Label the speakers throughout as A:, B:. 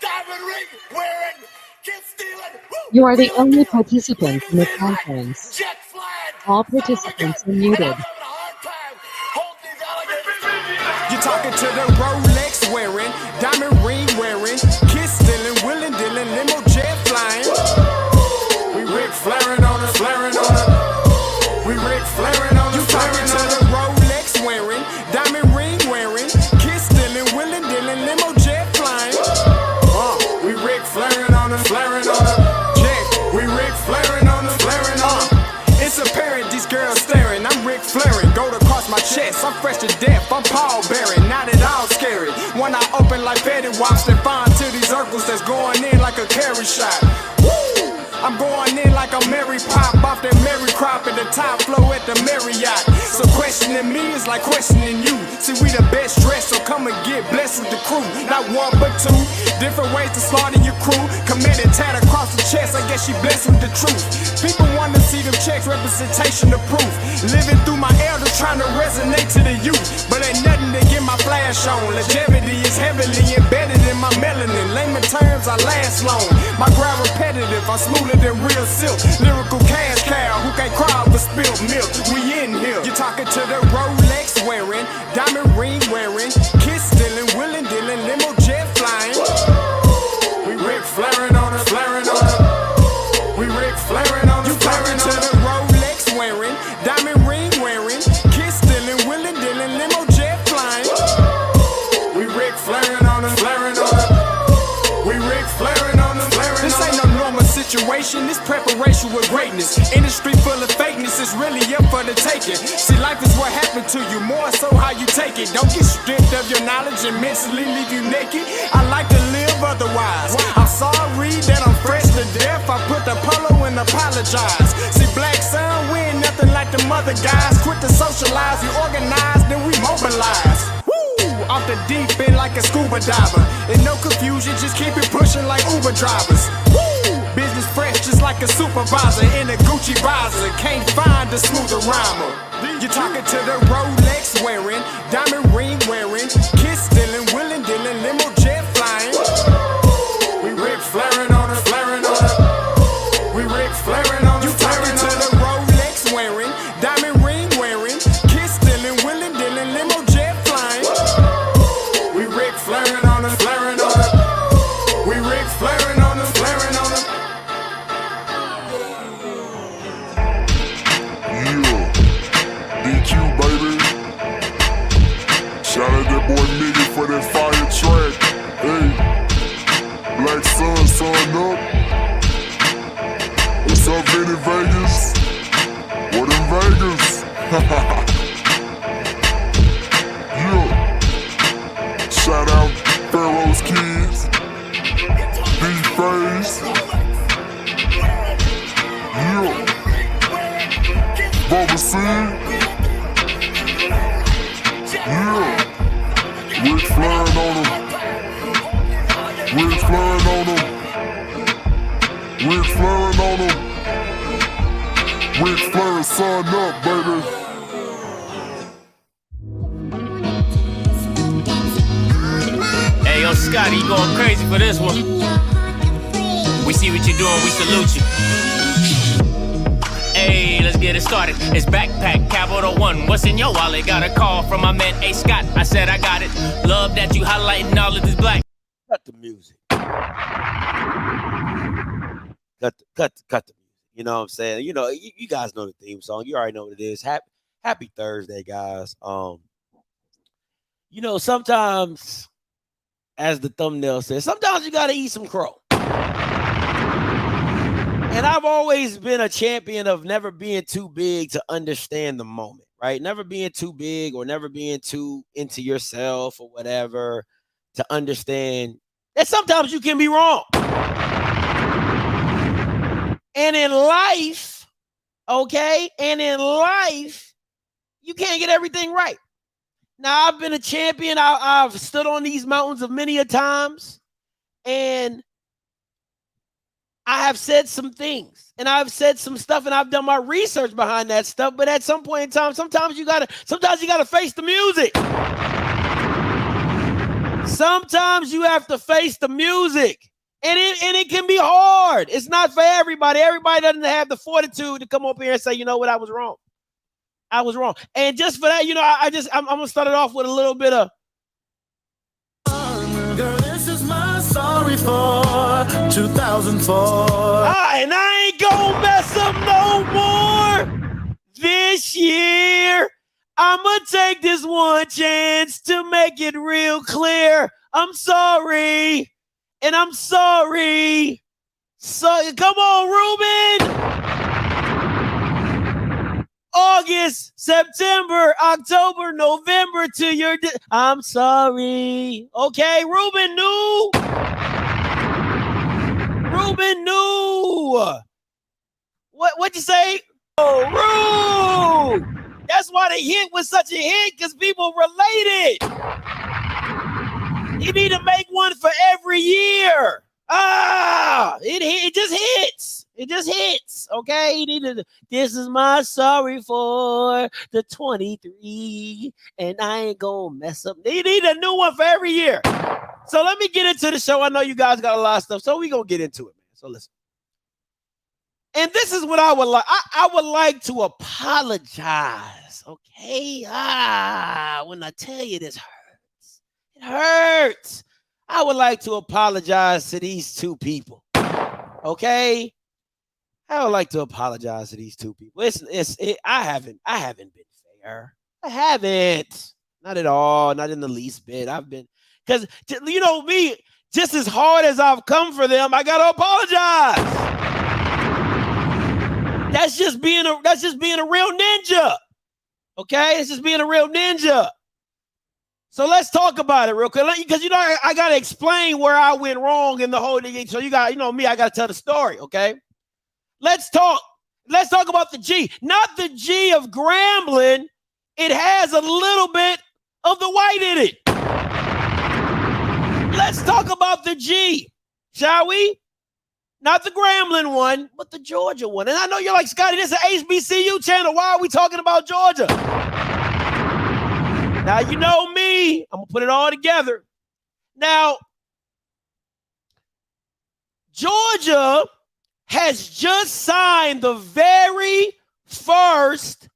A: diamond ring wearing, kiss stealing.
B: You are the only participant in the conference.
A: Jet flying.
B: All participants are muted.
C: You're talking to the Rolex wearing, diamond ring wearing, kiss stealing, willing dealing, limo jet flying. We Rick flaring on us, flaring on us. We Rick flaring on us. You talking to the Rolex wearing, diamond ring wearing, kiss stealing, willing dealing, limo jet flying. We Rick flaring on us, flaring on us. Jet, we Rick flaring on us, flaring on us. It's apparent these girls staring. I'm Rick flaring, gold across my chest. I'm fresh to death. I'm Paul Bearing, not at all scary. When I open like Betty Wops and find to these circles that's going in like a carry shot. Woo! I'm going in like a Mary Pop off that Mary crop at the top flow at the Marriott. So questioning me is like questioning you. See, we the best dressed, so come and get blessed with the crew. Not one but two, different ways to slaughter your crew. Committed tat across the chest, I guess she blessed with the truth. People want to see them checks, representation of proof. Living through my elders, trying to resonate to the youth. But ain't nothing to get my flash on. Longevity is heavily embedded in my melanin. Layman terms, I last long. My grind repetitive, I'm smoother than real silk. Lyrical cash cow, who can't cry over spilled milk. We in here. You're talking to the Rolex wearing, diamond ring wearing, kiss stealing, willing dealing, limo jet flying. We Rick flaring on us, flaring on us. We Rick flaring on us, flaring on us. You talking to the Rolex wearing, diamond ring wearing, kiss stealing, willing dealing, limo jet flying. We Rick flaring on us, flaring on us. We Rick flaring on us, flaring on us. This ain't no normal situation, this preparation with greatness. Industry full of fakeness is really up for the taking. See, life is what happened to you, more so how you take it. Don't get stripped of your knowledge and mentally leave you naked. I like to live otherwise. I'm sorry that I'm fresh to death. I put the polo and apologize. See, black son, we ain't nothing like the mother guys. Quit to socialize, we organize, then we mobilize. Off the deep end like a scuba diver. And no confusion, just keep it pushing like Uber drivers. Woo! Business fresh just like a supervisor in a Gucci visor. Can't find a smoother rhymer. You're talking to the Rolex wearing, diamond ring wearing, kiss stealing, willing dealing, limo jet flying. We Rick flaring on us, flaring on us. We Rick flaring on us. You talking to the Rolex wearing, diamond ring wearing, kiss stealing, willing dealing, limo jet flying. We Rick flaring on us, flaring on us. We Rick flaring on us, flaring on us.
D: Yeah, DQ baby. Shout out that boy Miggy for that fire track. Hey, Black Sun, sun up. What's up, Vinny Vegas? What in Vegas? Yeah. Shout out Pharaoh's Kids, D-Phase, yeah, Bubba C, yeah, Rick flaring on them, Rick flaring on them, Rick flaring on them, Rick flaring, sun up, baby.
E: Hey, yo, Scotty, you going crazy for this one. We see what you're doing, we salute you. Hey, let's get it started. It's Backpack Capital One. What's in your wallet? Got a call from my man A. Scott. I said I got it. Love that you highlighting all of this black.
F: Cut the music. Cut the music. You know what I'm saying? You know, you guys know the theme song. You already know what it is. Happy Thursday, guys. You know, sometimes, as the thumbnail says, sometimes you gotta eat some crow. And I've always been a champion of never being too big to understand the moment, right? Never being too big or never being too into yourself or whatever to understand that sometimes you can be wrong. And in life, okay, you can't get everything right. Now, I've been a champion. I've stood on these mountains of many a times, and I have said some things, and I've said some stuff, and I've done my research behind that stuff. But at some point in time, sometimes you gotta face the music. Sometimes you have to face the music, and it can be hard. It's not for everybody. Everybody doesn't have the fortitude to come up here and say, you know what, I was wrong. I was wrong. And just for that, you know, I'm gonna start it off with a little bit of.
G: Girl, this is my sorry for 2004.
F: And I ain't gonna mess up no more this year. I'ma take this one chance to make it real clear. I'm sorry. And I'm sorry. So come on, Ruben. August, September, October, November to your I'm sorry. Okay, Ruben knew. Ruben knew. What'd you say? Oh, Rube. That's why the hit was such a hit, because people related. You need to make one for every year. It just hits. It just hits. Okay. You need to. This is my sorry for the 23, and I ain't gonna mess up. You need a new one for every year. So let me get into the show. I know you guys got a lot of stuff, so we're gonna get into it, man. So listen. And this is what I would like. I would like to apologize. Okay. When I tell you this hurts. It hurts. I would like to apologize to these two people. Okay. I would like to apologize to these two people. I haven't been fair. I haven't. Not at all. Not in the least bit. I've been, because you know me, just as hard as I've come for them, I gotta apologize. That's just being a real ninja. Okay? It's just being a real ninja. So let's talk about it real quick. Because you know, I gotta explain where I went wrong in the whole thing. So you know me, I gotta tell the story, okay? Let's talk about the G. Not the G of Grambling. It has a little bit of the white in it. Let's talk about the G, shall we? Not the Grambling one, but the Georgia one. And I know you're like, Scotty, this is an HBCU channel. Why are we talking about Georgia? Now, you know me. I'm going to put it all together. Now, Georgia has just signed the very first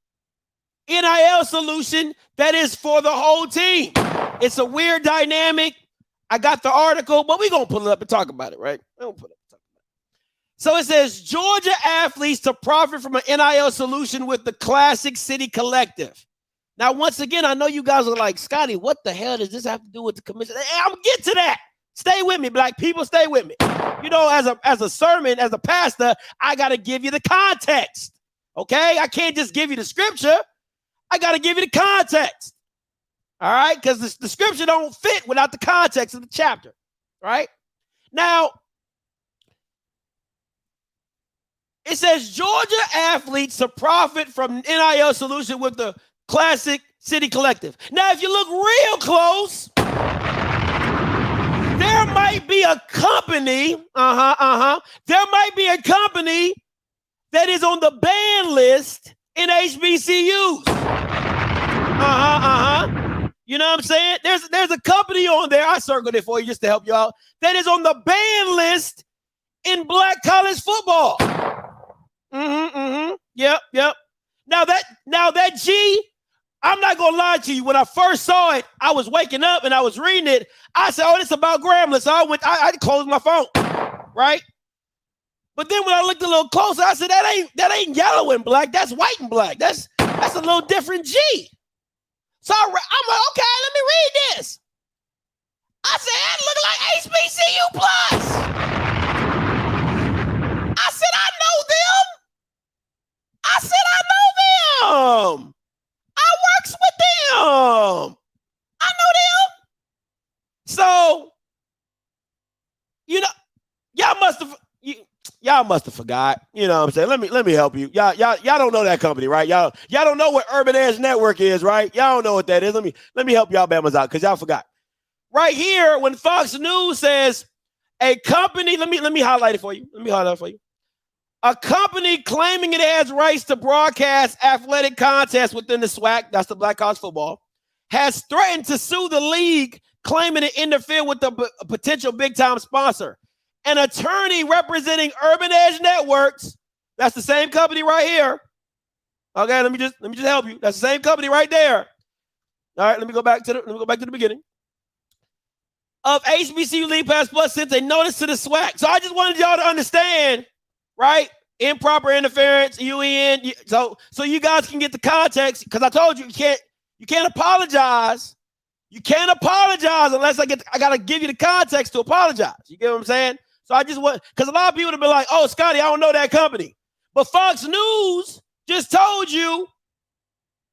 F: NIL solution that is for the whole team. It's a weird dynamic. I got the article, but we're going to pull it up and talk about it, right? We're going to put it up. So it says, Georgia athletes to profit from an NIL solution with the Classic City Collective. Now, once again, I know you guys are like, Scotty, what the hell does this have to do with the commission? Hey, I'm going to get to that. Stay with me, black people. Stay with me. You know, as a sermon, as a pastor, I got to give you the context. Okay? I can't just give you the scripture. I got to give you the context. All right? Because the scripture don't fit without the context of the chapter. Right? Now, it says Georgia athletes to profit from NIL solution with the Classic City Collective. Now, if you look real close, there might be a company, there might be a company that is on the ban list in HBCUs. You know what I'm saying? There's a company on there, I circled it for you just to help you out, that is on the ban list in black college football. Yep. Now that G, I'm not gonna lie to you. When I first saw it, I was waking up and I was reading it. I said, "Oh, this is about Grambling." So I closed my phone, right? But then when I looked a little closer, I said, "That ain't yellow and black. That's white and black. That's a little different G." So I'm like, "Okay, let me read this." I said, "That look like HBCU plus." I said, "I know them. I works with them. I know them." So, you know, y'all must have forgot. You know what I'm saying? Let me help you. Y'all don't know that company, right? Y'all don't know what Urban Edge Network is, right? Y'all don't know what that is. Let me help y'all Bamas out, because y'all forgot. Right here, when Fox News says a company, let me highlight it for you. A company claiming it has rights to broadcast athletic contests within the SWAC, that's the Black College Football, has threatened to sue the league claiming to interfere with a potential big-time sponsor. An attorney representing Urban Edge Networks, that's the same company right here. Okay, let me just help you. That's the same company right there. All right, let me go back to the beginning. Of HBCU League Pass Plus sent a notice to the SWAC. So I just wanted y'all to understand, right? Improper interference, UEN. So you guys can get the context, because I told you you can't apologize. You can't apologize unless I gotta give you the context to apologize. You get what I'm saying? So I just want, because a lot of people have been like, oh, Scotty, I don't know that company. But Fox News just told you,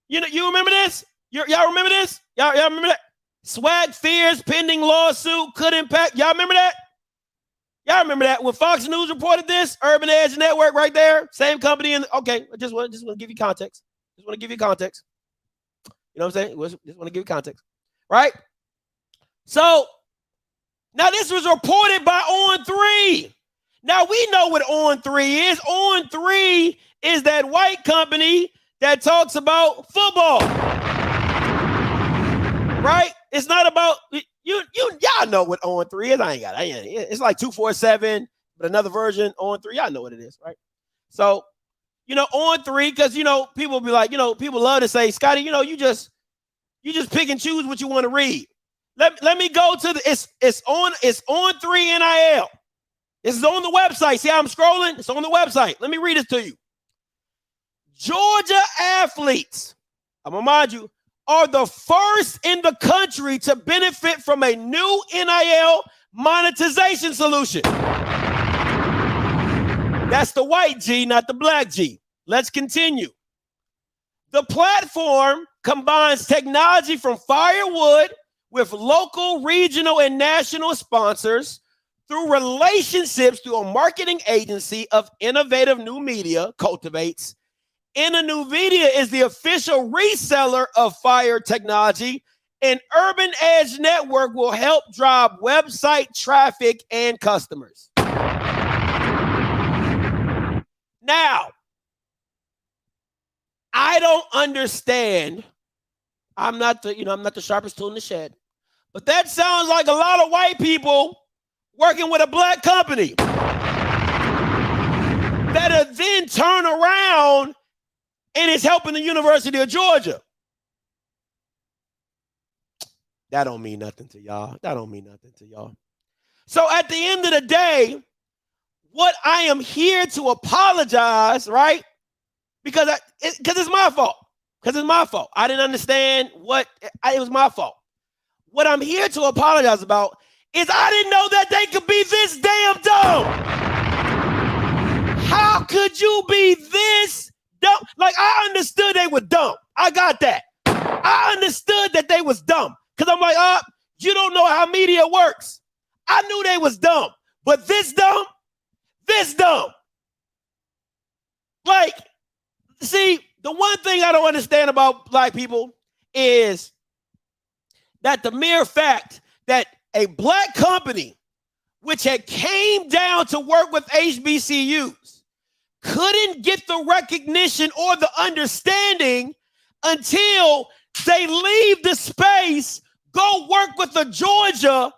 F: you remember this? Y'all remember this? Y'all remember that? SWAC fears pending lawsuit could impact. Y'all remember that? Y'all remember that? When Fox News reported this, Urban Edge Network right there, same company. Okay, I just want to give you context. Just want to give you context. You know what I'm saying? Just want to give you context. Right? So, now this was reported by On3. Now we know what On3 is. On3 is that white company that talks about football. Right? It's not about y'all know what On3 is. It's like 247, but another version On3. Y'all know what it is, right? So, On3, because people be like, people love to say, Scotty, you just pick and choose what you want to read. Let me go to it's on 3 NIL. This is on the website. See how I'm scrolling? It's on the website. Let me read this to you. Georgia athletes, I'm gonna remind you, are the first in the country to benefit from a new NIL monetization solution. That's the white G, not the black G. Let's continue. The platform combines technology from Firewood with local, regional, and national sponsors through relationships through a marketing agency of Innovative New Media, Cultivates. New Media is the official reseller of Fire technology, and Urban Edge Network will help drive website traffic and customers. Now, I don't understand. I'm not the sharpest tool in the shed, but that sounds like a lot of white people working with a black company that then turn around and is helping the University of Georgia. That don't mean nothing to y'all. So at the end of the day, what I am here to apologize, right? Because it's my fault. I didn't understand it was my fault. What I'm here to apologize about is I didn't know that they could be this damn dumb. How could you be this dumb? Like, I understood they were dumb. I got that. I understood that they was dumb. Because I'm like, you don't know how media works. I knew they was dumb. But this dumb? Like, see, the one thing I don't understand about black people is that the mere fact that a black company, which had came down to work with HBCUs, couldn't get the recognition or the understanding until they leave the space, go work with the Georgia,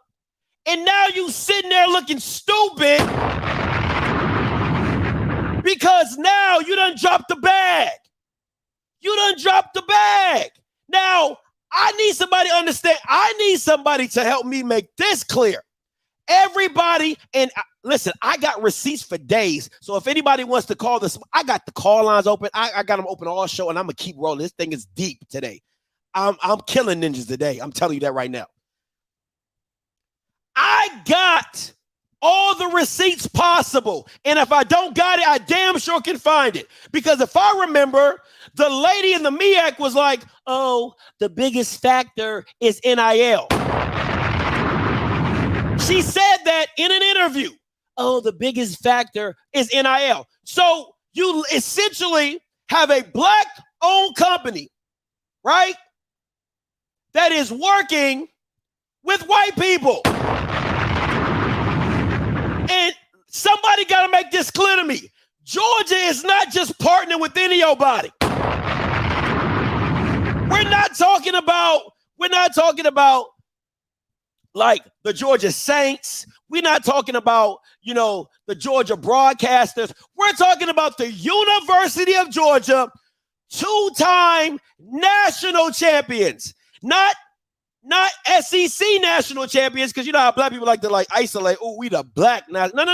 F: and now you sitting there looking stupid because now you done dropped the bag. Now, I need somebody to understand. I need somebody to help me make this clear. Everybody, and listen, I got receipts for days. So if anybody wants to call this, I got the call lines open. I got them open all show, and I'm going to keep rolling. This thing is deep today. I'm killing ninjas today. I'm telling you that right now. I got all the receipts possible. And if I don't got it, I damn sure can find it. Because if I remember, the lady in the Meac was like, oh, the biggest factor is NIL. She said that in an interview. Oh, the biggest factor is NIL. So you essentially have a black-owned company, right, that is working with white people. And somebody got to make this clear to me. Georgia is not just partnering with any of your body. We're not talking about like the Georgia Saints. We're not talking about, the Georgia broadcasters. We're talking about the University of Georgia, 2-time national champions, not SEC national champions, because you know how black people like to isolate. Oh, we the black now. No.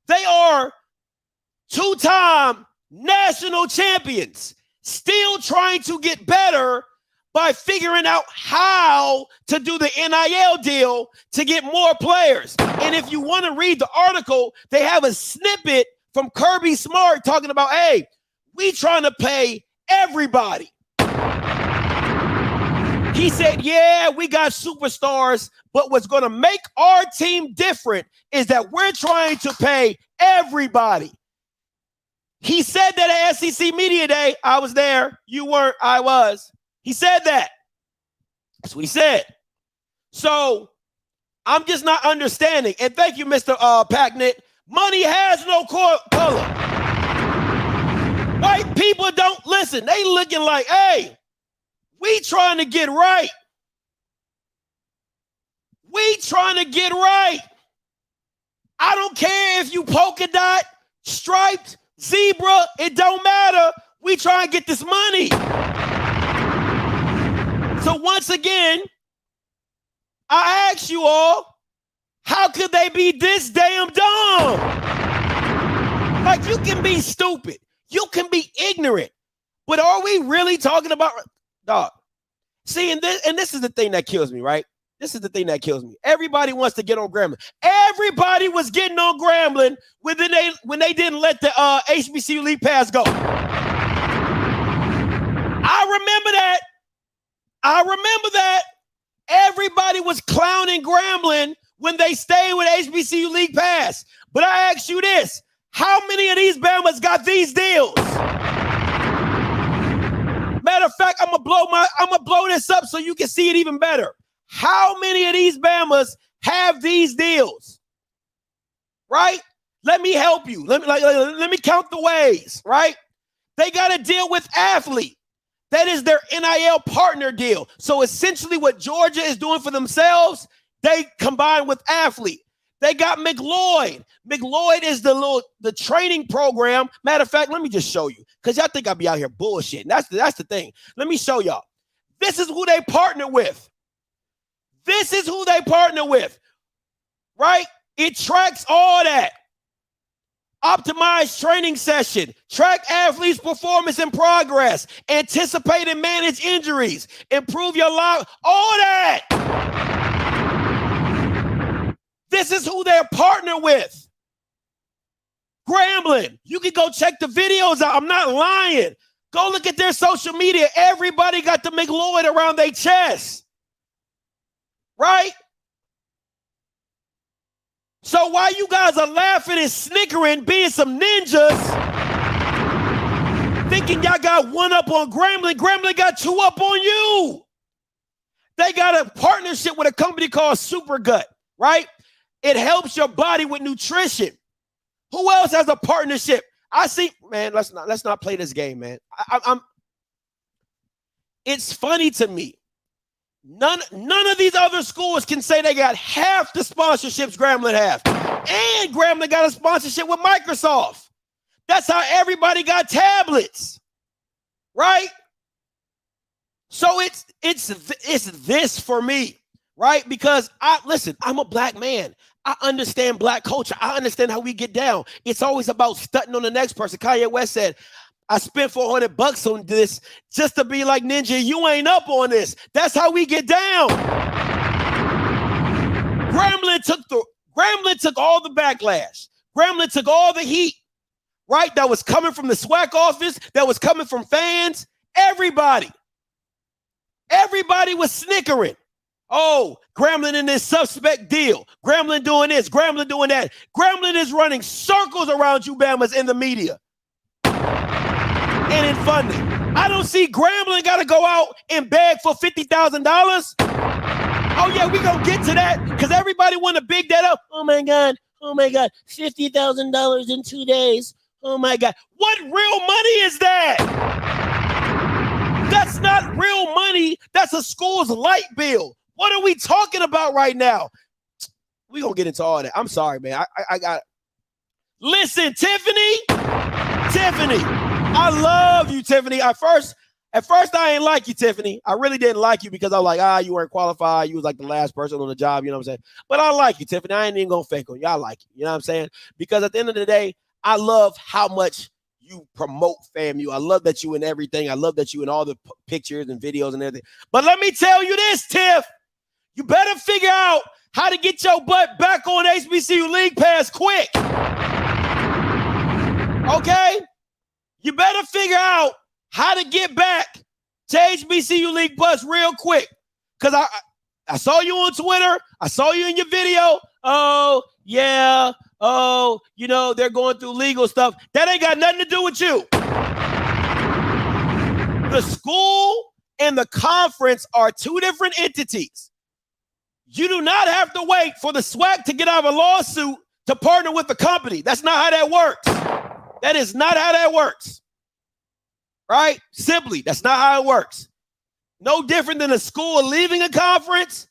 F: They are 2-time national champions, still trying to get better by figuring out how to do the NIL deal to get more players. And if you want to read the article, they have a snippet from Kirby Smart talking about, hey, we trying to pay everybody. He said, yeah, we got superstars, but what's going to make our team different is that we're trying to pay everybody. He said that at SEC Media Day. I was there. You weren't. I was. He said that. That's what he said. So I'm just not understanding. And thank you, Mr. Packnett. Money has no color. White people don't listen. They looking like, hey, we trying to get right. We trying to get right. I don't care if you polka dot, striped, zebra. It don't matter. We try and get this money. So once again, I ask you all, how could they be this damn dumb? Like, you can be stupid. You can be ignorant. But are we really talking about, dog? See, and this is the thing that kills me, right? This is the thing that kills me. Everybody wants to get on Grambling. Everybody was getting on Grambling when they didn't let the HBCU League Pass go. I remember that. Everybody was clowning Grambling when they stayed with HBCU League Pass. But I ask you this, how many of these Bamas got these deals? Matter of fact, I'm gonna blow this up so you can see it even better. How many of these Bamas have these deals? Right? Let me help you. Let me count the ways, right? They got a deal with Athlete. That is their NIL partner deal. So essentially what Georgia is doing for themselves, they combine with Athlete. They got McLeod. McLeod is the training program. Matter of fact, let me just show you, because y'all think I'll be out here bullshitting. That's the thing. Let me show y'all. This is who they partner with. This is who they partner with, right? It tracks all that. Optimized training session, track athletes' performance and progress, anticipate and manage injuries, improve your life, all that. This is who they're partnered with. Grambling. You can go check the videos out. I'm not lying. Go look at their social media. Everybody got the McLeod around their chest. Right? So while you guys are laughing and snickering, being some ninjas, thinking y'all got one up on Grambling, Grambling got two up on you. They got a partnership with a company called Supergut, right? It helps your body with nutrition. Who else has a partnership? I see, man, let's not play this game, man. It's funny to me. None of these other schools can say they got half the sponsorships Grambling have. And Grambling got a sponsorship with Microsoft. That's how everybody got tablets. Right? So it's this for me, right? Because I'm a black man. I understand black culture. I understand how we get down. It's always about stunting on the next person. Kanye West said, I spent $400 on this just to be like Ninja. You ain't up on this. That's how we get down. Grambling took all the backlash. Grambling took all the heat, right? That was coming from the Swac office, that was coming from fans. Everybody was snickering. Oh, Grambling in this suspect deal. Grambling doing this, Grambling doing that. Grambling is running circles around you Bamas in the media and in funding. I don't see Grambling got to go out and beg for $50,000. Oh, yeah, we going to get to that because everybody want to big that up. Oh, my God, $50,000 in 2 days. Oh, my God. What real money is that? That's not real money. That's a school's light bill. What are we talking about right now? We're going to get into all that. I'm sorry, man. I got. Listen, Tiffany, I love you, Tiffany. At first, I ain't like you, Tiffany. I really didn't like you because I was like, you weren't qualified. You was like the last person on the job. You know what I'm saying? But I like you, Tiffany. I ain't even going to fake on you. I like you. You know what I'm saying? Because at the end of the day, I love how much you promote FAMU. I love that you in everything. I love that you in all the pictures and videos and everything. But let me tell you this, Tiff. You better figure out how to get your butt back on HBCU League Pass quick. Okay? You better figure out how to get back to HBCU League Plus real quick. Because I saw you on Twitter. I saw you in your video. Oh, yeah. Oh, they're going through legal stuff. That ain't got nothing to do with you. The school and the conference are two different entities. You do not have to wait for the SWAC to get out of a lawsuit to partner with the company. That's not how that works. That is not how that works. Right? Simply, that's not how it works. No different than a school leaving a conference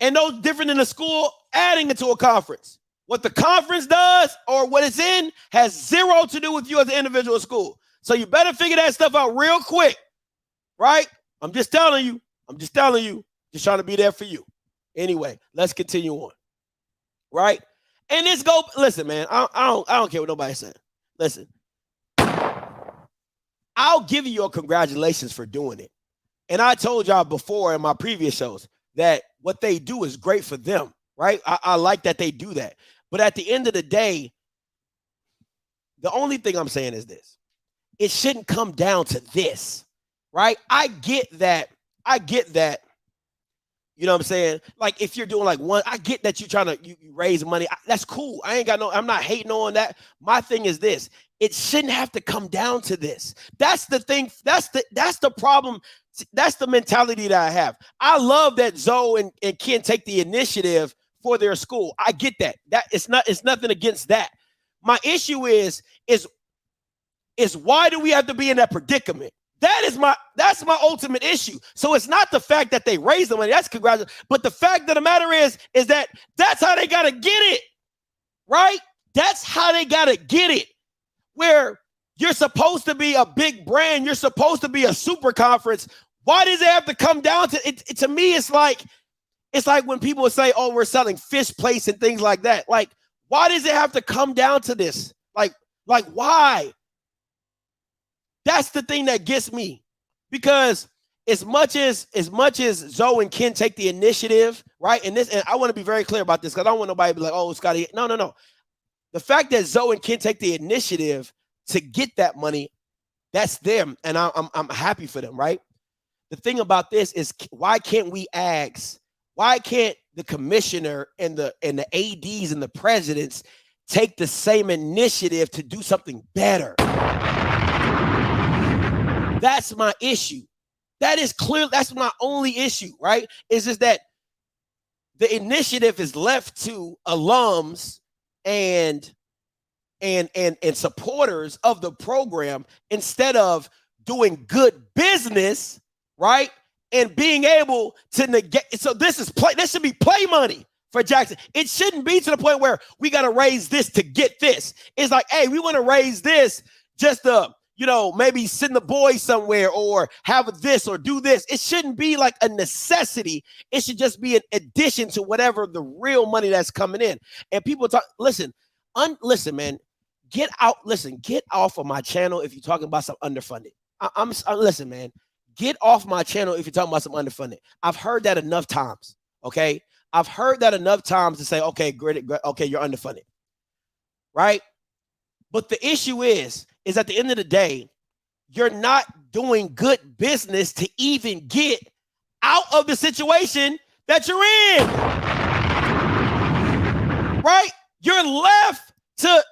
F: and no different than a school adding it to a conference. What the conference does or what it's in has zero to do with you as an individual school. So you better figure that stuff out real quick. Right? I'm just telling you. Just trying to be there for you. Anyway, let's continue on. Right? And listen, man, I don't care what nobody's saying. Listen, I'll give you your congratulations for doing it. And I told y'all before in my previous shows that what they do is great for them, right? I like that they do that. But at the end of the day, the only thing I'm saying is this. It shouldn't come down to this, right? I get that. You know what I'm saying? Like if you're doing like one, I get that you're trying to you raise money. That's cool. I'm not hating on that. My thing is this. It shouldn't have to come down to this. That's the thing. That's the problem. That's the mentality that I have. I love that Zoe and Ken take the initiative for their school. I get that. It's nothing against that. My issue is why do we have to be in that predicament? That's my ultimate issue. So it's not the fact that they raised the money. That's congratulations. But the fact of the matter is that that's how they got to get it, right? That's how they got to get it. Where you're supposed to be a big brand. You're supposed to be a super conference. Why does it have to come down to it? To me, it's like when people say, oh, we're selling fish plates and things like that. Like, why does it have to come down to this? Like why? That's the thing that gets me, because as much as Zoe and Ken take the initiative, right? And I want to be very clear about this because I don't want nobody to be like, oh, Scotty. No. The fact that Zoe and Ken take the initiative to get that money, that's them, and I'm happy for them, right? The thing about this is, why can't we ask? Why can't the commissioner and the ADs and the presidents take the same initiative to do something better? That's my issue. That is clear. That's my only issue, right? Is just that the initiative is left to alums and supporters of the program instead of doing good business, right? And being able to negate. So this should be play money for Jackson. It shouldn't be to the point where we got to raise this to get this. It's like, hey, we want to raise this just to, maybe send the boys somewhere or have this or do this. It shouldn't be like a necessity. It should just be an addition to whatever the real money that's coming in. And people talk, listen, man, get off of my channel if you're talking about some underfunded. Listen, man, get off my channel if you're talking about some underfunded. I've heard that enough times, okay? I've heard that enough times to say, okay, great, okay, you're underfunded, right? But the issue is at the end of the day, you're not doing good business to even get out of the situation that you're in, right? You're left to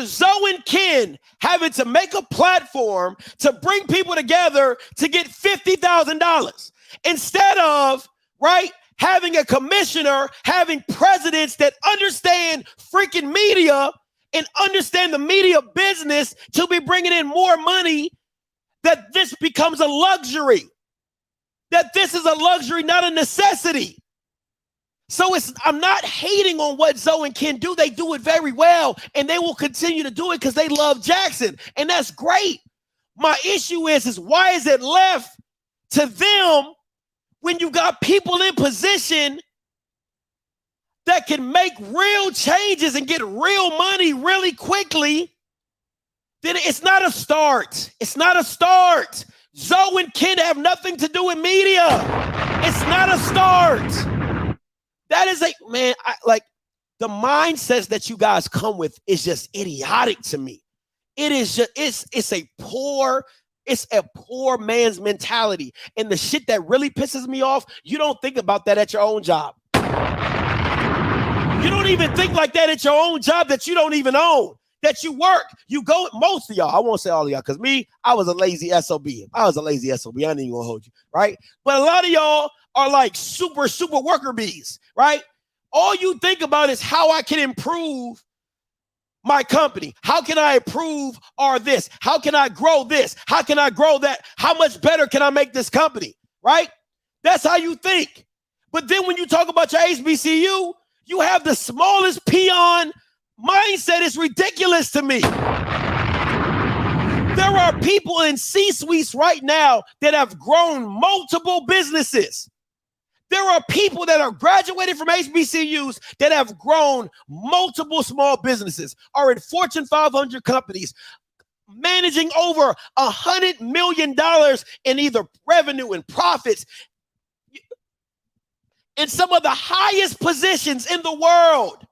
F: Zoe and Ken having to make a platform to bring people together to get $50,000 instead of, right, having a commissioner, having presidents that understand freaking media and understand the media business to be bringing in more money, that this becomes a luxury, that this is a luxury, not a necessity. So I'm not hating on what Zoe and Ken do. They do it very well, and they will continue to do it because they love Jackson, and that's great. My issue is why is it left to them when you got people in position that can make real changes and get real money really quickly? Then it's not a start. It's not a start. Zoe and Ken have nothing to do with media. It's not a start. That is like the mindsets that you guys come with is just idiotic to me. It is just, it's a poor man's mentality. And the shit that really pisses me off, you don't think about that at your own job. You don't even think like that at your own job that you don't even own, that you work. You go, most of y'all, I won't say all of y'all, because me, I was a lazy SOB. I ain't even gonna hold you, right? But a lot of y'all are like super worker bees, right? All you think about is how I can improve my company. How can I improve this? How can I grow this? How can I grow that? How much better can I make this company, right? That's how you think. But then when you talk about your HBCU, you have the smallest peon mindset. Is ridiculous to me. There are people in C-suites right now that have grown multiple businesses. There are people that are graduated from HBCUs that have grown multiple small businesses, are in Fortune 500 companies, managing over $100 million in either revenue and profits, in some of the highest positions in the world.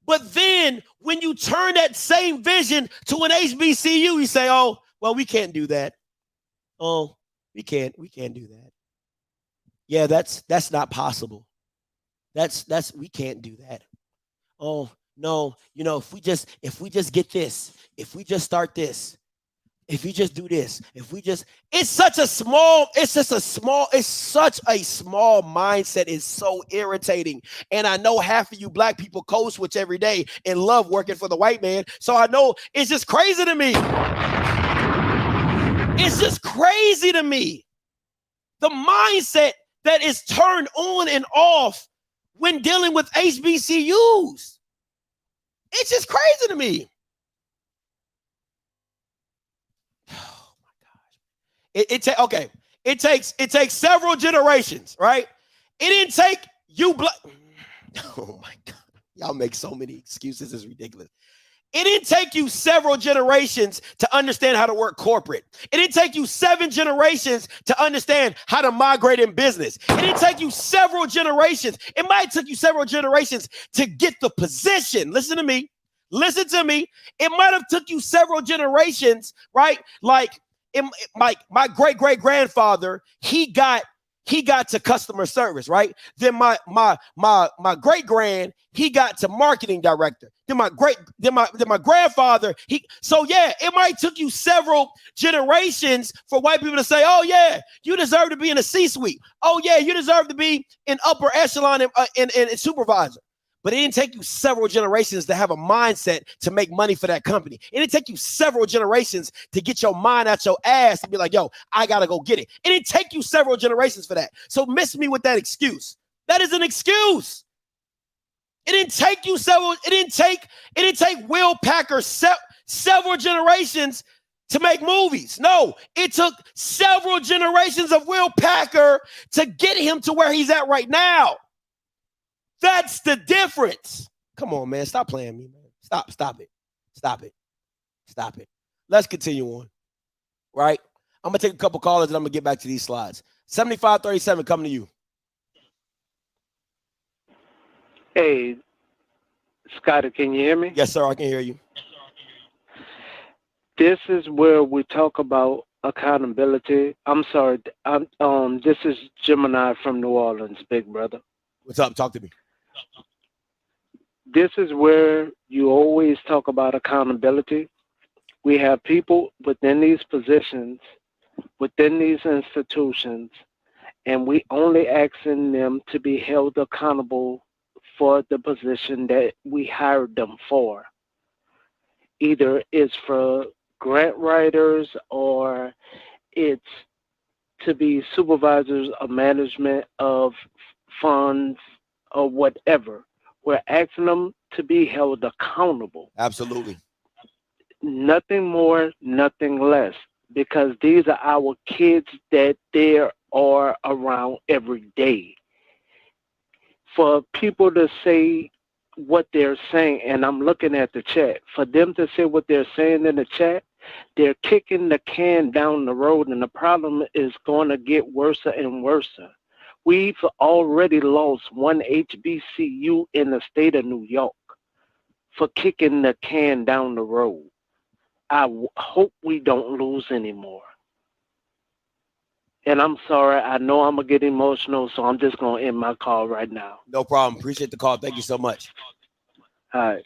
F: But then when you turn that same vision to an HBCU, you say, oh, well, we can't do that. Oh, we can't do that. Yeah, that's not possible. We can't do that. Oh, no, if we just get this, if we just start this, if we just do this, it's such a small mindset. It's so irritating. And I know half of you black people code switch every day and love working for the white man. So I know it's just crazy to me. It's just crazy to me. The mindset that is turned on and off when dealing with HBCUs. It's just crazy to me. Oh my gosh. It takes several generations, right? It didn't take you black. Oh my God. Y'all make so many excuses. It's ridiculous. It didn't take you several generations to understand how to work corporate. It didn't take you 7 generations to understand how to migrate in business. It didn't take you several generations. It might have took you several generations to get the position. Listen to me. It might have took you several generations, right? Like my great-great-grandfather, he got to customer service, right? Then my great grand, he got to marketing director. Then my grandfather, it might took you several generations for white people to say, oh yeah, you deserve to be in a C-suite. Oh yeah, you deserve to be in upper echelon and supervisor. But it didn't take you several generations to have a mindset to make money for that company. It didn't take you several generations to get your mind out your ass and be like, yo, I got to go get it. It didn't take you several generations for that. So miss me with that excuse. That is an excuse. It didn't take you several. It didn't take Will Packer several generations to make movies. No, it took several generations of Will Packer to get him to where he's at right now. That's the difference. Come on, man. Stop playing me, man. Stop it. Let's continue on. Right? I'm going to take a couple callers and I'm going to get back to these slides. 7537 coming to you.
H: Hey, Scotty, can you hear me?
F: Yes, sir. I can hear you.
H: This is where we talk about accountability. I'm sorry. This is Gemini from New Orleans, big brother.
F: What's up? Talk to me.
H: This is where you always talk about accountability. We have people within these positions, within these institutions, and we only asking them to be held accountable for the position that we hired them for. Either it's for grant writers or it's to be supervisors of management of funds or whatever. We're asking them to be held accountable.
I: Absolutely.
H: Nothing more, nothing less, because these are our kids that they are around every day. For people to say what they're saying, and I'm looking at the chat, for them to say what they're saying in the chat, they're kicking the can down the road, and the problem is going to get worse and worse. We've already lost one HBCU in the state of New York for kicking the can down the road. I hope we don't lose anymore. And I'm sorry, I know I'm going to get emotional, so I'm just going to end my call right now.
I: No problem. Appreciate the call. Thank you so much.
H: All right.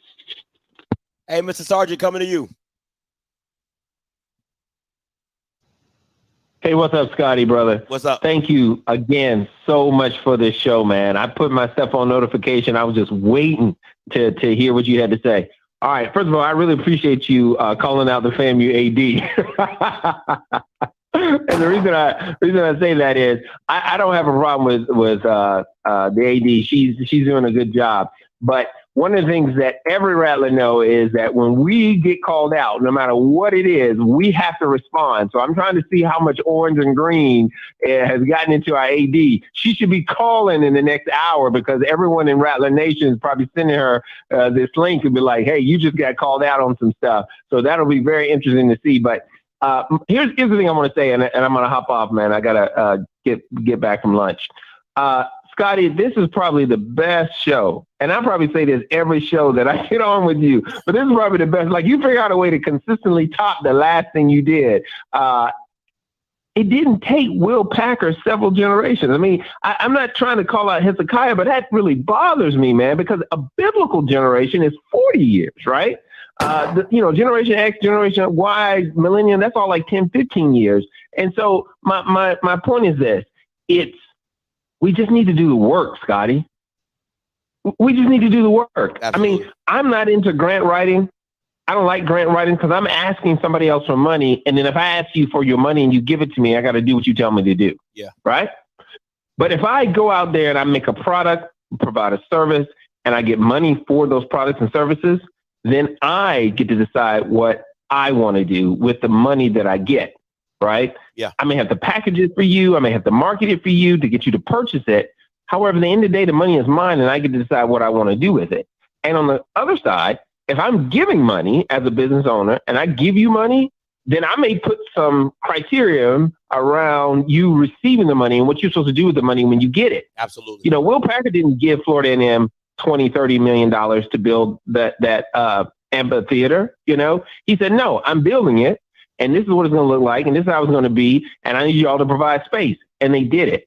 I: Hey, Mr. Sargent, coming to you.
J: Hey, what's up, Scotty, brother?
I: What's up?
J: Thank you again so much for this show, man. I put myself on notification. I was just waiting to hear what you had to say. All right. First of all, I really appreciate you calling out the FAMU AD. And the reason I say that is I don't have a problem with the AD. She's doing a good job. But one of the things that every Rattler know is that when we get called out, no matter what it is, we have to respond. So I'm trying to see how much orange and green has gotten into our AD. She should be calling in the next hour because everyone in Rattler Nation is probably sending her this link and be like, hey, you just got called out on some stuff. So that'll be very interesting to see. But here's the thing I want to say, and I'm going to hop off, man. I got to get back from lunch. Scotty, this is probably the best show. And I probably say this every show that I get on with you. But this is probably the best. Like, you figure out a way to consistently top the last thing you did. It didn't take Will Packer several generations. I mean, I'm not trying to call out Hezekiah, but that really bothers me, man, because a biblical generation is 40 years, right? Generation X, Generation Y, Millennium, that's all like 10, 15 years. And so my point is this. We just need to do the work, Scotty. We just need to do the work. Absolutely. I mean, I'm not into grant writing. I don't like grant writing because I'm asking somebody else for money. And then if I ask you for your money and you give it to me, I got to do what you tell me to do.
I: Yeah.
J: Right? But if I go out there and I make a product, provide a service, and I get money for those products and services, then I get to decide what I want to do with the money that I get. Right?
I: Yeah.
J: I may have to package it for you. I may have to market it for you to get you to purchase it. However, at the end of the day, the money is mine and I get to decide what I want to do with it. And on the other side, if I'm giving money as a business owner and I give you money, then I may put some criteria around you receiving the money and what you're supposed to do with the money when you get it.
I: Absolutely.
J: You know, Will Packer didn't give Florida A&M $20-30 million to build that amphitheater. You know, he said, no, I'm building it. And this is what it's going to look like, and this is how it's going to be, and I need you all to provide space. And they did it.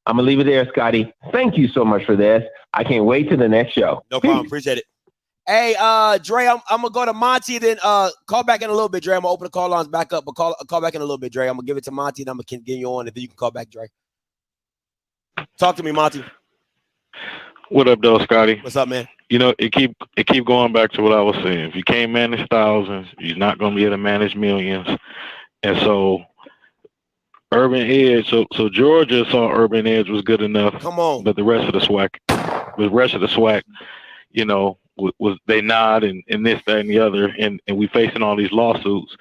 J: I'm going to leave it there, Scotty. Thank you so much for this. I can't wait to the next show.
I: No problem. Appreciate it. Hey, Dre, I'm going to go to Monty, then call back in a little bit, Dre. I'm going to open the call lines back up, but call back in a little bit, Dre. I'm going to give it to Monty, and I'm going to get you on, and then you can call back, Dre. Talk to me, Monty.
K: What up, though, Scotty?
I: What's up, man?
K: You know, it keep going back to what I was saying. If you can't manage thousands, you're not going to be able to manage millions. And so Urban Edge, so Georgia saw Urban Edge was good enough.
I: Come on.
K: But the rest of the SWAC, you know, was they nod and this, that, and the other. And we facing all these lawsuits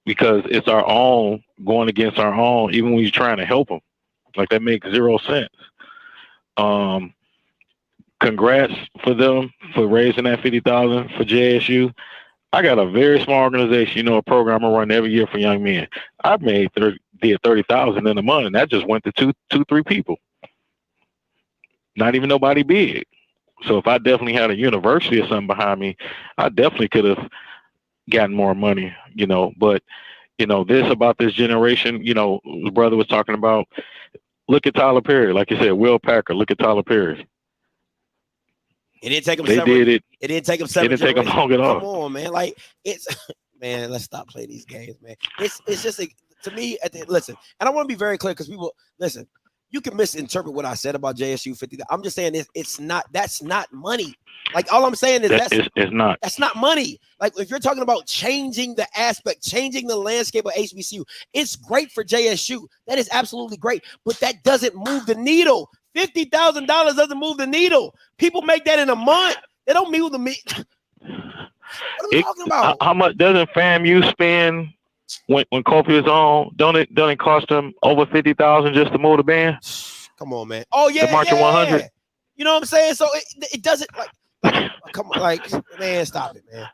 K: because it's our own going against our own, even when you're trying to help them. Like, that makes zero sense. Congrats for them for raising that $50,000 for JSU. I got a very small organization, you know, a program I run every year for young men. I've made $30,000 in a month, and that just went to two, three people. Not even nobody big. So if I definitely had a university or something behind me, I definitely could have gotten more money, you know. But, you know, this about this generation, you know, the brother was talking about, look at Tyler Perry. Like you said, Will Packer, look at Tyler Perry.
I: It didn't take them.
K: They did it.
I: It didn't take them 7
K: It didn't take them long at all.
I: Come on, man. Like, it's man. Let's stop playing these games, man. It's just to me. Listen, and I want to be very clear because people listen. you can misinterpret what I said about JSU 50. I'm just saying it's not. That's not money. Like all I'm saying is
K: it's not.
I: That's not money. Like if you're talking about changing the aspect, changing the landscape of HBCU, it's great for JSU. That is absolutely great, but that doesn't move the needle. $50,000 doesn't move the needle. People make that in a month. They don't move the needle. What are we talking about?
K: How much doesn't FAMU spend when Kofi is on? Don't it cost them over $50,000 just to move the band?
I: Come on, man. Oh yeah,
K: the Marching 100.
I: You know what I'm saying? So it doesn't come on, man, stop it, man.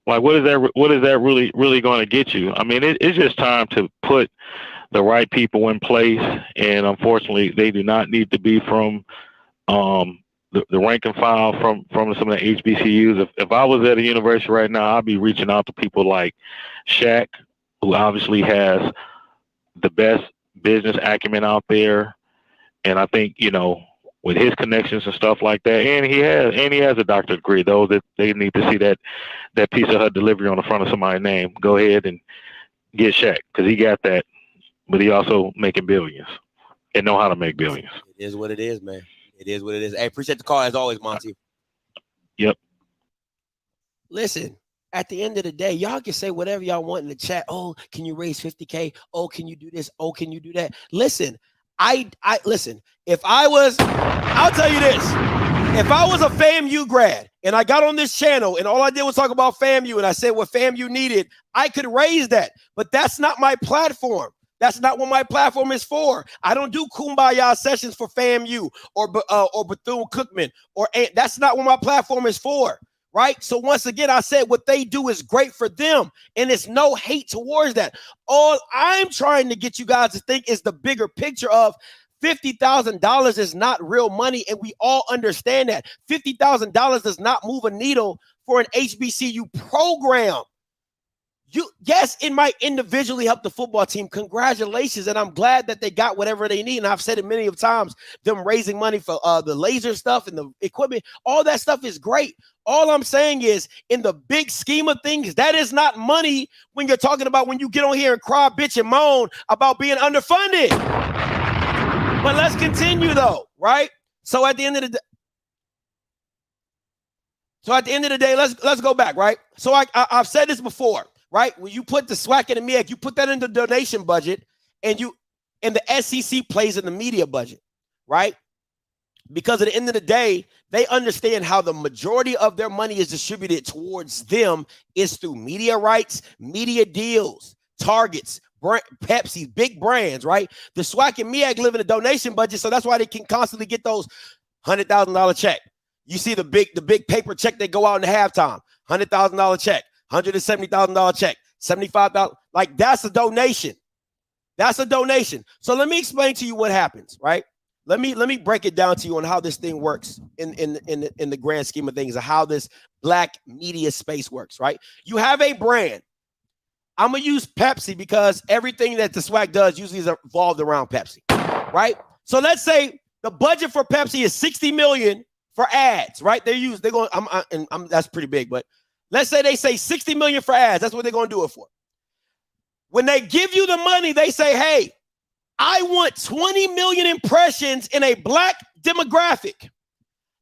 K: Like what is that really going to get you? I mean, it's just time to put the right people in place, and unfortunately, they do not need to be from the rank and file from some of the HBCUs. If I was at a university right now, I'd be reaching out to people like Shaq, who obviously has the best business acumen out there, and I think with his connections and stuff like that, and he has a doctorate degree. Those that they need to see that piece of her delivery on the front of somebody's name. Go ahead and get Shaq because he got that, but he also making billions and know how to make billions.
I: It is what it is, man. It is what it is. Hey, appreciate the call as always, Monty.
K: Yep.
I: Listen, at the end of the day, y'all can say whatever y'all want in the chat. Oh, can you raise 50K? Oh, can you do this? Oh, can you do that? Listen, I listen. I'll tell you this. If I was a FAMU grad and I got on this channel and all I did was talk about FAMU and I said what FAMU needed, I could raise that. But that's not my platform. That's not what my platform is for. I don't do kumbaya sessions for FAMU or Bethune-Cookman that's not what my platform is for, right? So once again, I said what they do is great for them, and it's no hate towards that. All I'm trying to get you guys to think is the bigger picture of $50,000 is not real money, and we all understand that. $50,000 does not move a needle for an HBCU program. Yes, it might individually help the football team. Congratulations, and I'm glad that they got whatever they need. And I've said it many of times, them raising money for the laser stuff and the equipment, all that stuff is great. All I'm saying is, in the big scheme of things, that is not money when you're talking about when you get on here and cry, bitch, and moan about being underfunded. But let's continue, though, right? So at the end of the day, let's go back, right? So I've said this before. Right? When you put the Swac and the Meac, you put that in the donation budget, and the SEC plays in the media budget, right? Because at the end of the day, they understand how the majority of their money is distributed towards them is through media rights, media deals, targets, Pepsi, big brands, right? The Swac and Meac live in a donation budget, so that's why they can constantly get those $100,000 check. You see the big paper check they go out in the halftime, $100,000 check. $170,000 check, $75,000. Like that's a donation. That's a donation. So let me explain to you what happens, right? Let me break it down to you on how this thing works in the grand scheme of things, and how this black media space works, right? You have a brand. I'm gonna use Pepsi because everything that the Swac does usually is involved around Pepsi, right? So let's say the budget for Pepsi is $60 million for ads, right? That's pretty big, but let's say they say $60 million for ads. That's what they're going to do it for. When they give you the money, they say, hey, I want 20 million impressions in a black demographic.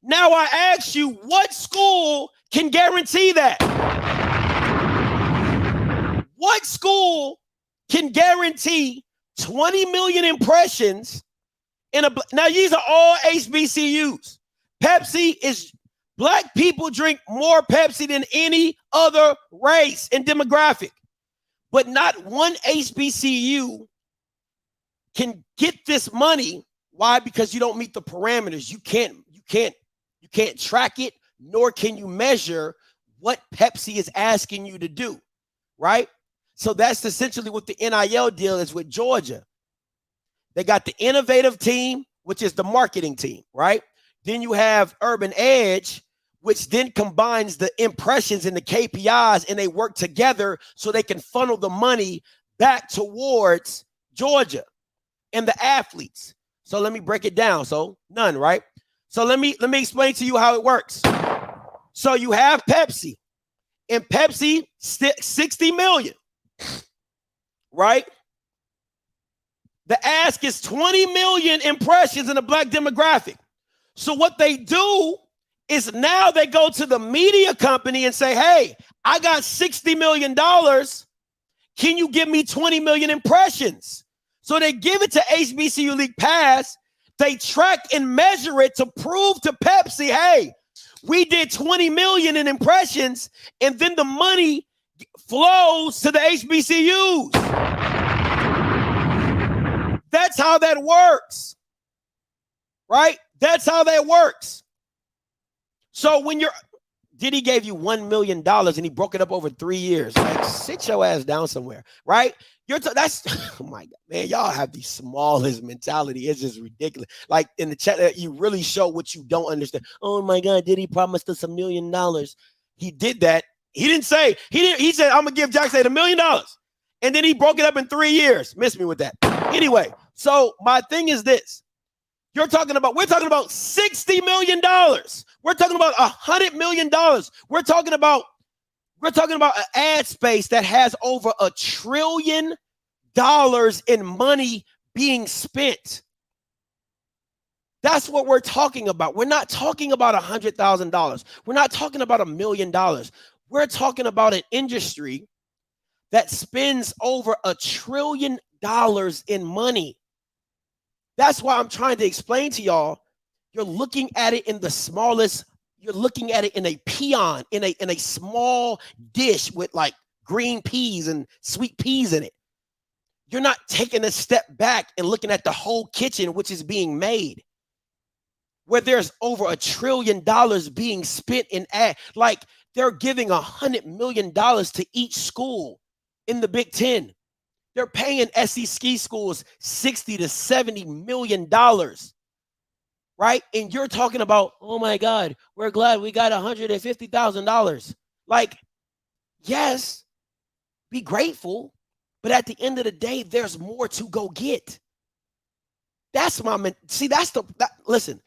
I: Now I ask you, what school can guarantee that? What school can guarantee 20 million impressions in now these are all HBCUs. Pepsi is Black people drink more Pepsi than any other race and demographic, but not one HBCU can get this money. Why? Because you don't meet the parameters. You can't track it, nor can you measure what Pepsi is asking you to do, right? So that's essentially what the NIL deal is with Georgia. They got the innovative team, which is the marketing team, right? Then you have Urban Edge, which then combines the impressions and the KPIs, and they work together so they can funnel the money back towards Georgia and the athletes. So let me break it down. So none, right? So let me explain to you how it works. So you have Pepsi, and Pepsi 60 million, right?
F: The ask is 20 million impressions in the black demographic. So what they do is now they go to the media company and say, hey, I got $60 million. Can you give me 20 million impressions? So they give it to HBCU League Pass. They track and measure it to prove to Pepsi, hey, we did 20 million in impressions, and then the money flows to the HBCUs. That's how that works, right? That's how that works. So when Diddy gave you $1 million and he broke it up over 3 years, like sit your ass down somewhere, right? That's oh my God, man, y'all have the smallest mentality. It's just ridiculous. Like in the chat, you really show what you don't understand. Oh my God, Diddy promised us $1 million. He did that. He didn't say, he said, I'm gonna give Jackson $1 million. And then he broke it up in 3 years. Miss me with that. Anyway, so my thing is this. We're talking about $60 million. We're talking about $100 million. We're talking about an ad space that has over $1 trillion in money being spent. That's what we're talking about. We're not talking about $100,000. We're not talking about $1 million. We're talking about an industry that spends over $1 trillion in money. That's why I'm trying to explain to y'all, you're looking at it in the smallest, you're looking at it in a peon, in a small dish with like green peas and sweet peas in it. You're not taking a step back and looking at the whole kitchen, which is being made, where there's over $1 trillion being spent in ad. Like they're giving $100 million to each school in the Big Ten. They're paying SEC schools $60 to $70 million, right? And you're talking about, oh my God, we're glad we got $150,000. Like, yes, be grateful, but at the end of the day, there's more to go get. That's listen,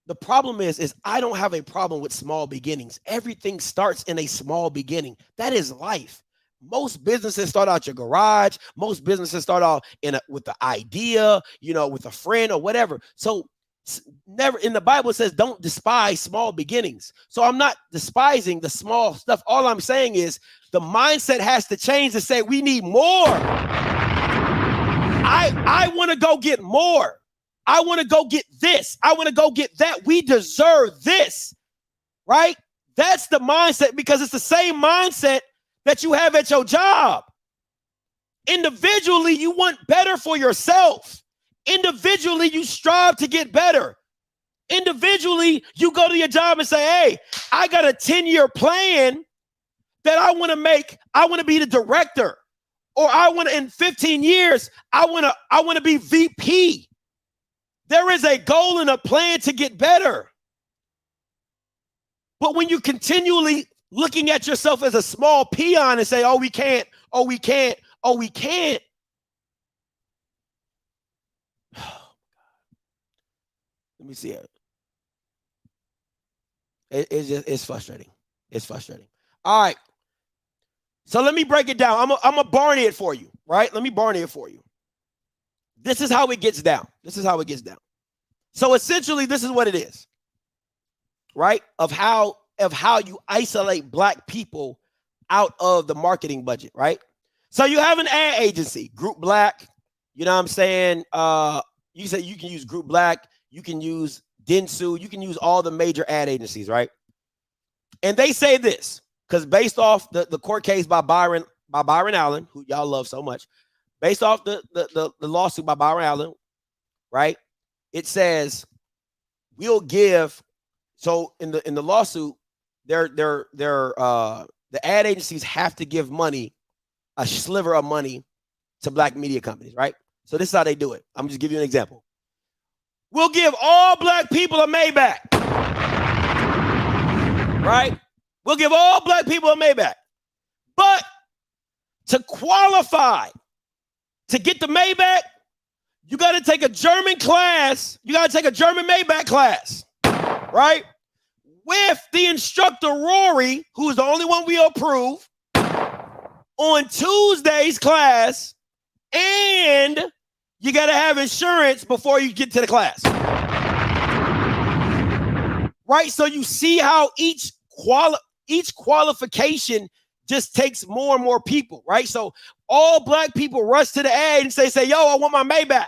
F: the problem is I don't have a problem with small beginnings. Everything starts in a small beginning. That is life. Most businesses start out your garage. Most businesses start out with the idea, with a friend or whatever. So never in the Bible, it says don't despise small beginnings. So I'm not despising the small stuff. All I'm saying is the mindset has to change to say we need more. I want to go get more. I want to go get this. I want to go get that. We deserve this, right? That's the mindset, because it's the same mindset that you have at your job. Individually, you want better for yourself. Individually, you strive to get better. Individually, you go to your job and say, hey, I got a 10-year plan that I want to make. I want to be the director, or I want to, in 15 years, I want to be VP. There is a goal and a plan to get better. But when you continually looking at yourself as a small peon and say, oh, we can't, oh, we can't, oh, we can't. Let me see it. It's frustrating. It's frustrating. All right. So let me break it down. I'm a Barney it for you, right? Let me Barney it for you. This is how it gets down. This is how it gets down. So essentially, this is what it is, right? Of how you isolate Black people out of the marketing budget, right? So you have an ad agency, Group Black, you know what I'm saying? You say you can use Group Black, you can use Dentsu, you can use all the major ad agencies, right? And they say this, because based off the court case by Byron Allen, who y'all love so much, based off the lawsuit by Byron Allen, right? It says we'll give. So in the lawsuit, the ad agencies have to give money, a sliver of money, to Black media companies, right? So this is how they do it. I'm just give you an example. We'll give all Black people a Maybach, right? We'll give all Black people a Maybach, but to qualify to get the Maybach, you got to take a German class. You got to take a German Maybach class, right? With the instructor, Rory, who is the only one we approve, on Tuesday's class, and You got to have insurance before you get to the class. Right? So you see how each qualification just takes more and more people, right? So all black people rush to the ad and say, yo, I want my Maybach.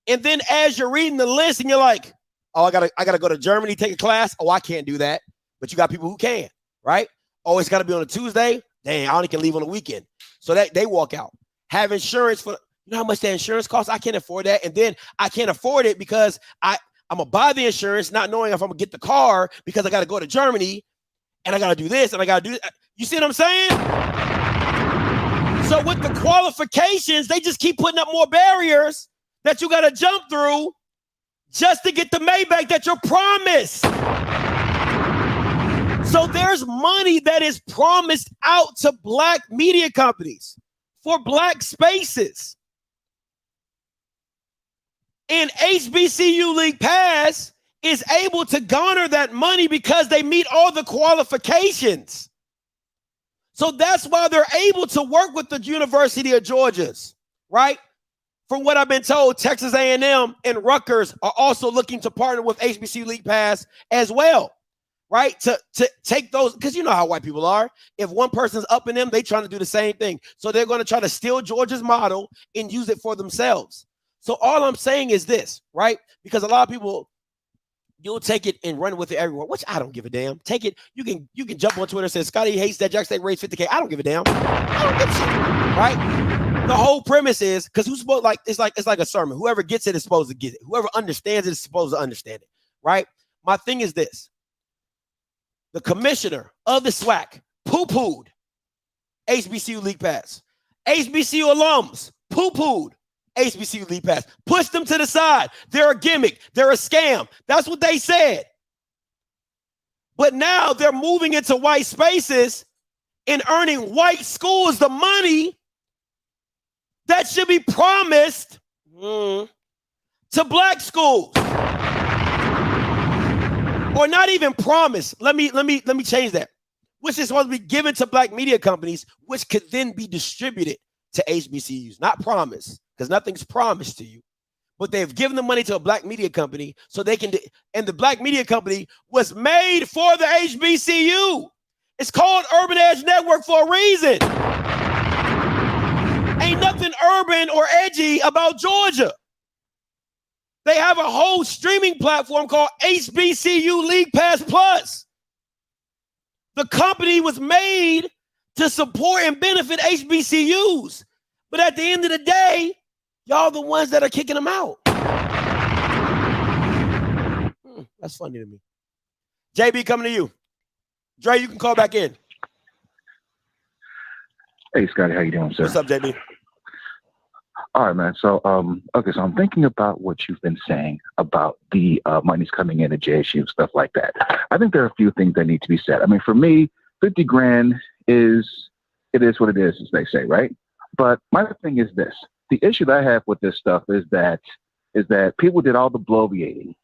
F: And then as you're reading the list and you're like, oh, I gotta go to Germany, take a class. Oh, I can't do that. But you got people who can, right? Oh, it's got to be on a Tuesday. Dang, I only can leave on the weekend. So that they walk out. Have insurance for, you know how much that insurance costs? I can't afford that. And then I can't afford it because I'm going to buy the insurance not knowing if I'm going to get the car because I got to go to Germany and I got to do this and I got to do that. You see what I'm saying? So with the qualifications, they just keep putting up more barriers that you got to jump through just to get the Maybach that you're promised. So there's money that is promised out to black media companies for black spaces. And HBCU League Pass is able to garner that money because they meet all the qualifications. So that's why they're able to work with the University of Georgia's, right? From what I've been told, Texas A&M and Rutgers are also looking to partner with HBCU League Pass as well, right? To take those, because you know how white people are. If one person's up in them, they trying to do the same thing. So they're going to try to steal Georgia's model and use it for themselves. So all I'm saying is this, right? Because a lot of people, you'll take it and run with it everywhere, which I don't give a damn. Take it. You can jump on Twitter and say, Scotty hates that Jackson State raised 50K. I don't give a damn. I don't give a shit, right? The whole premise is, because who's supposed, like, it's like a sermon. Whoever gets it is supposed to get it. Whoever understands it is supposed to understand it, right? My thing is this. The commissioner of the SWAC poo-pooed HBCU League Pass. HBCU alums poo-pooed HBCU League Pass. Push them to the side. They're a gimmick. They're a scam. That's what they said. But now they're moving into white spaces and earning white schools the money that should be promised to black schools. Or not even promised. Let me change that. Which is supposed to be given to black media companies, which could then be distributed to HBCUs. Not promised, because nothing's promised to you. But they've given the money to a black media company so they can, and the black media company was made for the HBCU. It's called Urban Edge Network for a reason. Ain't nothing urban or edgy about Georgia. They have a whole streaming platform called HBCU League Pass Plus. The company was made to support and benefit HBCUs. But at the end of the day, y'all the ones that are kicking them out. That's funny to me. JB, coming to you. Dre, you can call back in.
L: Hey, Scotty, how you doing, sir?
F: What's up, JB?
L: All right, man. So, okay, so I'm thinking about what you've been saying about the monies coming in at JSU, stuff like that. I think there are a few things that need to be said. I mean, for me, 50 grand is what it is, as they say, right? But my thing is this. The issue that I have with this stuff is that people did all the bloviating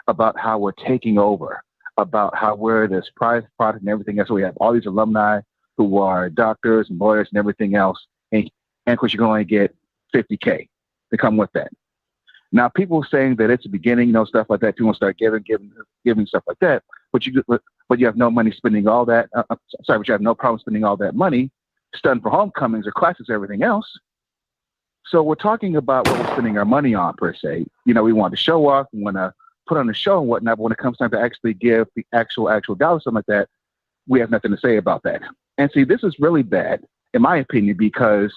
L: about how we're taking over, about how we're this prize product and everything else. So we have all these alumni who are doctors and lawyers and everything else. And of course, you're going to get 50K to come with that. Now, people saying that it's the beginning, stuff like that. People start giving stuff like that. But you have no money spending all that. But you have no problem spending all that money studying for homecomings or classes, everything else. So we're talking about what we're spending our money on, per se. We want to show off, we want to put on a show and whatnot. But when it comes time to actually give the actual dollars, something like that, we have nothing to say about that. And see, this is really bad, in my opinion, because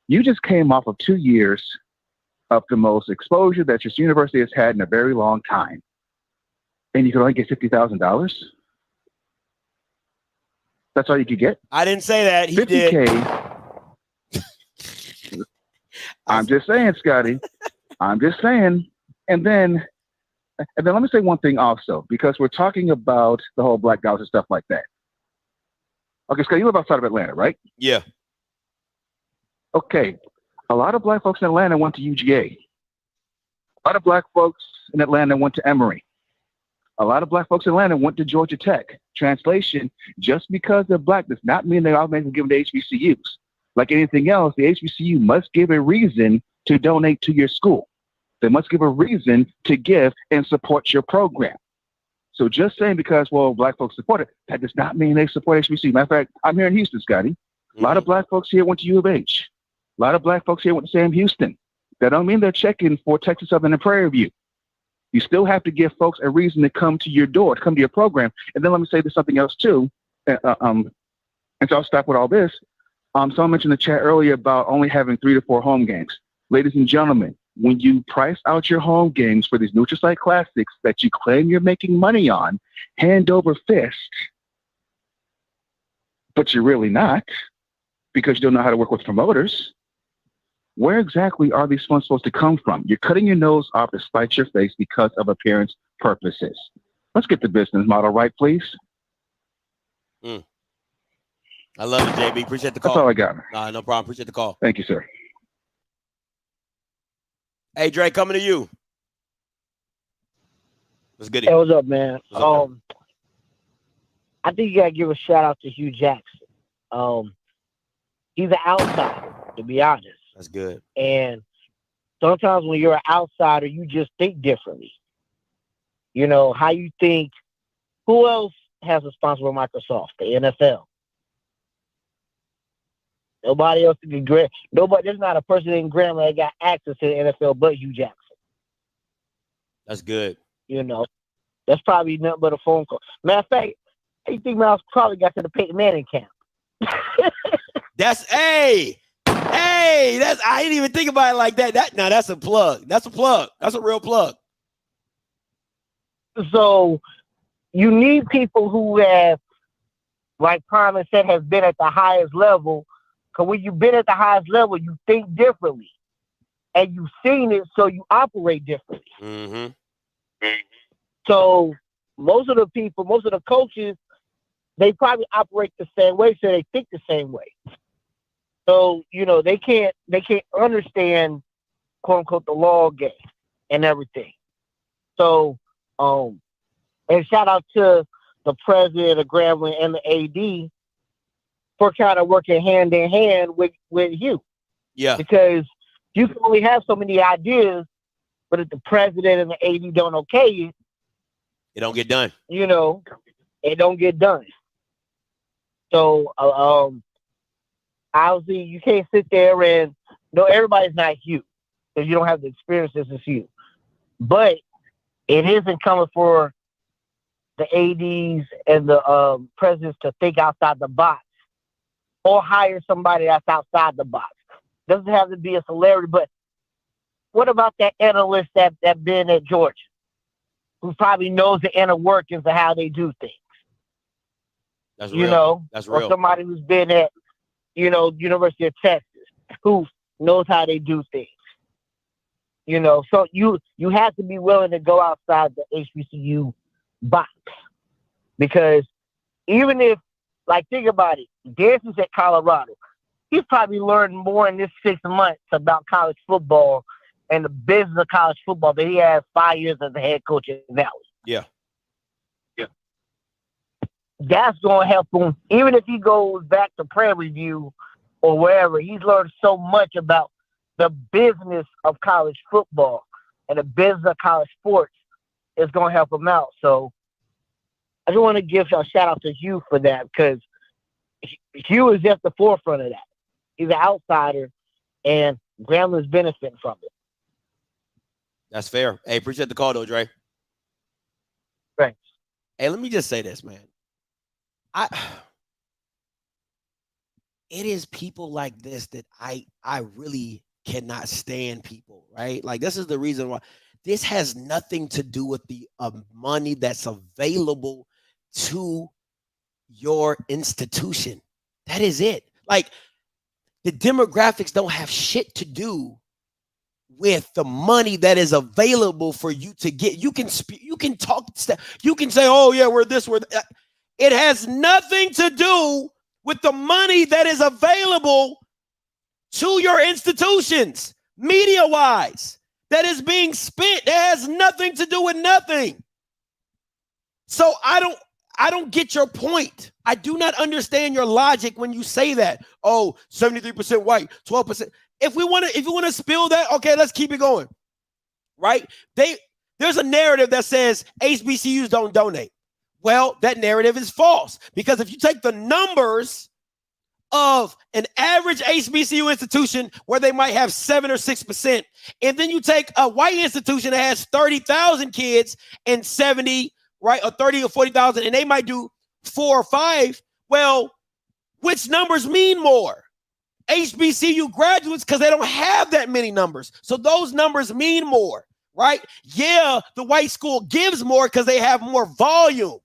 L: you just came off of 2 years of the most exposure that your university has had in a very long time. And you can only get $50,000? That's all you could get?
F: I didn't say that. He
L: 50K. Did. I'm just saying, Scotty. I'm just saying. And then let me say one thing also, because we're talking about the whole black dollars and stuff like that. Okay, Scotty, you live outside of Atlanta, right?
F: Yeah.
L: Okay. A lot of black folks in Atlanta went to UGA. A lot of black folks in Atlanta went to Emory. A lot of black folks in Atlanta went to Georgia Tech. Translation, just because they're black does not mean they're automatically given to HBCUs. Like anything else, the HBCU must give a reason to donate to your school. They must give a reason to give and support your program. So just saying because, well, black folks support it, that does not mean they support HBC. Matter of fact, I'm here in Houston, Scotty. A lot of black folks here went to U of H. A lot of black folks here went to Sam Houston. That don't mean they're checking for Texas Southern and Prairie View. You still have to give folks a reason to come to your door, to come to your program. And then let me say this something else too. And so I'll stop with all this. Someone mentioned in the chat earlier about only having 3 to 4 home games. Ladies and gentlemen, when you price out your home games for these neutral site classics that you claim you're making money on, hand over fist, but you're really not because you don't know how to work with promoters, where exactly are these funds supposed to come from? You're cutting your nose off to spite your face because of appearance purposes. Let's get the business model right, please.
I: I love it, JB. Appreciate the call.
L: That's all I got.
I: Nah, no problem. Appreciate the call.
L: Thank you, sir.
I: Hey, Dre, coming to you. What's good?
M: Hey, what's up, man?
I: What's up,
M: I think you gotta give a shout out to Hugh Jackson. He's an outsider, to be honest.
I: That's good.
M: And sometimes when you're an outsider, you just think differently. You know, how you think, who else has a sponsor with Microsoft? The NFL. Nobody else can grab. There's not a person in Grambling that got access to the NFL but Hugh Jackson.
I: That's good.
M: You know, that's probably nothing but a phone call. Matter of fact, I think Miles probably got to the Peyton Manning camp.
I: That's I didn't even think about it like that. That's a plug. That's a plug. That's a real plug.
M: So you need people who have, like Carmen said, have been at the highest level. Because when you've been at the highest level, you think differently. And you've seen it, so you operate differently.
I: Mm-hmm.
M: So most of the coaches, they probably operate the same way, so they think the same way. So, you know, they can't understand, quote unquote, the law game and everything. So, and shout out to the president of Grambling and the AD for kind of working hand in hand with you.
I: Yeah.
M: Because you can only have so many ideas, but if the president and the AD don't okay it,
I: it don't get done.
M: You know, it don't get done. So, obviously, you can't sit there and everybody's not you because you don't have the experiences as you. But it is incumbent for the ADs and the presidents to think outside the box or hire somebody that's outside the box. Doesn't have to be a celebrity, but what about that analyst that been at Georgia, who probably knows the inner workings of how they do things?
I: That's real. That's real.
M: Or somebody who's been at, University of Texas, who knows how they do things. So you have to be willing to go outside the HBCU box. Because even if, think about it, Darius at Colorado. He's probably learned more in this 6 months about college football and the business of college football than he has 5 years as a head coach at Valley.
I: Yeah.
M: That's going to help him. Even if he goes back to Prairie View or wherever, he's learned so much about the business of college football and the business of college sports. It's going to help him out. So I just want to give a shout out to Hugh for that, because Hugh is at the forefront of that. He's an outsider, and Grambling's benefiting from it.
I: That's fair. Hey, appreciate the call, though, Dre.
M: Thanks.
I: Hey, let me just say this, man. It is people like this that I really cannot stand people, right? Like, this is the reason why. This has nothing to do with the money that's available to your institution. That is it. Like, the demographics don't have shit to do with the money that is available for you to get. You can talk, you can say, oh yeah, we're this, we're that. It has nothing to do with the money that is available to your institutions, media-wise, that is being spent. It has nothing to do with nothing. So I don't get your point. I do not understand your logic when you say that. Oh, 73% white, 12%. if you want to spill that, okay, let's keep it going. Right? There's a narrative that says HBCUs don't donate. Well, that narrative is false, because if you take the numbers of an average HBCU institution where they might have 7 or 6%, and then you take a white institution that has 30,000 kids and 70, right, or 30 or 40,000, and they might do 4 or 5. Well, which numbers mean more? HBCU graduates, because they don't have that many numbers. So those numbers mean more, right? Yeah, the white school gives more because they have more volume.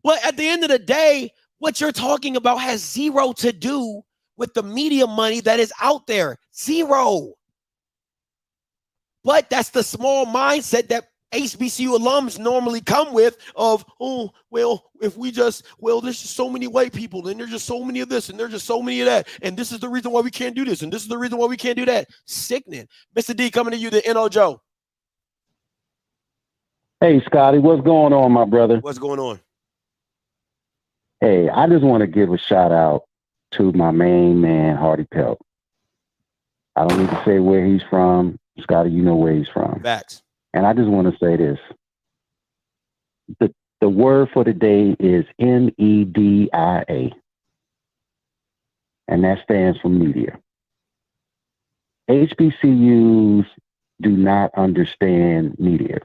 I: But at the end of the day, what you're talking about has zero to do with the media money that is out there. Zero. But that's the small mindset that HBCU alums normally come with of, oh, well, if we just, well, there's just so many white people, and there's just so many of this, and there's just so many of that, and this is the reason why we can't do this, and this is the reason why we can't do that. Sickening. Mr. D, coming to you, the NO Joe.
N: Hey, Scotty, what's going on, my brother?
I: What's going on?
N: Hey, I just want to give a shout out to my main man, Hardy Pelt. I don't need to say where he's from. Scotty, you know where he's from.
I: Facts.
N: And I just want to say this. The word for the day is MEDIA. And that stands for media. HBCUs do not understand media.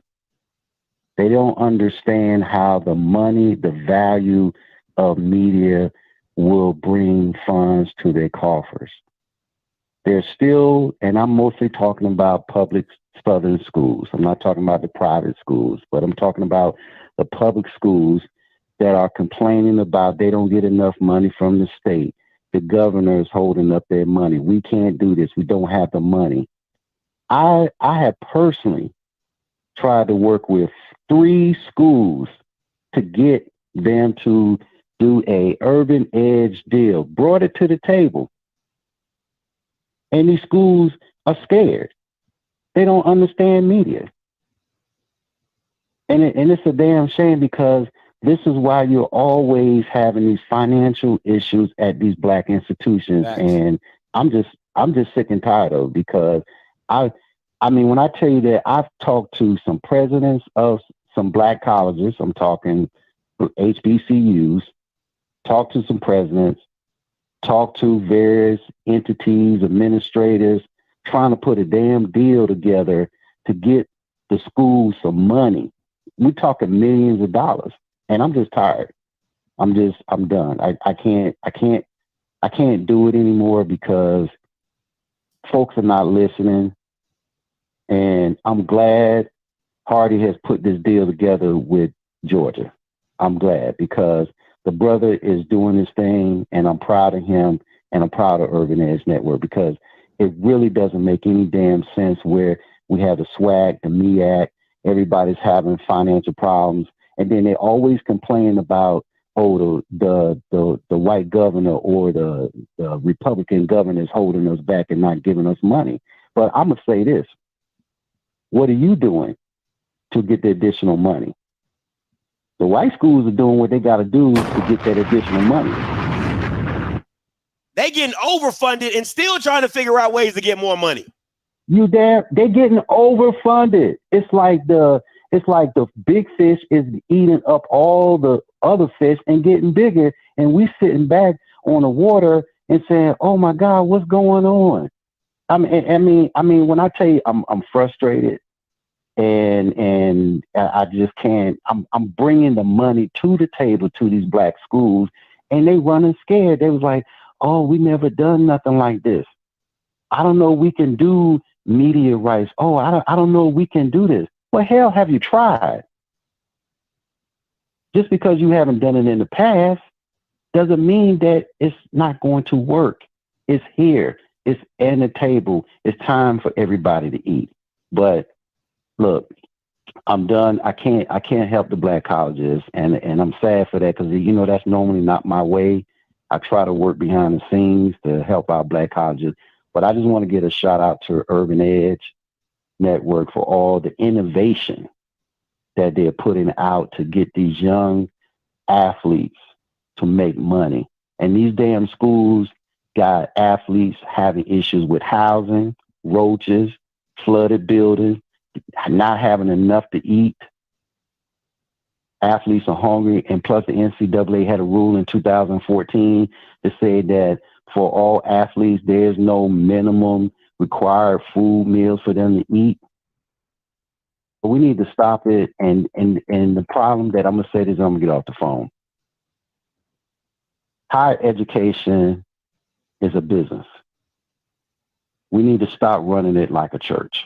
N: They don't understand how the money, the value of media will bring funds to their coffers. They're still, and I'm mostly talking about public southern schools. I'm not talking about the private schools, but I'm talking about the public schools that are complaining about they don't get enough money from the state. The governor is holding up their money. We can't do this. We don't have the money. I have personally tried to work with 3 schools to get them to do a urban edge deal, brought it to the table. And these schools are scared. They don't understand media. And it's a damn shame, because this is why you're always having these financial issues at these black institutions.
I: Nice.
N: And I'm just sick and tired of it, because I mean, when I tell you that I've talked to some presidents of some black colleges, I'm talking HBCUs, talked to some presidents, talked to various entities, administrators, trying to put a damn deal together to get the schools some money. We're talking millions of dollars, and I'm just tired. I'm done. I can't do it anymore, because folks are not listening. And I'm glad Hardy has put this deal together with Georgia. I'm glad, because the brother is doing his thing, and I'm proud of him, and I'm proud of Urban Edge Network, because it really doesn't make any damn sense where we have the Swac, the Meac, everybody's having financial problems, and then they always complain about, oh, the white governor or the Republican governor is holding us back and not giving us money. But I'm gonna say this: what are you doing to get the additional money? The white schools are doing what they got to do to get that additional money.
I: They getting overfunded and still trying to figure out ways to get more money.
N: They're getting overfunded. It's like the big fish is eating up all the other fish and getting bigger, and we sitting back on the water and saying, "Oh my God, what's going on?" I mean, when I tell you I'm frustrated, and I just can't. I'm bringing the money to the table to these black schools, and they running scared. They was like, "Oh, we never done nothing like this. I don't know we can do media rights. Oh, I don't know we can do this." Well, hell, have you tried? Just because you haven't done it in the past doesn't mean that it's not going to work. It's here. It's at the table. It's time for everybody to eat. But look, I'm done. I can't help the black colleges, and I'm sad for that, because that's normally not my way. I try to work behind the scenes to help out black colleges, but I just want to give a shout out to Urban Edge Network for all the innovation that they're putting out to get these young athletes to make money. And these damn schools, got athletes having issues with housing, roaches, flooded buildings, not having enough to eat. Athletes are hungry, and plus the NCAA had a rule in 2014 that said that for all athletes, there's no minimum required food meals for them to eat. But we need to stop it. And the problem that I'm gonna say this, I'm gonna get off the phone. Higher education is a business. We need to stop running it like a church.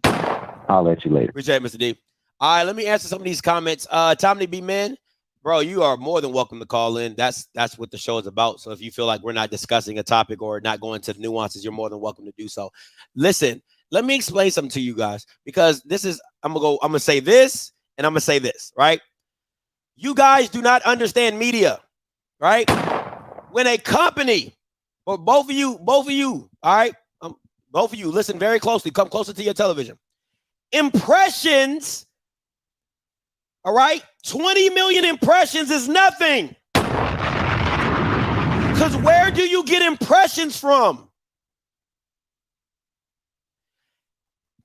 N: I'll let you later.
I: Appreciate it, Mr. D. All right, let me answer some of these comments. Tommy B. Man, bro, you are more than welcome to call in. That's what the show is about. So if you feel like we're not discussing a topic or not going to the nuances, you're more than welcome to do so. Listen, let me explain something to you guys, because this is, I'm gonna say this and I'm gonna say this, right? You guys do not understand media, right? When a company, or both of you, all right, both of you, listen very closely, come closer to your television. Impressions, all right, 20 million impressions is nothing. Because where do you get impressions from?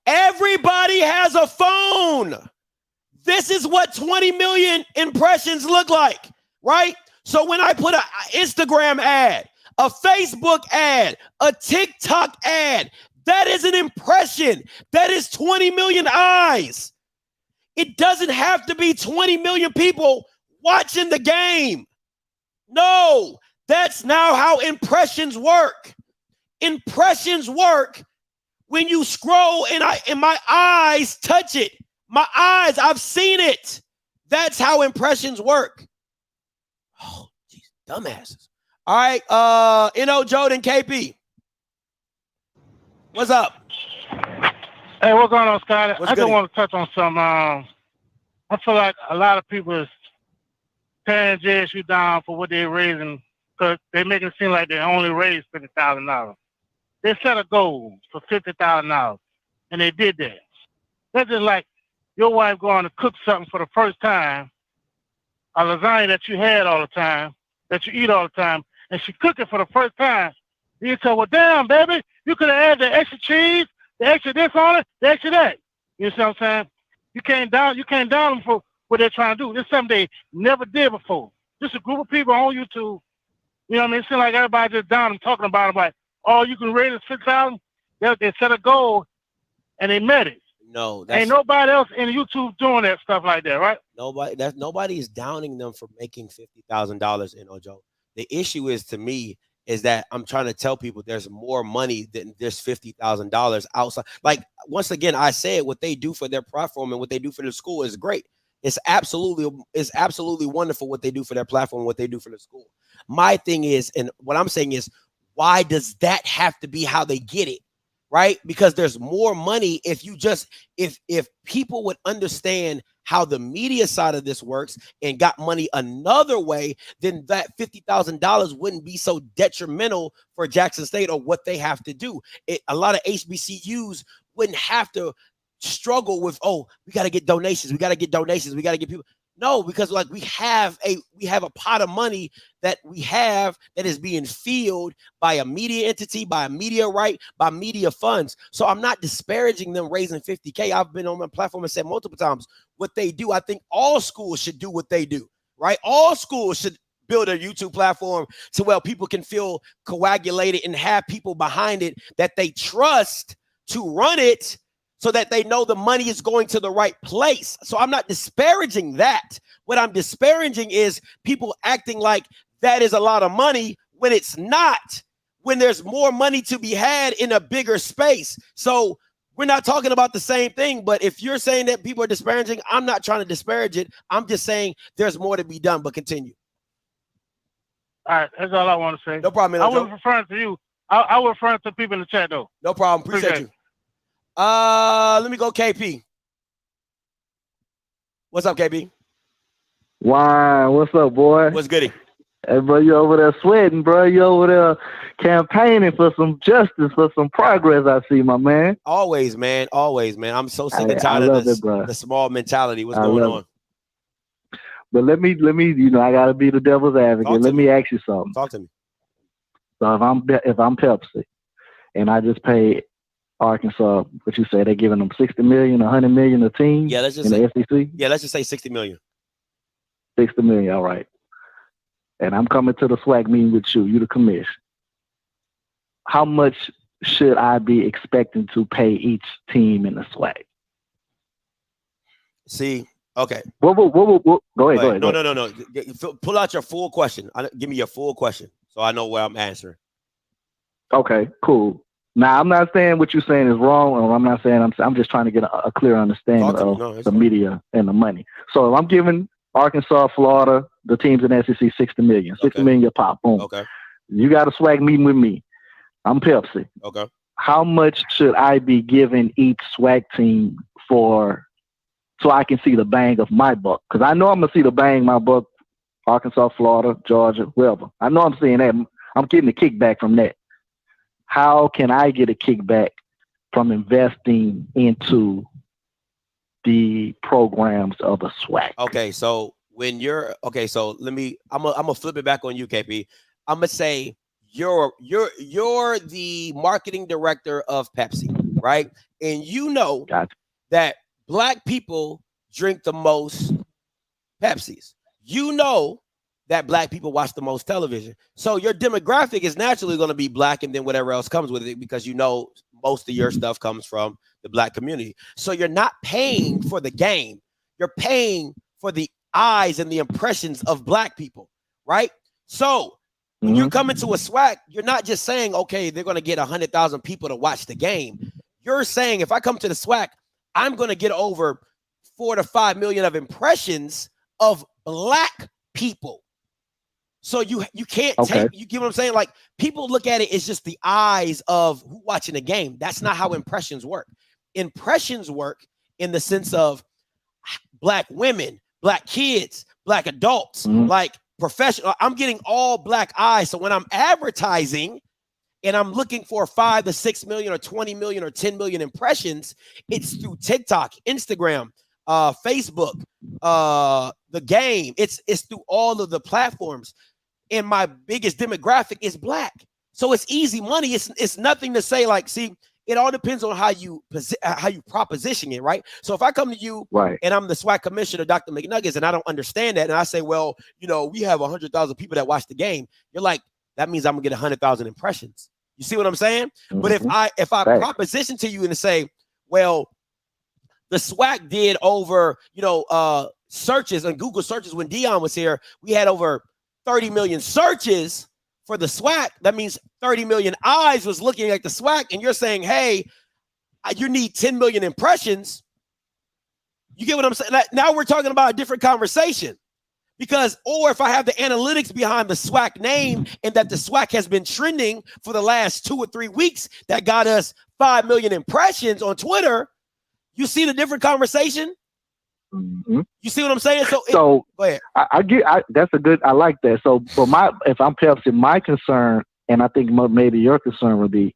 I: Everybody has a phone. This is what 20 million impressions look like, right? So when I put an Instagram ad, a Facebook ad, a TikTok ad, that is an impression. That is 20 million eyes. It doesn't have to be 20 million people watching the game. No, that's not how impressions work. Impressions work when you scroll and my eyes touch it. My eyes, I've seen it. That's how impressions work. Oh, geez, dumbasses. All right, Jordan, KP. What's up?
O: Hey, what's going on, Scott?
I: What's
O: I
I: good?
O: just want to touch on some. I feel like a lot of people is tearing JSU down for what they're raising, because they're making it seem like they only raised $50,000. They set a goal for $50,000, and they did that. That's just like your wife going to cook something for the first time, a lasagna that you had all the time, that you eat all the time, and she cook it for the first time. You tell, well, damn, baby, you could have added the extra cheese, the extra this on it, the extra that. You see what I'm saying? You can't down them for what they're trying to do. This is something they never did before. Just a group of people on YouTube. You know what I mean? It seems like everybody just down them talking about it, like, oh, you can raise it 6,000. They set a goal and they met it.
I: No, that's,
O: ain't nobody else in YouTube doing that stuff like that, right?
I: Nobody is downing them for making $50,000 in Ojo. The issue is, to me, is that I'm trying to tell people there's more money than there's $50,000 outside. Like, once again, I said what they do for their platform and what they do for their school is great. It's absolutely wonderful what they do for their platform, what they do for the school. My thing is, and what I'm saying is, why does that have to be how they get it? Right? Because there's more money if people would understand how the media side of this works and got money another way, then that $50,000 wouldn't be so detrimental for Jackson State or what they have to do. A lot of HBCUs wouldn't have to struggle with, oh, we got to get donations. We got to get people. No, because like we have a pot of money that is being fueled by a media entity, by a media right, by media funds. So I'm not disparaging them raising $50K. I've been on my platform and said multiple times what they do. I think all schools should do what they do, right? All schools should build a YouTube platform so well people can feel coagulated and have people behind it that they trust to run it, so that they know the money is going to the right place. So I'm not disparaging that. What I'm disparaging is people acting like that is a lot of money when it's not, when there's more money to be had in a bigger space. So we're not talking about the same thing, but if you're saying that people are disparaging, I'm not trying to disparage it. I'm just saying there's more to be done, but continue.
O: All right, that's all I want to say.
I: No problem, man.
O: I wasn't referring to you. I was referring to people in the chat, though.
I: No problem. Appreciate you. Let me go KP. What's up, KP?
P: Wow, what's up, boy?
I: What's goody?
P: Hey, bro, you over there sweating, bro. You over there campaigning for some justice, for some progress, I see, my man.
I: Always, man. Always, man. I'm so sick and tired of the small mentality. What's going on?
P: But let me, I gotta be the devil's advocate. Let me ask you something.
I: Talk to me.
P: So if I'm Pepsi, and I just pay Arkansas, what you say, they're giving them 60 million, 100 million a team.
I: Yeah, let's just
P: in
I: say
P: the SEC.
I: Yeah, let's just say 60 million.
P: 60 million, all right. And I'm coming to the SWAC meeting with you the commission. How much should I be expecting to pay each team in the SWAC?
I: See, okay.
P: Go ahead.
I: No. Pull out your full question. Give me your full question so I know where I'm answering.
P: Okay, cool. Now, I'm not saying what you're saying is wrong, or I'm not saying I'm just trying to get a clear understanding of the media and the money. So if I'm giving Arkansas, Florida, the teams in the SEC 60 million. 60 million your pop. Boom.
I: Okay.
P: You got a SWAC meeting with me. I'm Pepsi.
I: Okay.
P: How much should I be giving each SWAC team so I can see the bang of my buck? Because I know I'm going to see the bang my buck, Arkansas, Florida, Georgia, wherever. I know I'm seeing that. I'm getting a kickback from that. How can I get a kickback from investing into the programs of a SWAC?
I: Okay, so I'm gonna flip it back on you, KP. I'm gonna say you're the marketing director of Pepsi, right? And you know that Black people drink the most Pepsis. You know that Black people watch the most television. So your demographic is naturally going to be Black, and then whatever else comes with it, because you know most of your stuff comes from the Black community. So you're not paying for the game. You're paying for the eyes and the impressions of Black people, right? So when you're coming to a SWAC, you're not just saying, okay, they're going to get 100,000 people to watch the game. You're saying, if I come to the SWAC, I'm going to get over 4 to 5 million of impressions of Black people. So you can't take, you get what I'm saying? Like, people look at it as just the eyes of who watching the game. That's not how impressions work. Impressions work in the sense of Black women, Black kids, Black adults, like professional. I'm getting all Black eyes. So when I'm advertising and I'm looking for 5 to 6 million or 20 million or 10 million impressions, it's through TikTok, Instagram, Facebook, the game. It's through all of the platforms. And my biggest demographic is Black. So it's easy money. It's nothing to say, like, see, it all depends on how you proposition it, right? So if I come to you and I'm the SWAC commissioner, Dr. McNuggets, and I don't understand that, and I say, well, you know, we have 100,000 people that watch the game, you're like, that means I'm gonna get 100,000 impressions. You see what I'm saying? But if I proposition to you and say, well, the SWAC did over, searches and Google searches when Dion was here, we had over 30 million searches for the SWAC. That means 30 million eyes was looking at the SWAC, and you're saying, hey, you need 10 million impressions. You get what I'm saying? Now we're talking about a different conversation. Because, or if I have the analytics behind the SWAC name and that the SWAC has been trending for the last 2 or 3 weeks that got us 5 million impressions on Twitter, you see the different conversation? You see what I'm saying? So go ahead.
P: That's a good, I like that. So if I'm Pepsi, my concern, and I think maybe your concern would be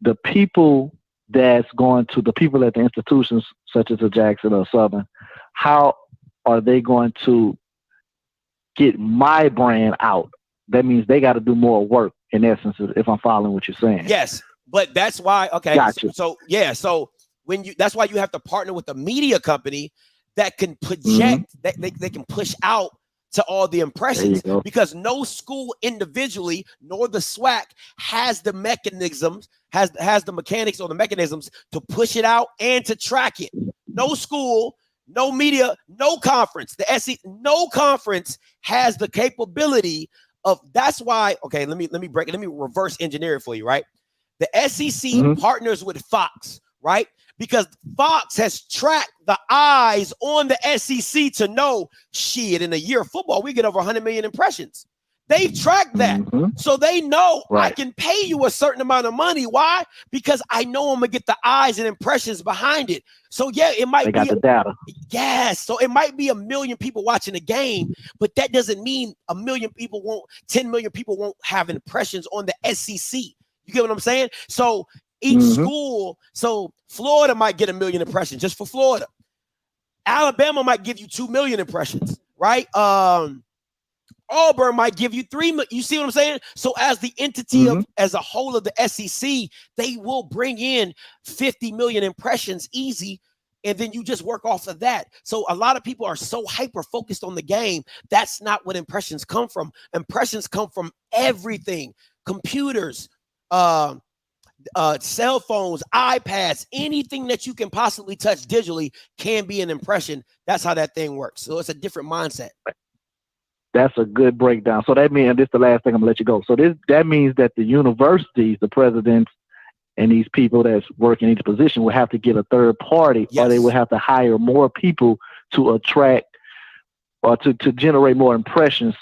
P: the people that's going to the people at the institutions such as the Jackson or Southern, how are they going to get my brand out? That means they got to do more work, in essence, if I'm following what you're saying.
I: Yes, but that's why, okay.
P: Gotcha.
I: So that's why you have to partner with a media company that can project, that they can push out to all the impressions, because no school individually, nor the SWAC has the mechanisms, has the mechanics or the mechanisms to push it out and to track it. No school, no media, no conference, the SEC, no conference has the capability of, that's why, okay, let me reverse engineer it for you, right? The SEC partners with Fox, right? Because Fox has tracked the eyes on the SEC to know, shit, in a year of football, we get over 100 million impressions. They've tracked that. So they know I can pay you a certain amount of money. Why? Because I know I'm going to get the eyes and impressions behind it. So yeah, it might be
P: the data.
I: Yes. So it might be 1 million people watching the game, but that doesn't mean 10 million people won't have impressions on the SEC. You get what I'm saying? So each school, so Florida might get 1 million impressions just for Florida. Alabama might give you 2 million impressions, right? Auburn might give you $3 million. You see what I'm saying? So as the entity of as a whole of the SEC, they will bring in 50 million impressions easy. And then you just work off of that. So a lot of people are so hyper focused on the game. That's not what impressions come from. Impressions come from everything: computers, cell phones, iPads, anything that you can possibly touch digitally can be an impression. That's how that thing works. So it's a different mindset.
P: That's a good breakdown. So that means, and this is the last thing I'm gonna let you go. So that means that the universities, the presidents, and these people that's working in each position will have to get a third party, or they will have to hire more people to attract or to generate more impressions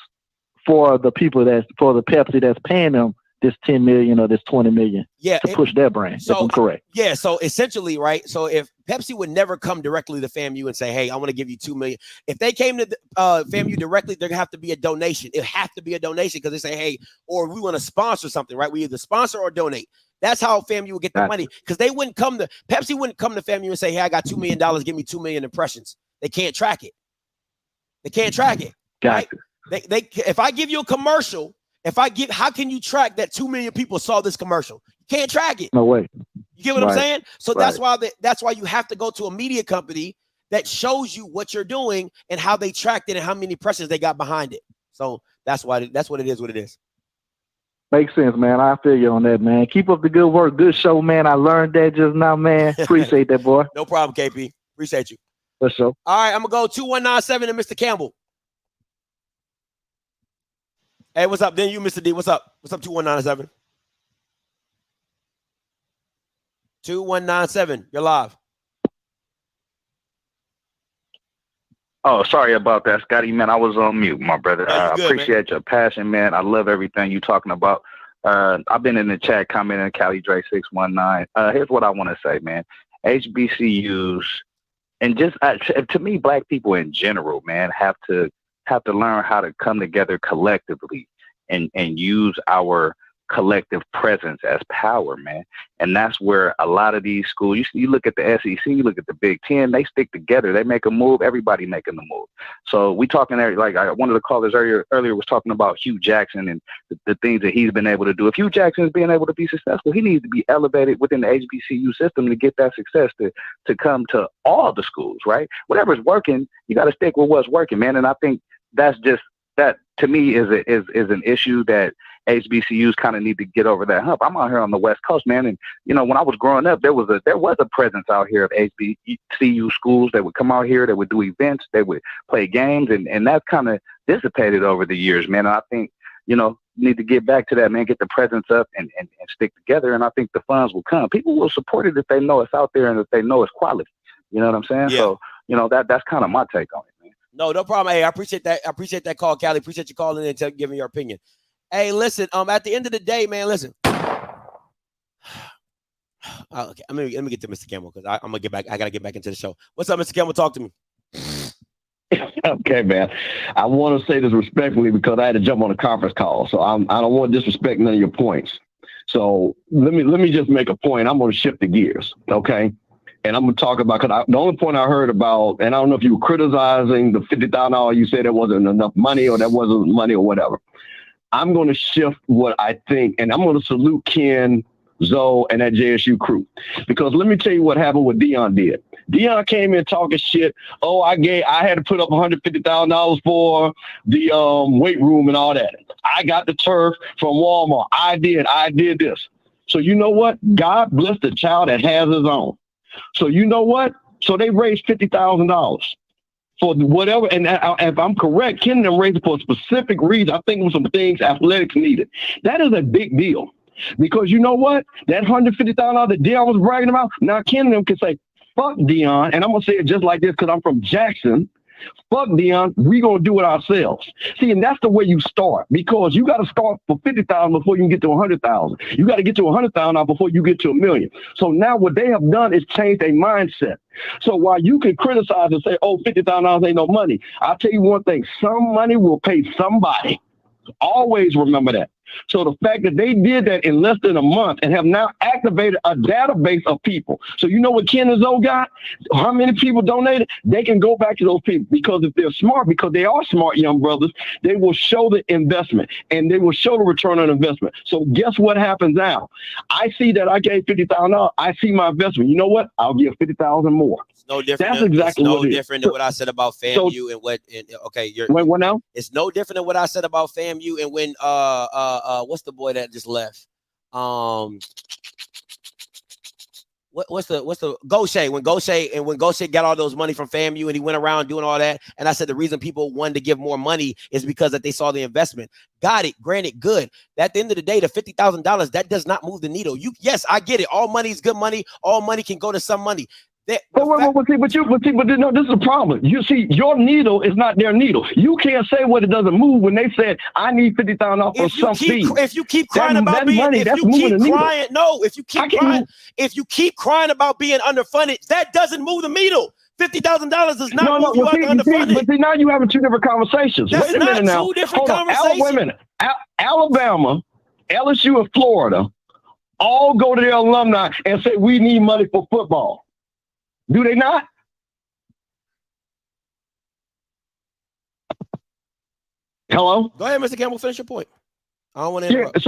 P: for the people for the Pepsi that's paying them this 10 million or this 20 million to push their brand. So, if I'm correct.
I: Yeah. So essentially, right. So if Pepsi would never come directly to FAMU and say, hey, I want to give you $2 million. If they came to FAMU directly, there's gonna have to be a donation. It have to be a donation because they say, hey, or we want to sponsor something, right? We either sponsor or donate. That's how FAMU would get the money, because they wouldn't come to Pepsi wouldn't come to FAMU and say, hey, I got $2 million, give me 2 million impressions. They can't track it. They can't track it. Right? They if I give you a commercial, how can you track that 2 million people saw this commercial? You can't track it.
P: No way.
I: You get what I'm saying? So that's why you have to go to a media company that shows you what you're doing and how they tracked it and how many impressions they got behind it. So that's what it is. What it is.
P: Makes sense, man. I feel you on that, man. Keep up the good work. Good show, man. I learned that just now, man. Appreciate that, boy.
I: No problem, KP. Appreciate you.
P: For sure.
I: All right, I'm going to go 2197 to Mr. Campbell. Hey, what's up? Then you, Mr. D. What's up? What's up, 2197? 2197. You're live.
Q: Oh, sorry about that, Scotty. Man, I was on mute, my brother. I appreciate your passion, man. I love everything you're talking about. I've been in the chat commenting, Cali Dre 619. Here's what I want to say, man. HBCUs and just to me, black people in general, man, have to learn how to come together collectively and use our collective presence as power, man. And that's where a lot of these schools, you look at the SEC, you look at the Big Ten, they stick together. They make a move, everybody making the move. So we talking there, like one of the callers earlier was talking about Hugh Jackson and the things that he's been able to do. If Hugh Jackson is being able to be successful, he needs to be elevated within the HBCU system to get that success to come to all the schools, right? Whatever's working, you got to stick with what's working, man. And I think that's just, that to me is an issue that HBCUs kind of need to get over that hump. I'm out here on the West Coast, man, and when I was growing up, there was a presence out here of HBCU schools that would come out here, that would do events, they would play games, and that's kind of dissipated over the years, man. And I think need to get back to that, man. Get the presence up and stick together, and I think the funds will come. People will support it if they know it's out there and if they know it's quality. You know what I'm saying? Yeah. So that's kind of my take on it.
I: No problem. Hey, I appreciate that. I appreciate that call, Callie. Appreciate you calling in and giving your opinion. Hey, listen. At the end of the day, man, listen. Okay, let me get to Mr. Campbell because I'm gonna get back. I gotta get back into the show. What's up, Mr. Campbell? Talk to me.
J: Okay, man. I want to say this respectfully because I had to jump on a conference call, so I don't want to disrespect none of your points. So let me just make a point. I'm gonna shift the gears, okay? And I'm going to talk about, because the only point I heard about, and I don't know if you were criticizing the $50,000, you said there wasn't enough money or that wasn't money or whatever. I'm going to shift what I think, and I'm going to salute Ken, Zoe, and that JSU crew. Because let me tell you what happened, what Dion did. Dion came in talking shit. Oh, I had to put up $150,000 for the weight room and all that. I got the turf from Walmart. I did this. So you know what? God bless the child that has his own. So you know what? So they raised $50,000 for whatever. And if I'm correct, Ken them raised it for a specific reason. I think it was some things athletics needed. That is a big deal because you know what? That $150,000 that Dion was bragging about, now Ken them can say, fuck Dion. And I'm going to say it just like this because I'm from Jackson. Fuck Dion, we gonna do it ourselves. See, and that's the way you start, because you got to start for $50,000 before you can get to $100,000. You got to get to $100,000 before you get to $1 million. So now what they have done is change their mindset. So while you can criticize and say, "Oh, $50,000 ain't no money," I'll tell you one thing: some money will pay somebody.
R: Always remember that. So the fact that they did that in less than a month and have now activated a database of people. So you know what Ken and Zoe got? How many people donated? They can go back to those people because if they're smart, because they are smart young brothers, they will show the investment and they will show the return on investment. So guess what happens now? I see that I gave $50,000. I see my investment. You know what? I'll give 50,000 more.
I: It's no different.
R: That's exactly
I: no
R: what it is.
I: different than what I said about FAMU and what. And, okay, you're.
R: Wait, what now?
I: It's no different than what I said about FAMU and when what's the boy that just left? What's the Gaucher, when Gaucher got all those money from FAMU and he went around doing all that, and I said the reason people wanted to give more money is because that they saw the investment. Got it, granted, good. At the end of the day, the $50,000 that does not move the needle. Yes, I get it. All money is good money. All money can go to some money. But this is the problem. You see, your needle is not their needle. You can't say what it doesn't move when they said I need $50,000 for something. If you keep crying about being, if you keep crying about being underfunded, that doesn't move the needle. $50,000 does not move you underfunded.
R: But see, now you're having two different conversations.
I: That's
R: wait a minute now.
I: two different conversations.
R: Wait a minute. Alabama, LSU, and Florida all go to their alumni and say we need money for football. Do they not? Hello?
I: Go ahead, Mr. Campbell. Finish your point. I don't want to interrupt.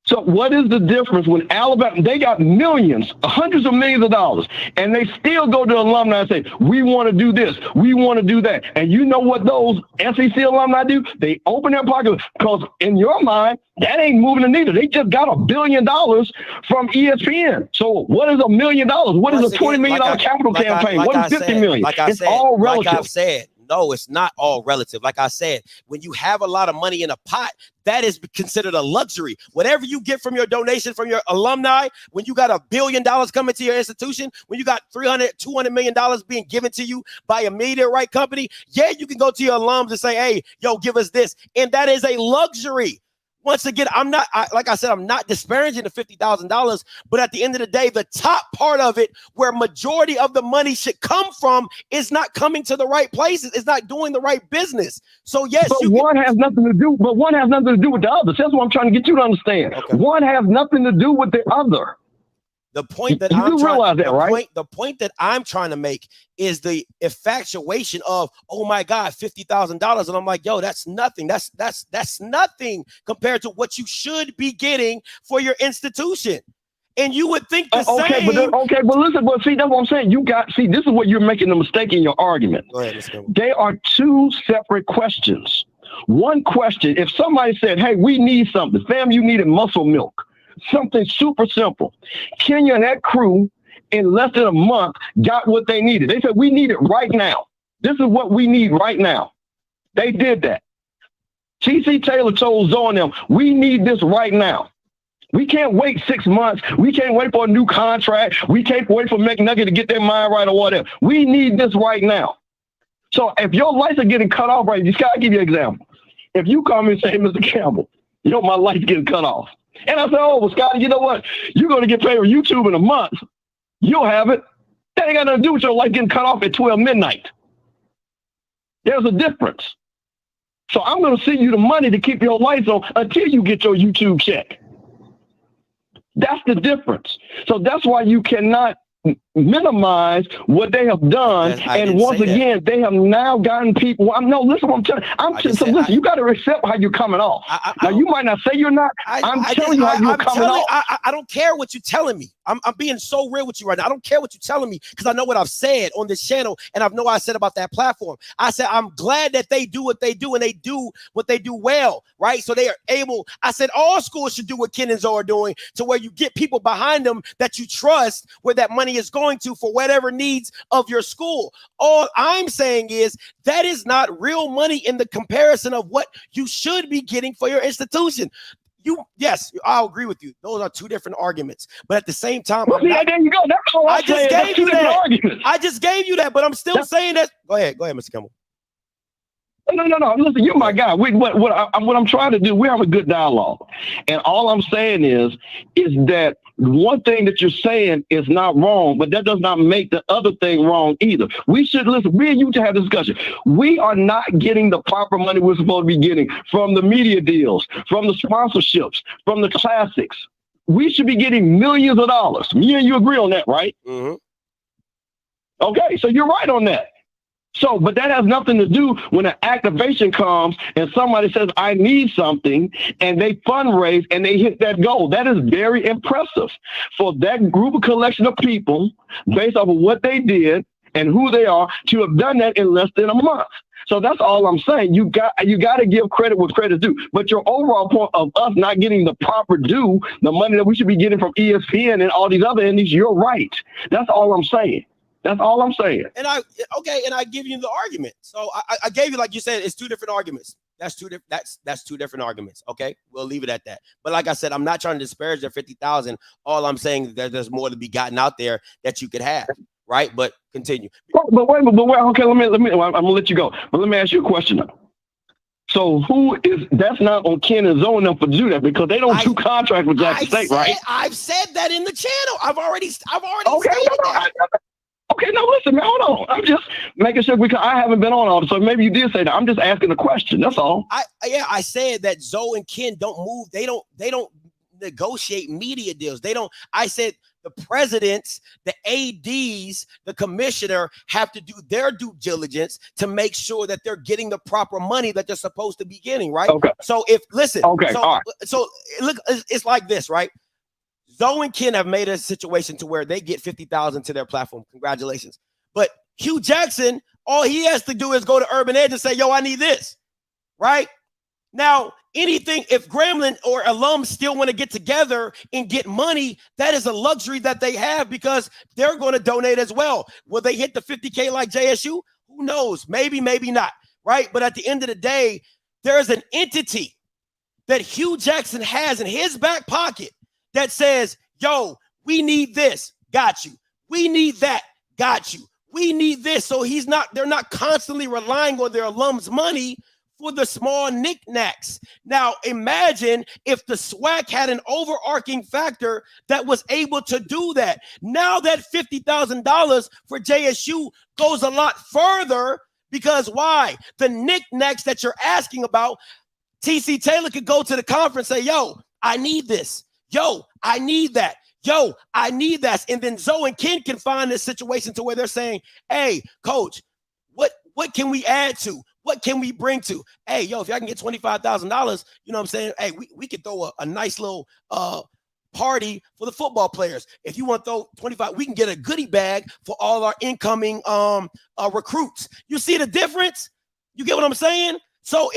R: So what is the difference when Alabama, they got millions, hundreds of millions of dollars, and they still go to alumni and say, we want to do this, we want to do that. And you know what those SEC alumni do? They open their pockets because in your mind, that ain't moving the needle. They just got $1 billion from ESPN. So what is $1 million? What is a $20 million capital campaign? What is $50 million?
I: It's
R: all relative.
I: Like I've said, no, it's not all relative. Like I said, when you have a lot of money in a pot, that is considered a luxury. Whatever you get from your donation from your alumni, when you got $1 billion coming to your institution, when you got $200 million being given to you by a meteorite company, yeah, you can go to your alums and say, hey, yo, give us this. And that is a luxury. Once again, like I said, I'm not disparaging the $50,000, but at the end of the day, the top part of it, where majority of the money should come from, is not coming to the right places. It's not doing the right business. So yes,
R: one has nothing to do with the other. That's what I'm trying to get you to understand. Okay. One has nothing to do with the other.
I: The point that the point that I'm trying to make is the infatuation of, oh my God, $50,000, and I'm like, yo, that's nothing. That's nothing compared to what you should be getting for your institution. And you would think the same.
R: But listen, see, that's what I'm saying. This is what you're making the mistake in your argument.
I: Go ahead, let's go.
R: They are two separate questions. One question: if somebody said, "Hey, we need something," fam, you needed muscle milk. Something super simple. Kenya and that crew in less than a month got what they needed. They said, we need it right now. This is what we need right now. They did that. T.C. Taylor told Zoe and them, we need this right now. We can't wait 6 months. We can't wait for a new contract. We can't wait for McNugget to get their mind right or whatever. We need this right now. So if your lights are getting cut off right, I'll give you an example. If you call me and say, hey, Mr. Campbell, my light's getting cut off. And I said, oh, well, Scotty, you know what? You're going to get paid for YouTube in a month. You'll have it. That ain't got nothing to do with your light getting cut off at 12 midnight. There's a difference. So I'm going to send you the money to keep your lights on until you get your YouTube check. That's the difference. So that's why you cannot minimize what they have done. And once again, they have now gotten people. Listen what I'm telling you. You got to accept how you're coming off. Now, you might not say you're not. I'm telling you how you're coming off.
I: I don't care what you're telling me. I'm being so real with you right now. I don't care what you're telling me because I know what I've said on this channel, and I know what I said about that platform. I said I'm glad that they do what they do, and they do what they do well, right? So they are able. I said all schools should do what Ken and Zoe are doing, to where you get people behind them that you trust, where that money is going to for whatever needs of your school. All I'm saying is that is not real money in the comparison of what you should be getting for your institution. Yes, I'll agree with you. Those are two different arguments. But at the same time,
R: there you go. That's all I just gave you that.
I: I just gave you that, but I'm still saying that. Go ahead, Mr. Campbell.
R: No. Listen, you're my guy. What I'm trying to do, we have a good dialogue. And all I'm saying is that one thing that you're saying is not wrong, but that does not make the other thing wrong either. We should listen, me and you to have a discussion. We are not getting the proper money we're supposed to be getting from the media deals, from the sponsorships, from the classics. We should be getting millions of dollars. Me and you agree on that, right?
I: Mm-hmm.
R: Okay, so you're right on that. So, but that has nothing to do when an activation comes and somebody says, I need something, and they fundraise and they hit that goal. That is very impressive for that group of collection of people based off of what they did and who they are to have done that in less than a month. So that's all I'm saying. You got to give credit where credit's due. But your overall point of us not getting the proper due, the money that we should be getting from ESPN and all these other entities, you're right. That's all I'm saying. That's all I'm saying.
I: And I give you the argument. So I gave you, like you said, it's two different arguments. That's two different arguments. Okay, we'll leave it at that. But like I said, I'm not trying to disparage their 50,000. All I'm saying is that there's more to be gotten out there that you could have, right? But continue.
R: But wait. Okay, let me. I'm gonna let you go. But let me ask you a question though. So that's not on Ken and Zoe enough to do that because they don't do contract with Jackson State, right?
I: I've said that in the channel. I've already
R: okay,
I: stated that.
R: Okay, no, listen, man, hold on. I'm just making sure because I haven't been on all this, so maybe you did say that. I'm just asking a question. That's all.
I: I said that Zoe and Ken don't move. They don't negotiate media deals. They don't. I said the presidents, the ADs, the commissioner have to do their due diligence to make sure that they're getting the proper money that they're supposed to be getting, right?
R: Okay.
I: So so look, it's like this, right? Zoe and Ken have made a situation to where they get 50,000 to their platform. Congratulations. But Hugh Jackson, all he has to do is go to Urban Edge and say, yo, I need this, right? Now, anything, if Gremlin or alums still want to get together and get money, that is a luxury that they have because they're going to donate as well. Will they hit the 50K like JSU? Who knows? Maybe, maybe not, right? But at the end of the day, there's an entity that Hugh Jackson has in his back pocket that says, yo, we need this, got you. We need that, got you. We need this. So they're not constantly relying on their alums' money for the small knickknacks. Now, imagine if the SWAC had an overarching factor that was able to do that. Now that $50,000 for JSU goes a lot further because why? The knickknacks that you're asking about, TC Taylor could go to the conference and say, yo, I need this. Yo, I need that. Yo, I need that. And then Zoe and Ken can find this situation to where they're saying, hey, coach, what can we add to? What can we bring to? Hey, yo, if y'all can get $25,000, you know what I'm saying? Hey, we could throw a nice little party for the football players. If you want to throw 25, we can get a goodie bag for all our incoming recruits. You see the difference? You get what I'm saying? So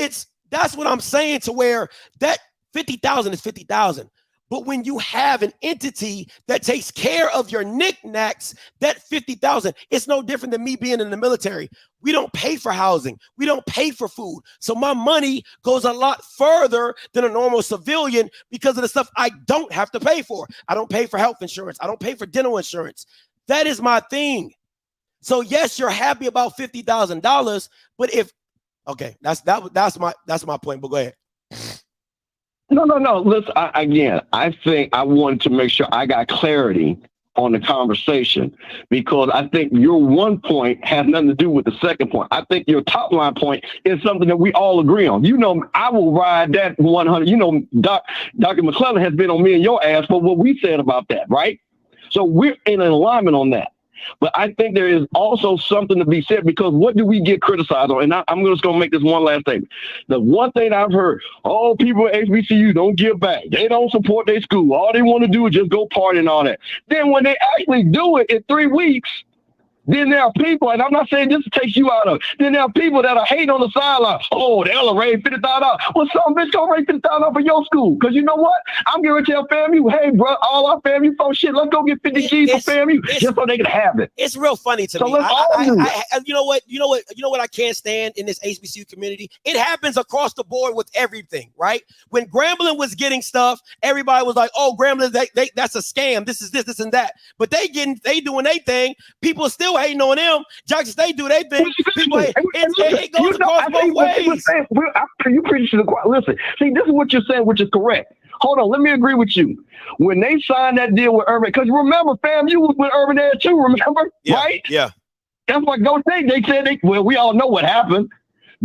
I: that's what I'm saying to where that 50,000 is 50,000. But when you have an entity that takes care of your knickknacks, that 50,000, it's no different than me being in the military. We don't pay for housing. We don't pay for food. So my money goes a lot further than a normal civilian because of the stuff I don't have to pay for. I don't pay for health insurance. I don't pay for dental insurance. That is my thing. So yes, you're happy about $50,000, but that's my point. But go ahead.
R: No. Listen, I think I wanted to make sure I got clarity on the conversation because I think your one point has nothing to do with the second point. I think your top line point is something that we all agree on. You know, I will ride that 100. You know, Dr. McClellan has been on me and your ass for what we said about that, right? So we're in alignment on that. But I think there is also something to be said because what do we get criticized on? And I'm just going to make this one last statement. The one thing I've heard, people at HBCU don't give back. They don't support their school. All they want to do is just go party and all that. Then when they actually do it in 3 weeks, then there are people, and I'm not saying this takes you out of it, then there are people that are hating on the sideline. Oh, they'll raise $50,000. Well, some bitch gonna raise $50,000 for your school. Because you know what? I'm going to tell FAMU, hey, bro, all our FAMU folks, shit, let's go get 50 G's for FAMU just so they can have it.
I: It's real funny to me.
R: Let's all do it.
I: You know what I can't stand in this HBCU community? It happens across the board with everything, right? When Grambling was getting stuff, everybody was like, oh, Grambling, that's a scam. This is this and that. But they doing their thing. People still too, hating on them. Jackson State do they thing. People, it goes across both ways.
R: You preach to the choir. Listen, see, this is what you're saying, which is correct. Hold on, let me agree with you. When they signed that deal with Urban, because remember, fam, you was with Urban there too, remember?
I: Yeah,
R: right?
I: Yeah.
R: That's what Gaucher, they said, we all know what happened.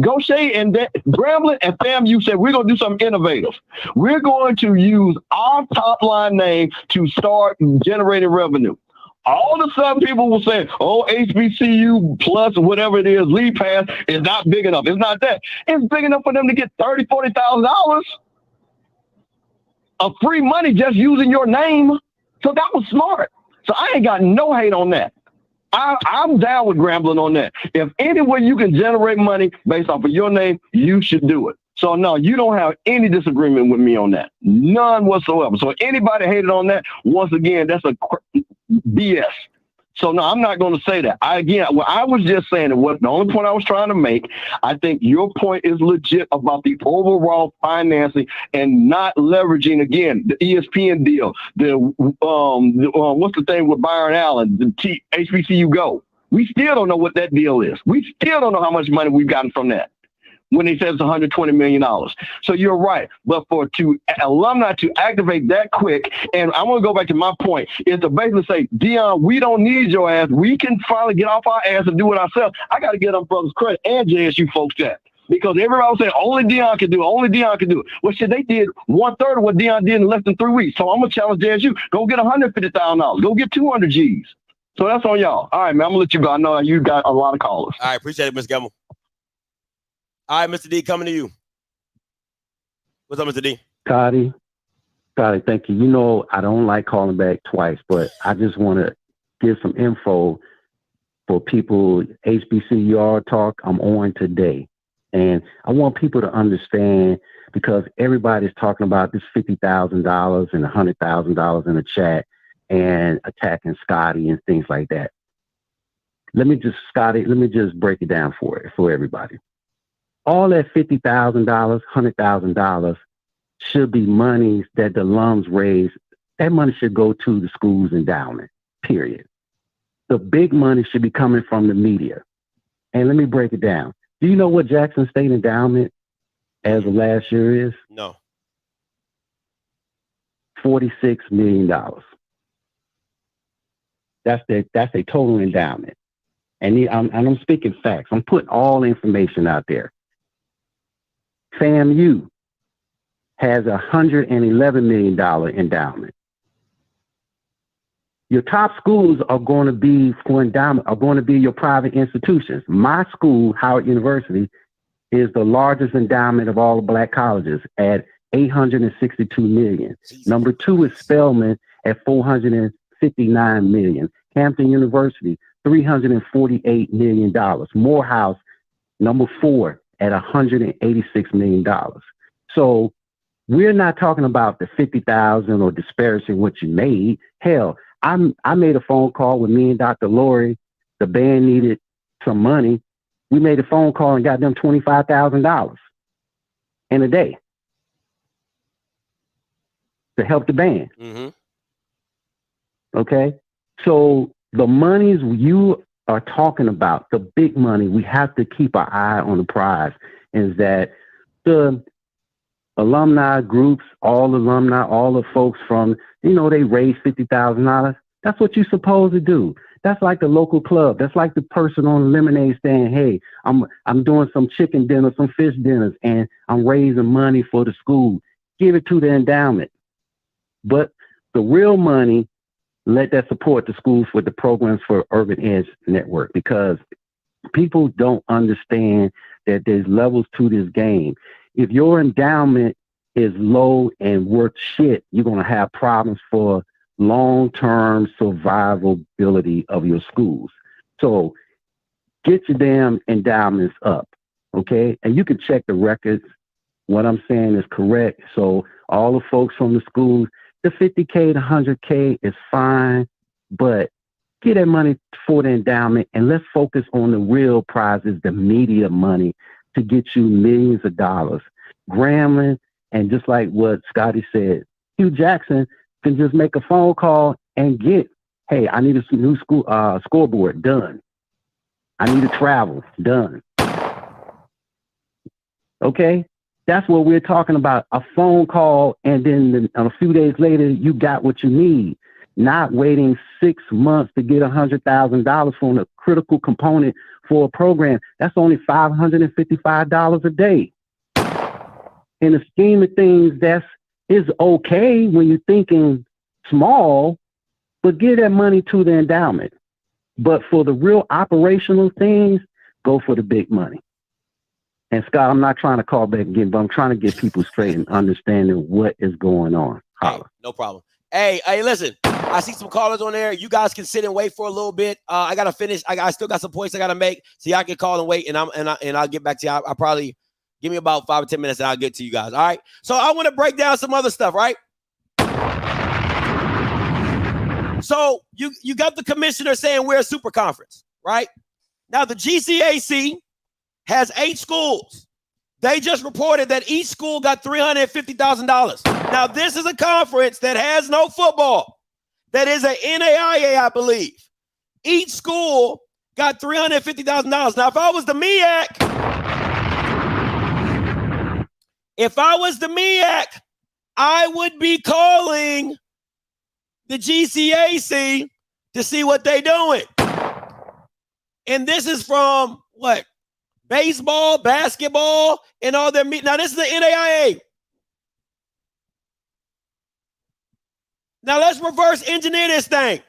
R: Gaucher and Grambling and FAMU said, we're going to do something innovative. We're going to use our top line name to start generating revenue. All of a sudden, people will say, oh, HBCU plus whatever it is, lead pass is not big enough. It's not that. It's big enough for them to get $30,000, $40,000 of free money just using your name. So that was smart. So I ain't got no hate on that. I'm down with Grambling on that. If any way you can generate money based off of your name, you should do it. So no, you don't have any disagreement with me on that. None whatsoever. So anybody hated on that, once again, that's a BS. So no, I'm not going to say that. I was just saying that what the only point I was trying to make, I think your point is legit about the overall financing and not leveraging, again, the ESPN deal, what's the thing with Byron Allen, the HBCU Go. We still don't know what that deal is. We still don't know how much money we've gotten from that, when he says $120 million. So you're right. But for alumni to activate that quick, and I want to go back to my point, is to basically say, Dion, we don't need your ass. We can finally get off our ass and do it ourselves. I got to give them brothers credit and JSU folks that. Because everybody was saying, only Dion can do it. Only Dion can do it. Well, shit, they did 1/3 of what Dion did in less than 3 weeks. So I'm going to challenge JSU. Go get $150,000. Go get 200 G's. So that's on y'all. All right, man, I'm going to let you go. I know you got a lot of callers.
I: All right, appreciate it, Mr. Gamble. All right, Mr. D, coming to you. What's up, Mr. D?
N: Scotty, thank you. You know, I don't like calling back twice, but I just want to give some info for people. HBCUR talk, I'm on today. And I want people to understand, because everybody's talking about this $50,000 and $100,000 in the chat and attacking Scotty and things like that. Let me just break it down for everybody. All that $50,000, $100,000 should be monies that the alums raise. That money should go to the school's endowment, period. The big money should be coming from the media. And let me break it down. Do you know what Jackson State endowment as of last year is?
I: No.
N: $46 million. That's a total endowment. And I'm speaking facts. I'm putting all information out there. FAMU has a $111 million endowment. Your top schools are going to be for endowment, are going to be your private institutions. My school, Howard University, is the largest endowment of all the black colleges at $862 million. Number 2 is Spelman at $459 million. Hampton University, $348 million. Morehouse, number 4 at $186 million. So we're not talking about the $50,000 or disparaging what you made. Hell, I made a phone call with me and Dr. Lori. The band needed some money. We made a phone call and got them $25,000 in a day to help the band.
I: Mm-hmm.
N: Okay? So the monies you are talking about, the big money, we have to keep our eye on the prize, is that the alumni groups, all the folks from, they raise $50,000. That's what you're supposed to do. That's like the local club. That's like the person on the lemonade stand. Hey, I'm doing some chicken dinner, some fish dinners, and I'm raising money for the school. Give it to the endowment. But the real money, let that support the schools with the programs for Urban Edge Network, because people don't understand that there's levels to this game. If your endowment is low and worth shit, you're going to have problems for long-term survivability of your schools. So get your damn endowments up, okay? And you can check the records. What I'm saying is correct. So all the folks from the schools, the $50K to $100K is fine, but get that money for the endowment and let's focus on the real prizes, the media money, to get you millions of dollars. Grambling, and just like what Scotty said, Hugh Jackson can just make a phone call and get Hey, I need a new scoreboard. Done. I need to travel. Done. Okay? That's what we're talking about. A phone call, and then a few days later, you got what you need. Not waiting 6 months to get $100,000 from a critical component for a program. That's only $555 a day. In the scheme of things, is okay when you're thinking small, but give that money to the endowment. But for the real operational things, go for the big money. And Scott, I'm not trying to call back again, but I'm trying to get people straight and understanding what is going on.
I: Hey, no problem. Hey, listen, I see some callers on there. You guys can sit and wait for a little bit. I gotta finish. I still got some points I gotta make, so y'all can call and wait, and I'll get back to you. I'll probably give me about 5 or 10 minutes, and I'll get to you guys. All right. So I want to break down some other stuff, right? So you got the commissioner saying we're a super conference, right? Now the GCAC has 8 schools. They just reported that each school got $350,000. Now, this is a conference that has no football. That is a NAIA, I believe. Each school got $350,000. Now, if I was the MEAC, I would be calling the GCAC to see what they're doing. And this is from what? Baseball, basketball, and all their meet. Now, this is the NAIA. Now, let's reverse engineer this thing.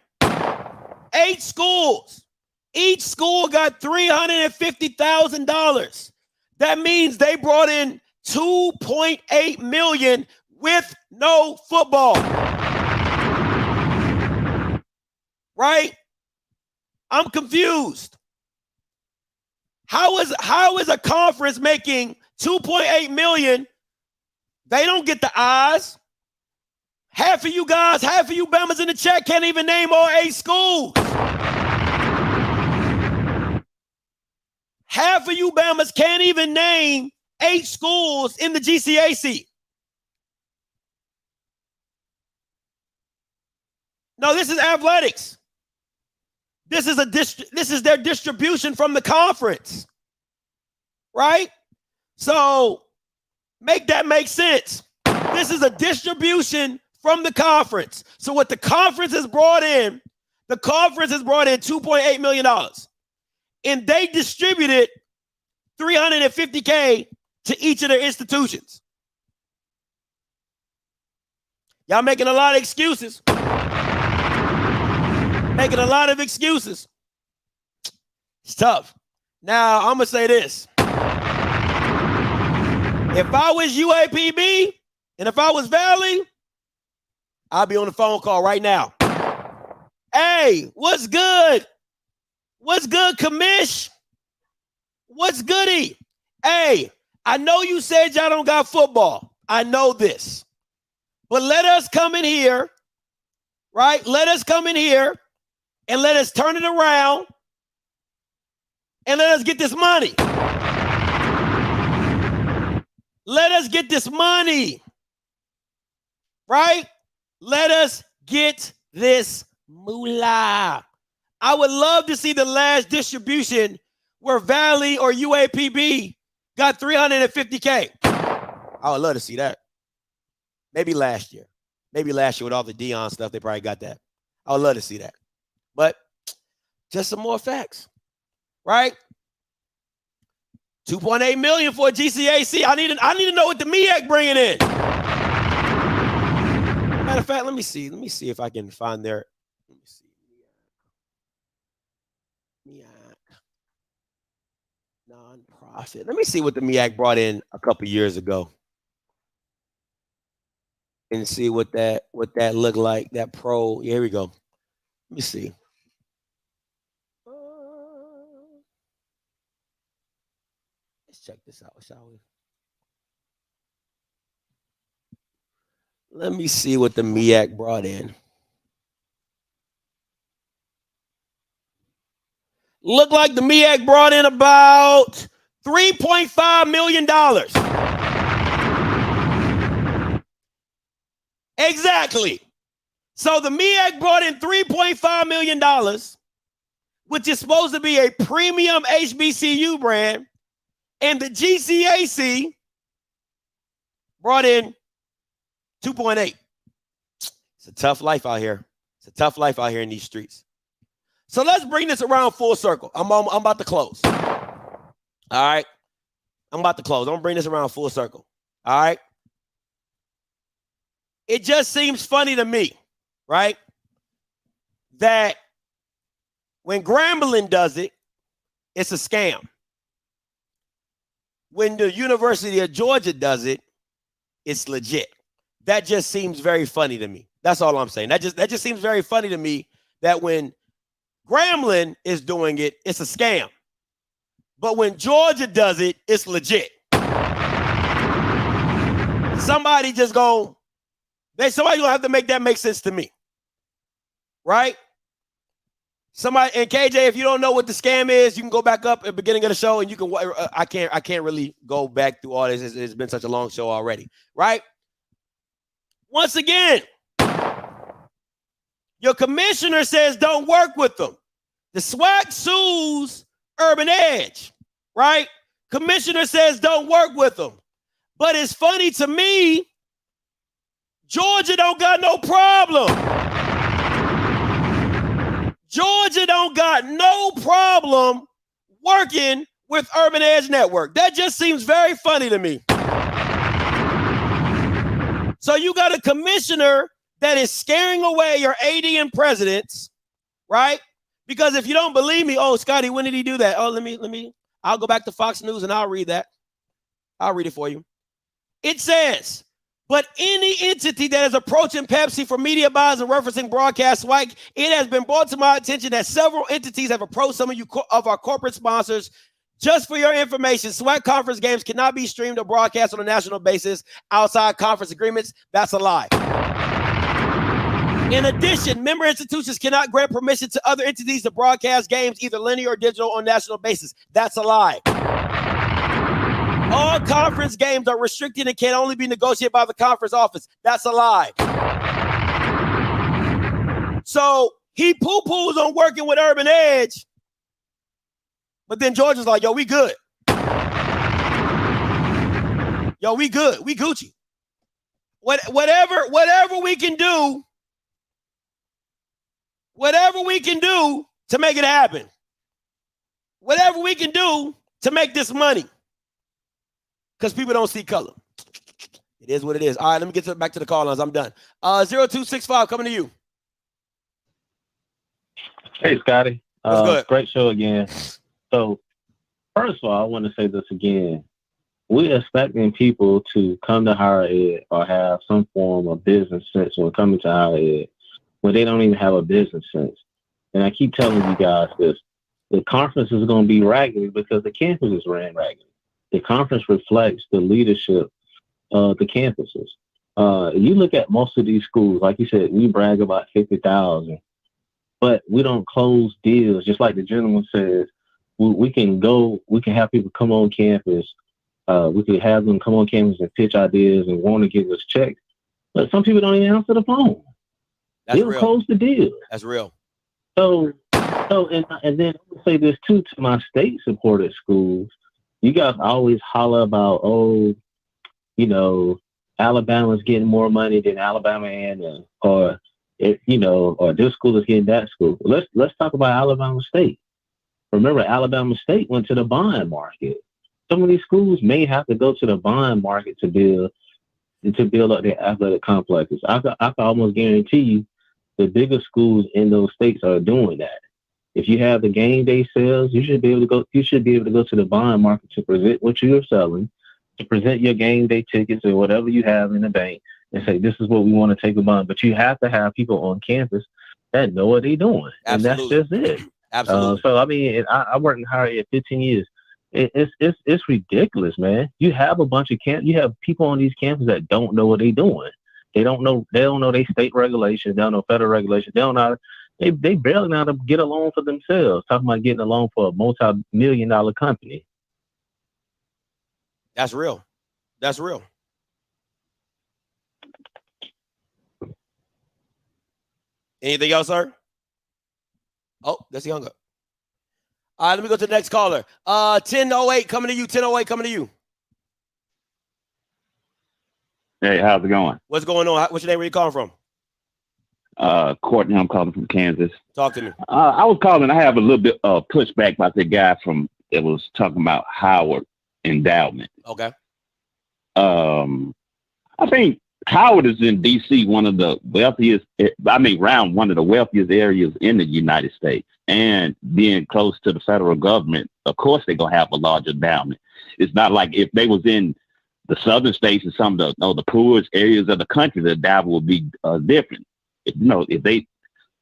I: 8 schools. Each school got $350,000. That means they brought in $2.8 million with no football. Right? I'm confused. How is a conference making $2.8 million? They don't get the eyes. Half of you Bamas in the chat can't even name all 8 schools. Half of you Bamas can't even name 8 schools in the GCAC. No, this is athletics. This is their distribution from the conference, right? So make that make sense. This is a distribution from the conference. So what the conference has brought in $2.8 million, and they distributed $350K to each of their institutions. Y'all making a lot of excuses. Making a lot of excuses. It's tough. Now, I'm going to say this. If I was UAPB and if I was Valley, I'd be on the phone call right now. Hey, what's good? What's good, commish? What's goody? Hey, I know you said y'all don't got football. I know this. But let us come in here, right? Let us come in here and let us turn it around and let us get this money. Let us get this money, right? Let us get this moolah. I would love to see the last distribution where Valley or UAPB got $350K. I would love to see that. Maybe last year with all the Dion stuff, they probably got that. I would love to see that. But just some more facts, right? $2.8 million for a GCAC. I need to know what the MEAC bringing in. Matter of fact, let me see if I can find their. Let me see. MEAC nonprofit. Let me see what the MEAC brought in a couple years ago, and see what that looked like. That pro. Yeah, here we go. Let me see. Let's check this out, shall we? Let me see what the MEAC brought in. Look like the MEAC brought in about $3.5 million. Exactly.
F: So the Meac brought in $3.5 million, which is supposed to be a premium HBCU brand, and the GCAC brought in 2.8. It's a tough life out here. It's a tough life out here in these streets. So let's bring this around full circle. I'm about to close. All right. I'm about to close. I'm going to bring this around full circle. All right. It just seems funny to me, right, that when Grambling does it, it's a scam. When the University of Georgia does it, it's legit. That just seems very funny to me. That's all I'm saying. That just seems very funny to me that when Grambling is doing it, it's a scam. But when Georgia does it, it's legit. Somebody gonna have to make that make sense to me. Right? Somebody, and KJ, if you don't know what the scam is, you can go back up at the beginning of the show and you can, I can't really go back through all this. It's been such a long show already. Right? Once again, your commissioner says don't work with them. The SWAC sues Urban Edge, right? Commissioner says don't work with them. But it's funny to me, Georgia don't got no problem. Georgia don't got no problem working with Urban Edge Network. That just seems very funny to me. So you got a commissioner that is scaring away your AD and presidents, right? Because if you don't believe me, oh, Scotty, when did he do that? Oh, I'll go back to Fox News and I'll read that. I'll read it for you. It says, but any entity that is approaching Pepsi for media buys and referencing broadcast Swac, it has been brought to my attention that several entities have approached some of our corporate sponsors. Just for your information, Swac conference games cannot be streamed or broadcast on a national basis outside conference agreements. That's a lie. In addition, member institutions cannot grant permission to other entities to broadcast games, either linear or digital, on a national basis. That's a lie. All conference games are restricted and can only be negotiated by the conference office. That's a lie. So he poo-poos on working with Urban Edge, but then Georgia's like, yo, we good. Yo, we good. We Gucci. Whatever we can do, whatever we can do to make it happen. Whatever we can do to make this money. Because people don't see color. It is what it is. All right, let me get back to the call lines. I'm done. 0265 coming to you.
J: Hey, Scotty.
F: What's good?
J: Great show again. So, first of all, I want to say this again. We're expecting people to come to higher ed or have some form of business sense when coming to higher ed, when they don't even have a business sense. And I keep telling you guys this. The conference is going to be raggedy because the campus is ran raggedy. The conference reflects the leadership of the campuses. You look at most of these schools, like you said, we brag about 50,000, but we don't close deals. Just like the gentleman says, we can have people come on campus. We could have them come on campus and pitch ideas and want to give us checks. But some people don't even answer the phone. They don't close the deal.
F: That's real.
J: So, and then I would say this too to my state-supported schools. You guys always holler about, Alabama's getting more money than Alabama and or this school is getting that school. Let's talk about Alabama State. Remember, Alabama State went to the bond market. Some of these schools may have to go to the bond market to build up their athletic complexes. I can almost guarantee you the bigger schools in those states are doing that. If you have the game day sales, you should be able to go to the bond market to present what you're selling, to present your game day tickets or whatever you have in the bank and say, this is what we want to take a bond. But you have to have people on campus that know what they're doing.
F: Absolutely.
J: And that's just it.
F: Absolutely.
J: So, I mean, I worked in higher ed 15 years. It's ridiculous, man. You have a bunch of you have people on these campuses that don't know what they're doing. They don't know their state regulations, they don't know federal regulations, they don't know they barely know how to get a loan for themselves. Talking about getting a loan for a multi-million-dollar company.
F: That's real. That's real.
I: Anything else, sir? Oh, that's he hung up. All right, let me go to the next caller. 1008 coming to you. 1008 coming to you.
S: Hey, how's it going?
I: What's going on? What's your name? Where you calling from?
S: Courtney, I'm calling from Kansas.
I: Talk to me.
S: I was calling. I have a little bit of pushback about the guy that was talking about Howard endowment.
I: Okay.
S: I think Howard is in D.C., one of the wealthiest. Around one of the wealthiest areas in the United States, and being close to the federal government, of course they're gonna have a large endowment. It's not like if they was in the southern states and some of the poorest areas of the country, the endowment would be different. If they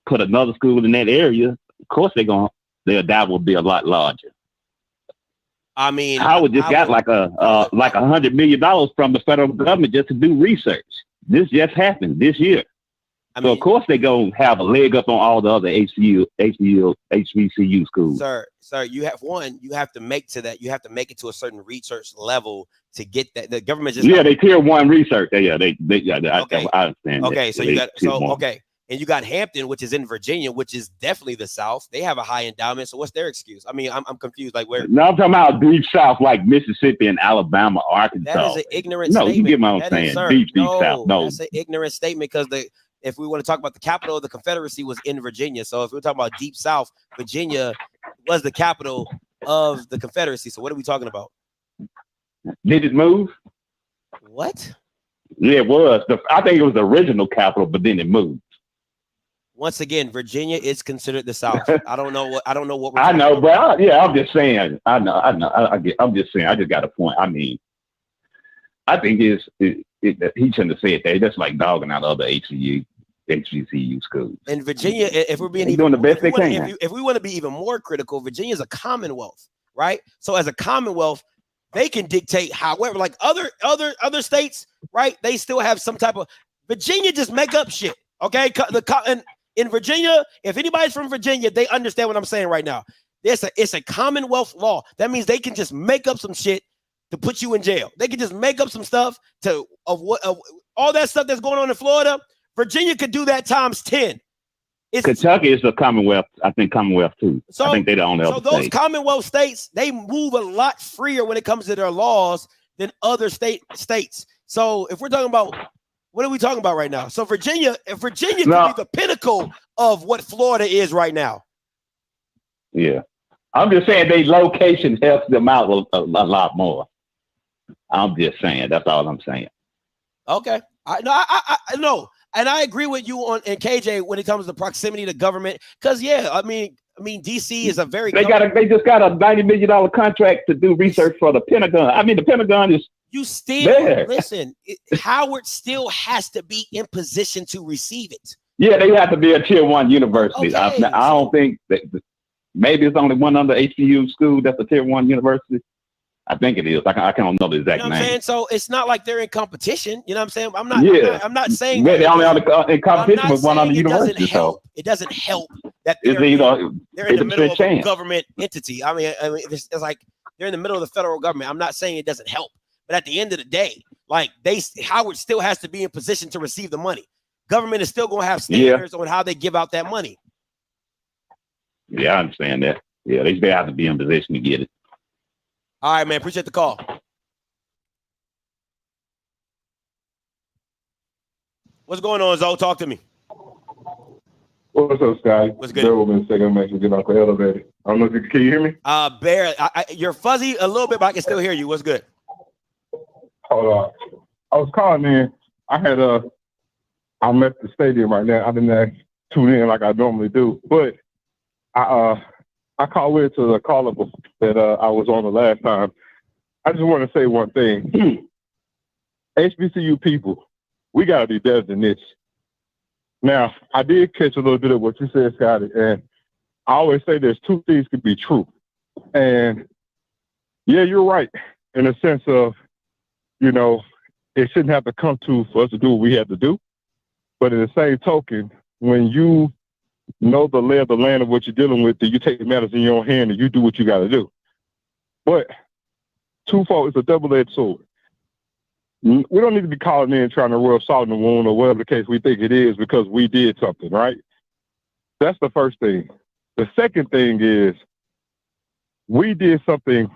S: put another school in that area, of course their endowment will be a lot larger.
I: I mean,
S: Howard just got like $100 million from the federal government just to do research. This just happened this year. So of course they're gonna have a leg up on all the other HBCU schools.
I: Sir, you have to make it to a certain research level to get that. The government just
S: they tier one research. I understand.
I: Okay, so you got and you got Hampton, which is in Virginia, which is definitely the South. They have a high endowment. So what's their excuse? I mean, I'm confused. Like where?
S: No, I'm talking about deep South, like Mississippi and Alabama, Arkansas.
I: That is an ignorant statement.
S: No, you get what I'm saying. Deep South. No,
I: that's an ignorant statement because if we want to talk about the capital of the Confederacy was in Virginia. So if we're talking about deep South, Virginia was the capital of the Confederacy. So what are we talking about?
S: Did it move?
I: What?
S: Yeah, it was. I think it was the original capital, but then it moved.
I: Once again, Virginia is considered the South. I don't know what.
S: I know, but I'm just saying. I know. I'm just saying. I just got a point. I mean, I think he shouldn't have said that. That's like dogging out other HBCU schools.
I: In Virginia, if we're being
S: doing the best they can.
I: If we want to be even more critical, Virginia is a commonwealth, right? So as a commonwealth, they can dictate however, like other states, right? They still have some type of. Virginia just make up shit, okay? In Virginia, if anybody's from Virginia, they understand what I'm saying right now. It's a commonwealth law. That means they can just make up some shit to put you in jail. They can just make up some stuff of all that stuff that's going on in Florida. Virginia could do that times 10.
S: Kentucky is a commonwealth. I think commonwealth too.
I: So,
S: I think they're the only other
I: those
S: state.
I: commonwealth states, they move a lot freer when it comes to their laws than other states. So if we're talking about what are we talking about right now? So Virginia could be the pinnacle of what Florida is right now.
S: Yeah. I'm just saying their location helps them out a lot more. I'm just saying. That's all I'm saying.
I: Okay. I know. And I agree with you and KJ when it comes to proximity to government. Because I mean, DC is a very
S: they just got a $90 million contract to do research for the Pentagon. I mean, the Pentagon is
I: listen. Howard still has to be in position to receive it.
S: Yeah, they have to be a tier one university.
I: Okay,
S: I don't think that maybe it's only one other HBCU school that's a tier one university. I think it is. I can't know the exact
I: name.
S: Saying?
I: So it's not like they're in competition. You know what I'm saying? I'm not saying
S: they're only in competition with one other university.
I: It doesn't help that
S: they're in the
I: middle of a government entity. I mean, it's like they're in the middle of the federal government. I'm not saying it doesn't help, but at the end of the day, like Howard still has to be in position to receive the money. Government is still going to have standards on how they give out that money.
S: Yeah, I understand that. Yeah, they still have to be in position to get it.
I: All right, man. Appreciate the call. What's going on, Zoe? Talk to me.
T: What's up, Scotty?
I: What's good?
T: Bear with me a second. I'm actually getting off the elevator. I don't know if you can you hear me?
I: Bear, you're fuzzy a little bit, but I can still hear you. What's good?
T: Hold on. I was calling in. I'm at the stadium right now. I didn't tune in like I normally do, but I called in to the call-up that I was on the last time. I just want to say one thing. HBCU people, we got to be better than this. Now, I did catch a little bit of what you said, Scotty, and I always say there's two things could be true. And, yeah, you're right in the sense of, it shouldn't have to come for us to do what we have to do. But in the same token, when you know the lay of the land of what you're dealing with, that you take matters in your own hand and you do what you got to do. But twofold is a double-edged sword. We don't need to be calling in trying to rub salt in the wound or whatever the case we think it is because we did something, right? That's the first thing. The second thing is we did something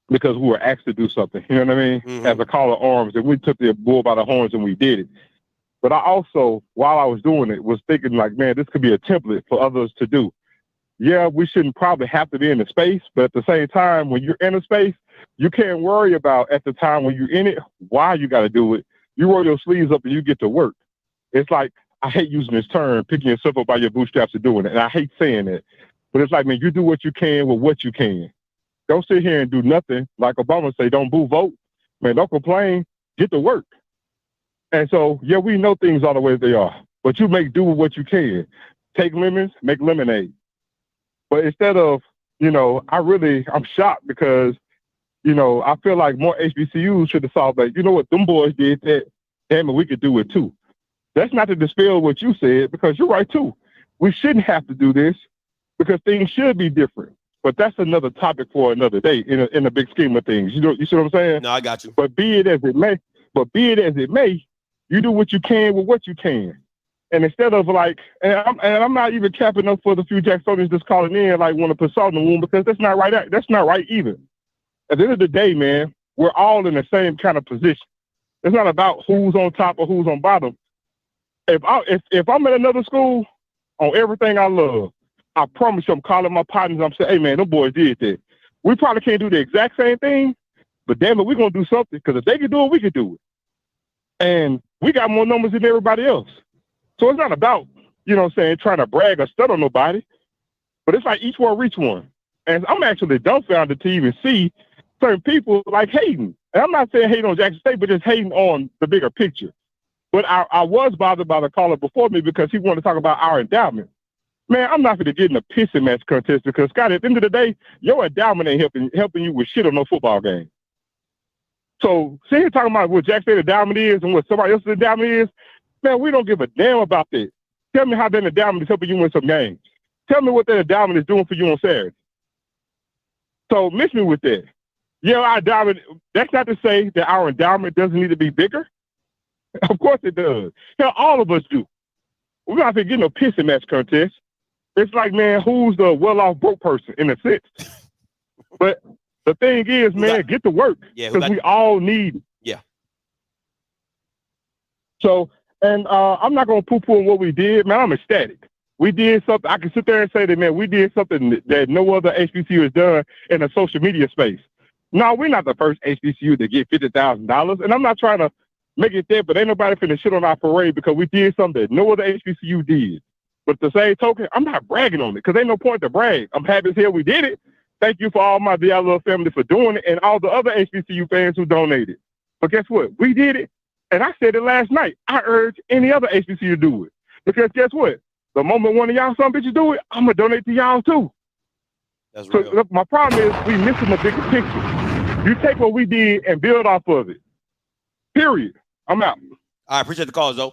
T: because we were asked to do something. You know what I mean?
I: Mm-hmm.
T: As a call of arms, and we took the bull by the horns and we did it. But I also, while I was doing it, was thinking like, man, this could be a template for others to do. Yeah, we shouldn't probably have to be in the space, but at the same time, when you're in a space, you can't worry about at the time when you're in it, why you got to do it. You roll your sleeves up and you get to work. It's like, I hate using this term, picking yourself up by your bootstraps and doing it. And I hate saying it, but it's like, man, you do what you can with what you can. Don't sit here and do nothing. Like Obama say, don't boo, vote. Man, don't complain, get to work. And so, yeah, we know things are the way they are, but you make do with what you can. Take lemons, make lemonade. But instead of, I'm shocked because, I feel like more HBCUs should have saw that, you know what, them boys did that. Damn it, we could do it too. That's not to dispel what you said, because you're right too. We shouldn't have to do this because things should be different. But that's another topic for another day in a big scheme of things. You see what I'm saying?
I: No, I got you.
T: But be it as it may, you do what you can with what you can. And instead of like, and I'm not even capping up for the few Jacksonians just calling in like want to put salt in the wound, because that's not right. That's not right either. At the end of the day, man, we're all in the same kind of position. It's not about who's on top or who's on bottom. If I'm at another school on everything I love, I promise you I'm calling my partners. I'm saying, hey man, them boys did that. We probably can't do the exact same thing, but damn it, we're gonna do something, because if they can do it, we can do it. And we got more numbers than everybody else. So it's not about, trying to brag or stud on nobody, but it's like each one reach one. And I'm actually dumbfounded to even see certain people like hating. And I'm not saying hate on Jackson State, but just hating on the bigger picture. But I was bothered by the caller before me because he wanted to talk about our endowment. Man, I'm not going to get in a pissing match contest because, Scott, at the end of the day, your endowment ain't helping you with shit on no football game. So, see here talking about what Jackson State endowment is and what somebody else's endowment is, man, we don't give a damn about that. Tell me how that endowment is helping you win some games. Tell me what that endowment is doing for you on Saturday. So, miss me with that. Yeah, our endowment, that's not to say that our endowment doesn't need to be bigger. Of course it does. Hell, all of us do. We're not going to get no pissing match contest. It's like, man, who's the well-off broke person in a sense? But the thing is, man, get to work. Because we all need it.
I: Yeah.
T: So, and I'm not going to poo-poo on what we did. Man, I'm ecstatic. We did something. I can sit there and say that, man, we did something that no other HBCU has done in a social media space. No, we're not the first HBCU to get $50,000. And I'm not trying to make it there, but ain't nobody finna shit on our parade because we did something that no other HBCU did. But the same token, I'm not bragging on it because ain't no point to brag. I'm happy as hell we did it. Thank you for all my DLL family for doing it and all the other HBCU fans who donated. But guess what? We did it. And I said it last night. I urge any other HBCU to do it. Because guess what? The moment one of y'all some bitches do it, I'm going to donate to y'all too.
I: That's real.
T: So my problem is we missing the bigger picture. You take what we did and build off of it. Period. I'm out.
I: I appreciate the calls, though.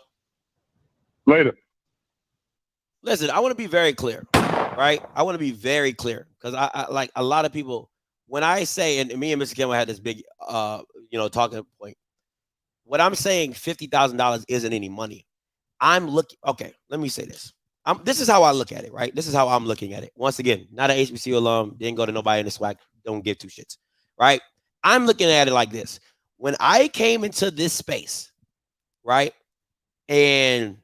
T: Later.
I: Listen, I want to be very clear, right? I want to be very clear because I like a lot of people when I say, and me and Mr. Kimball had this big, talking point. What I'm saying, $50,000 isn't any money. I'm looking. Okay, let me say this. This is how I look at it, right? This is how I'm looking at it. Once again, not an HBCU alum, didn't go to nobody in the SWAC, don't give two shits, right? I'm looking at it like this. When I came into this space, right, and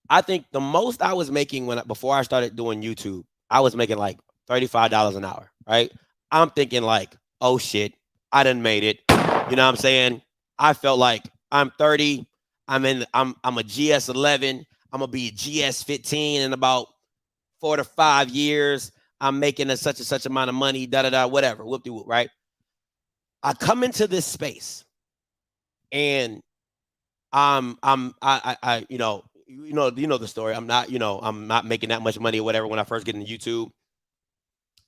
I: I think the most I was making before I started doing YouTube, I was making like $35 an hour, right? I'm thinking like, oh shit, I done made it. You know what I'm saying? I felt like I'm 30. I'm a GS11. I'm gonna be GS15 in about 4 to 5 years. I'm making such and such amount of money, whatever, whoop-de-whoop, right? I come into this space and you know the story. I'm not making that much money or whatever when I first get into YouTube.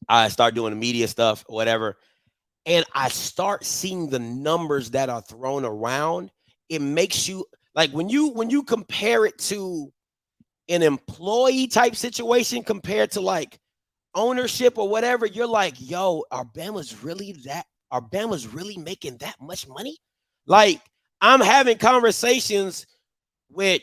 I: I start doing the media stuff or whatever. And I start seeing the numbers that are thrown around. It makes you like when you compare it to an employee type situation compared to like ownership or whatever, you're like, yo, are Bama's really making that much money? Like I'm having conversations with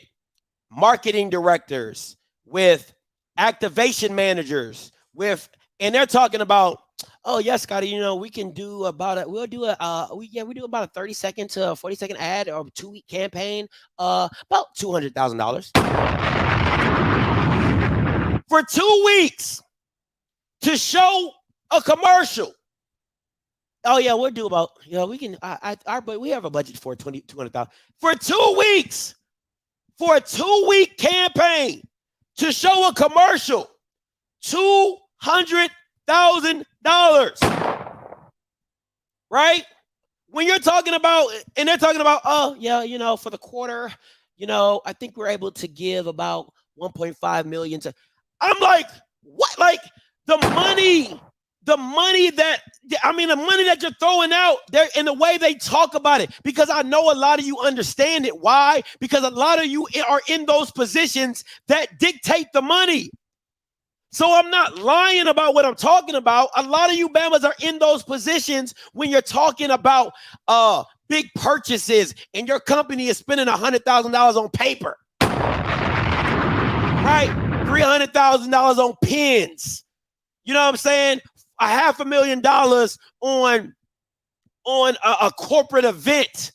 I: marketing directors,
F: with activation managers, and they're talking about, oh yes, Scotty, you know, we can do about it. We do about a 30-second to 40-second ad or 2-week campaign, about $200,000 for 2 weeks to show a commercial. Oh yeah, we'll do about, you know, we can, but we have a budget for $200,000 for 2 weeks, for a 2-week campaign to show a commercial, $200,000, right? When you're talking about, and they're talking about, oh yeah, you know, for the quarter, you know, I think we're able to give about 1.5 million to. I'm like, what? Like the money that you're throwing out there in the way they talk about it, because I know a lot of you understand it. Why? Because a lot of you are in those positions that dictate the money. So I'm not lying about what I'm talking about. A lot of you Bamas are in those positions when you're talking about big purchases and your company is spending $100,000 on paper, right? $300,000 on pens. You know what I'm saying? $500,000 on a corporate event,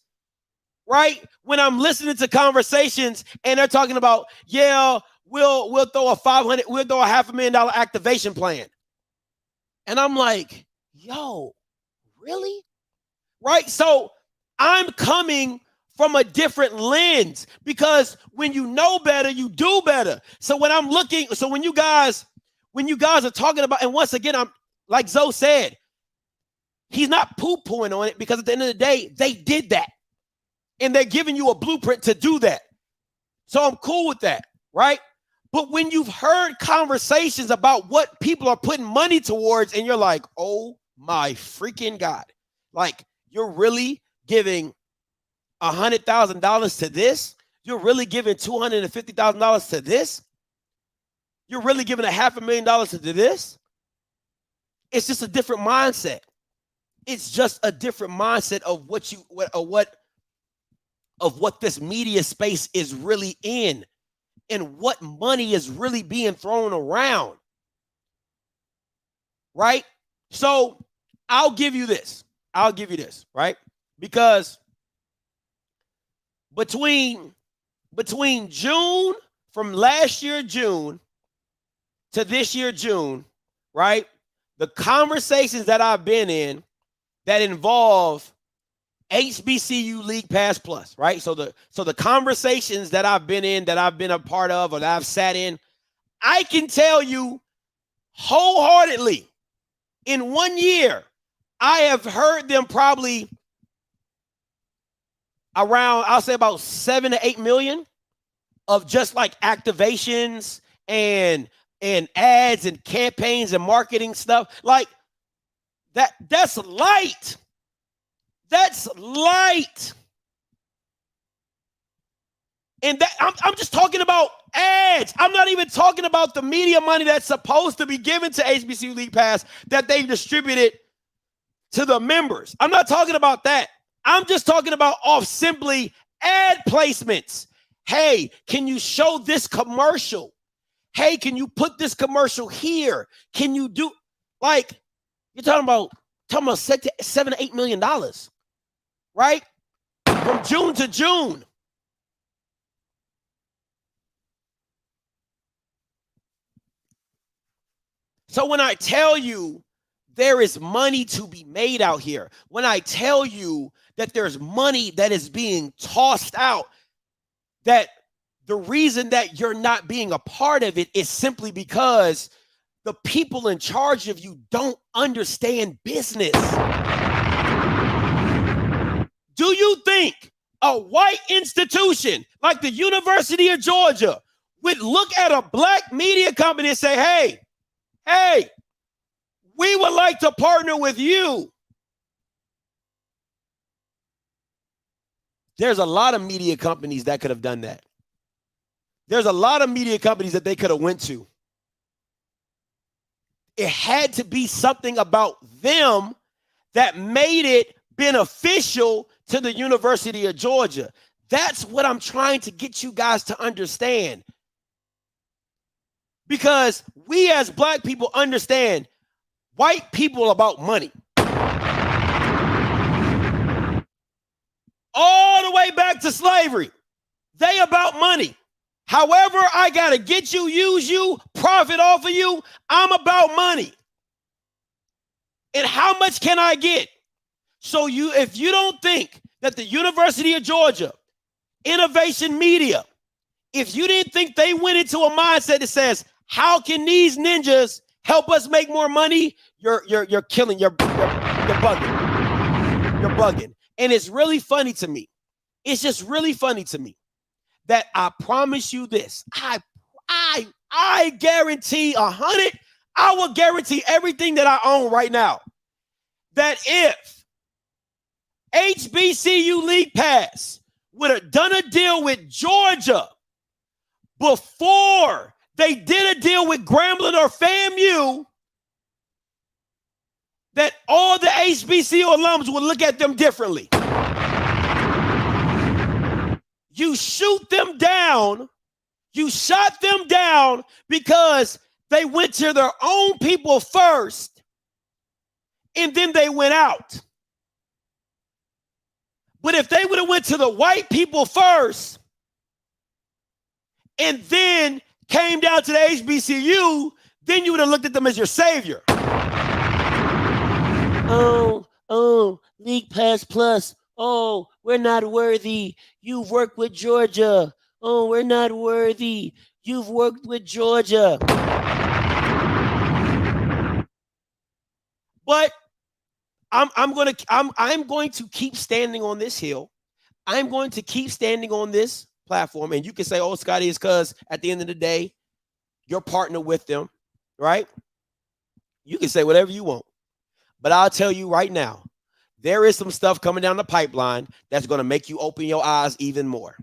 F: right? When I'm listening to conversations and they're talking about, yeah, we'll throw a $500,000 activation plan. And I'm like, yo, really? Right? So I'm coming from a different lens, because when you know better, you do better. So when you guys are talking about, and once again, I'm like Zoe said, he's not poo-pooing on it, because at the end of the day, they did that. And they're giving you a blueprint to do that. So I'm cool with that, right? But when you've heard conversations about what people are putting money towards, and you're like, oh my freaking God, like you're really giving $100,000 to this? You're really giving $250,000 to this? You're really giving $500,000 to this? It's just a different mindset. It's just a different mindset of what this media space is really in, and what money is really being thrown around, right? So I'll give you this, right? Because between June, from last year June to this year June, right? The conversations that I've been in that involve HBCU League Pass Plus, right? So the conversations that I've been in, that I've been a part of, or that I've sat in, I can tell you wholeheartedly, in 1 year, I have heard them probably around, I'll say about 7 to 8 million of just like activations and ads and campaigns and marketing stuff. Like that's light. That's light. And that I'm just talking about ads. I'm not even talking about the media money that's supposed to be given to HBCU League Pass that they've distributed to the members. I'm not talking about that. I'm just talking about off simply ad placements. Hey, can you show this commercial? Hey, can you put this commercial here? Can you do, like, you're talking about $7 to $8 million, right? From June to June. So when I tell you there is money to be made out here, when I tell you that there's money that is being tossed out, that the reason that you're not being a part of it is simply because the people in charge of you don't understand business. Do you think a white institution like the University of Georgia would look at a black media company and say, hey, we would like to partner with you? There's a lot of media companies that could have done that. There's a lot of media companies that they could have went to. It had to be something about them that made it beneficial to the University of Georgia. That's what I'm trying to get you guys to understand. Because we as black people understand white people about money. All the way back to slavery. They about money. However, I got to get you, use you, profit off of you. I'm about money. And how much can I get? So if you don't think that the University of Georgia, Innovation Media, if you didn't think they went into a mindset that says, how can these ninjas help us make more money? You're killing, you're bugging. You're bugging. And it's really funny to me. It's just really funny to me that I promise you this. I guarantee 100, I will guarantee everything that I own right now, that if HBCU League Pass would have done a deal with Georgia before they did a deal with Grambling or FAMU, that all the HBCU alums would look at them differently. You shoot them down. You shot them down because they went to their own people first, and then they went out. But if they would have went to the white people first and then came down to the HBCU, then you would have looked at them as your savior. Oh, League Pass Plus. Oh, we're not worthy. You've worked with Georgia. Oh, we're not worthy. You've worked with Georgia. But I'm going to keep standing on this hill. I'm going to keep standing on this platform. And you can say, oh, Scotty, it's because at the end of the day, you're partnered with them, right? You can say whatever you want. But I'll tell you right now, there is some stuff coming down the pipeline that's going to make you open your eyes even more.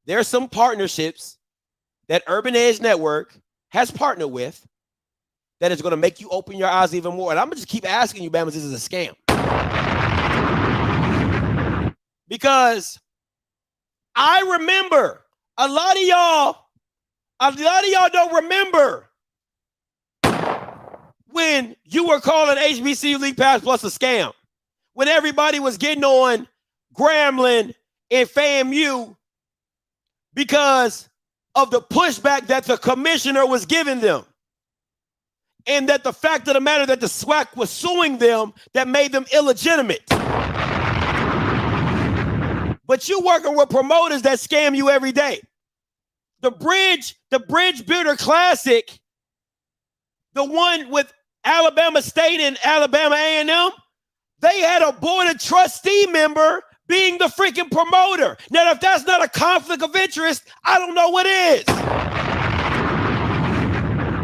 F: There's some partnerships that Urban Edge Network has partnered with that is going to make you open your eyes even more. And I'm going to just keep asking you, Bama, this is a scam. Because I remember a lot of y'all don't remember when you were calling HBCU League Pass Plus a scam. When everybody was getting on Grambling and FAMU because of the pushback that the commissioner was giving them. And that the fact of the matter that the SWAC was suing them that made them illegitimate. But you working with promoters that scam you every day. The Bridge Builder Classic, the one with Alabama State and Alabama A&M, they had a board of trustee member being the freaking promoter. Now, if that's not a conflict of interest, I don't know what is.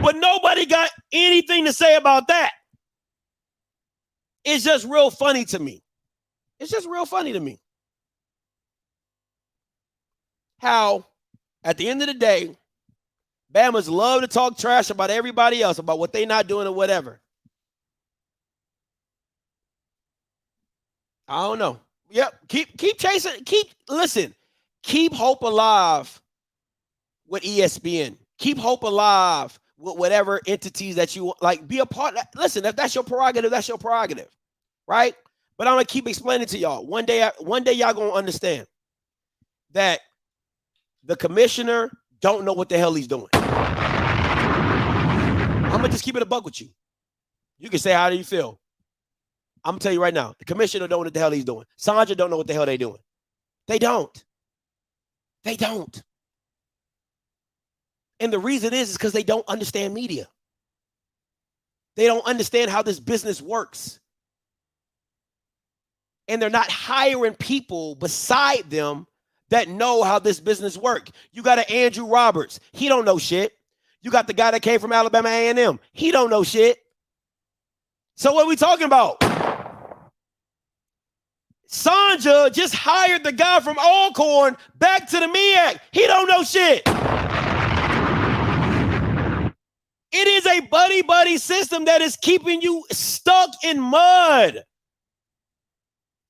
F: But nobody got anything to say about that. It's just real funny to me. It's just real funny to me. How, at the end of the day, Bamas love to talk trash about everybody else, about what they not doing or whatever. I don't know. Yep. Keep chasing. Keep hope alive with ESPN. Keep hope alive with whatever entities that you like. Be a part. Listen, if that's your prerogative, that's your prerogative, right? But I'm gonna keep explaining to y'all. One day y'all gonna understand that the commissioner don't know what the hell he's doing. I'm gonna just keep it a buck with you. You can say, how do you feel? I'm gonna tell you right now, the commissioner don't know what the hell he's doing. Sandra don't know what the hell they're doing. They don't. They don't. And the reason is because they don't understand media. They don't understand how this business works. And they're not hiring people beside them that know how this business works. You got an Andrew Roberts. He don't know shit. You got the guy that came from Alabama A&M. He don't know shit. So what are we talking about? Sanja just hired the guy from Alcorn back to the MEAC. He don't know shit. It is a buddy-buddy system that is keeping you stuck in mud.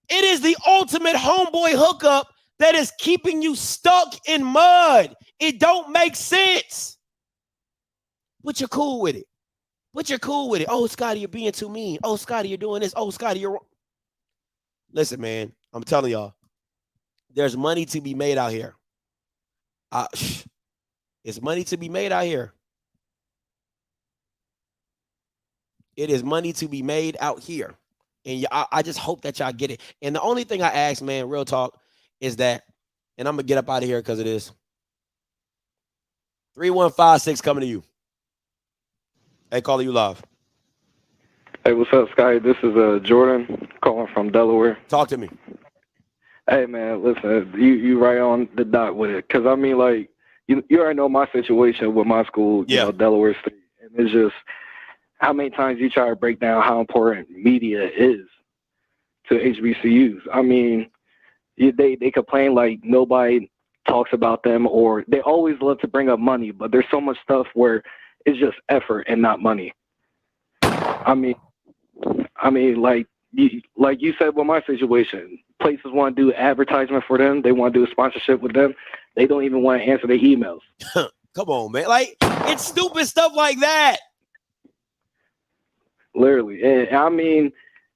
F: It is the ultimate homeboy hookup that is keeping you stuck in mud. It don't make sense. but you're cool with it. But you're cool with it. Oh, Scotty, you're being too mean. Oh, Scotty, you're doing this. Oh, Scotty, you're wrong. Listen, man, I'm telling y'all, there's money to be made out here. It's money to be made out here. It is money to be made out here. And I just hope that y'all get it. And the only thing I ask, man, real talk, is that, and I'm going to get up out of here because of this. 3156 coming to you. Hey, calling you live.
H: Hey, what's up, Sky? This is Jordan calling from Delaware.
F: Talk to me.
H: Hey, man, listen, you right on the dot with it. Because, I mean, like, you already know my situation with my school, you know, Delaware State. And it's just how many times you try to break down how important media is to HBCUs. I mean, they complain like nobody talks about them, or they always love to bring up money, but there's so much stuff where it's just effort and not money. I mean, like you said with my situation, places want to do advertisement for them. They want to do a sponsorship with them. They don't even want to answer their emails.
F: Come on, man. Like, it's stupid stuff like that.
H: Literally. And I mean,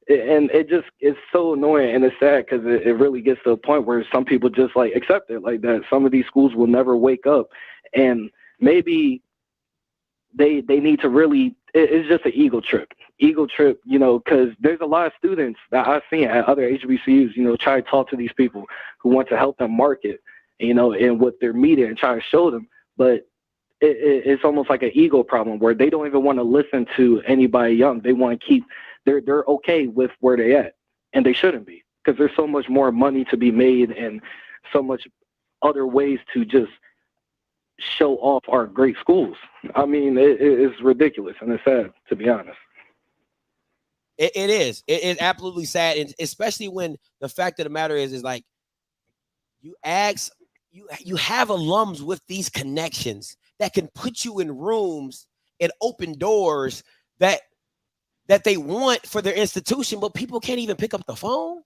H: and it's so annoying and it's sad because it really gets to a point where some people just like accept it like that. Some of these schools will never wake up, and maybe they need to really, it's just an ego trip, you know, because there's a lot of students that I've seen at other HBCUs, you know, try to talk to these people who want to help them market, you know, and with their media and try to show them. But it's almost like an ego problem where they don't even want to listen to anybody young. They want to keep, they're okay with where they at, and they shouldn't be, because there's so much more money to be made and so much other ways to just show off our great schools. I mean, it's ridiculous and it's sad, to be honest.
F: It is. It is absolutely sad, and especially when the fact of the matter is like you ask, you have alums with these connections that can put you in rooms and open doors that they want for their institution, but people can't even pick up the phone.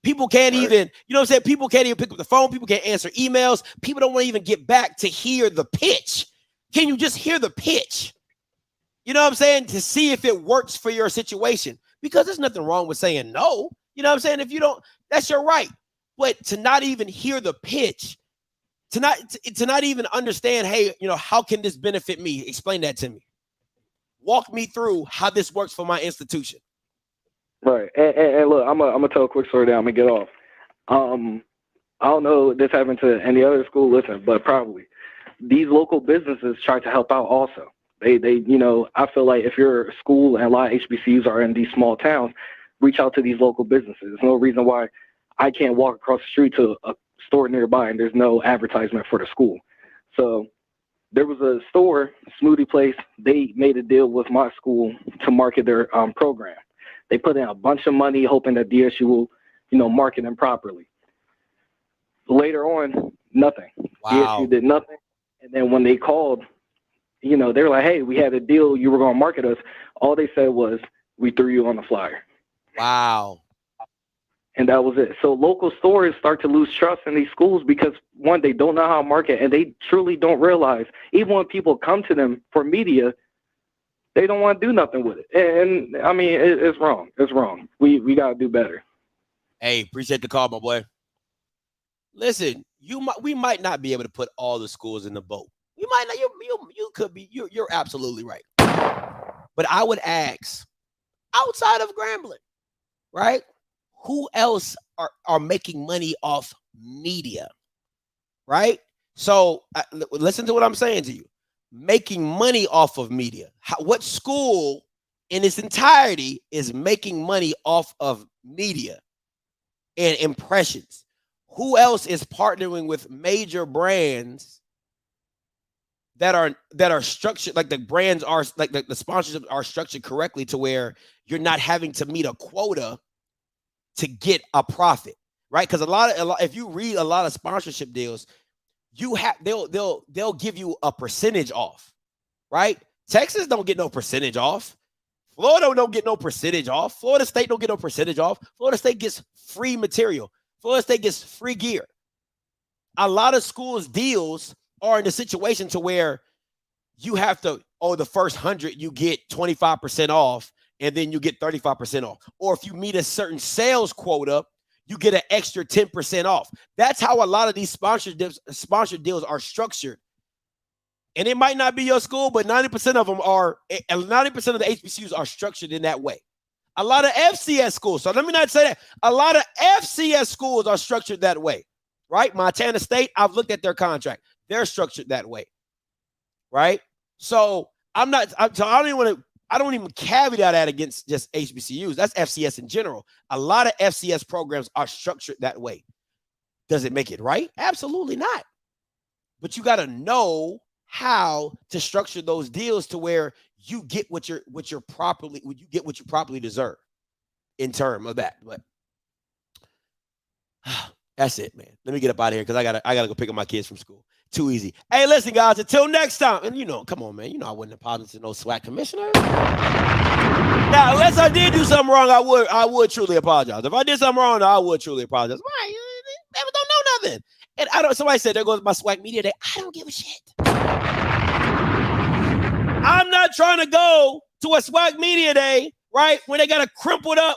F: People can't even, you know what I'm saying? People can't even pick up the phone. People can't answer emails. People don't want to even get back to hear the pitch. Can you just hear the pitch? You know what I'm saying? To see if it works for your situation. Because there's nothing wrong with saying no. You know what I'm saying? If you don't, that's your right. But to not even hear the pitch, to not even understand, hey, you know, how can this benefit me? Explain that to me. Walk me through how this works for my institution.
H: Right. And look, I'm gonna tell a quick story that I'm gonna get off. I don't know if this happened to any other school, listen, but probably these local businesses try to help out also. They you know, I feel like if you're a school and a lot of HBCUs are in these small towns, reach out to these local businesses. There's no reason why I can't walk across the street to a store nearby and there's no advertisement for the school. So there was a store, smoothie place, they made a deal with my school to market their program. They put in a bunch of money hoping that DSU will, you know, market them properly. Later on, nothing.
F: Wow.
H: DSU did nothing. And then when they called, you know, they were like, hey, we had a deal. You were going to market us. All they said was, we threw you on the flyer.
F: Wow.
H: And that was it. So local stores start to lose trust in these schools because, one, they don't know how to market, and they truly don't realize, even when people come to them for media, they don't want to do nothing with it. And I mean, it's wrong. It's wrong. We got to do better.
F: Hey, appreciate the call, my boy. Listen, we might not be able to put all the schools in the boat. You might not. You could be. You're absolutely right. But I would ask, outside of Grambling, right? Who else are making money off media, right? So listen to what I'm saying to you. Making money off of media. What school in its entirety is making money off of media and impressions? Who else is partnering with major brands that are structured, like the brands are, like the sponsorships are structured correctly to where you're not having to meet a quota to get a profit, right? Because a lot, if you read a lot of sponsorship deals, they'll give you a percentage off, right? Texas don't get no percentage off. Florida don't get no percentage off. Florida State don't get no percentage off. Florida State gets free material. Florida State gets free gear. A lot of schools' deals are in a situation to where
I: you have to, the first 100, you get 25% off, and then you get 35% off. Or if you meet a certain sales quota, you get an extra 10% off. That's how a lot of these sponsored deals are structured. And it might not be your school, but 90% of them are, 90% of the HBCUs are structured in that way. A lot of FCS schools, so let me not say that. A lot of FCS schools are structured that way, right? Montana State, I've looked at their contract. They're structured that way, right? So I don't even caveat that against just HBCUs. That's FCS in general. A lot of FCS programs are structured that way. Does it make it right? Absolutely not. But you got to know how to structure those deals to where you get what you properly deserve in terms of that. But that's it, man. Let me get up out of here because I gotta go pick up my kids from school. Too easy. Hey, listen, guys, until next time. And come on, man. I wouldn't apologize to no SWAC commissioner. Now, unless I did do something wrong, I would truly apologize. If I did something wrong, I would truly apologize. Why? They don't know nothing. And somebody said, there goes my Swac Media Day. I don't give a shit. I'm not trying to go to a Swac Media Day, right? When they got a crumpled up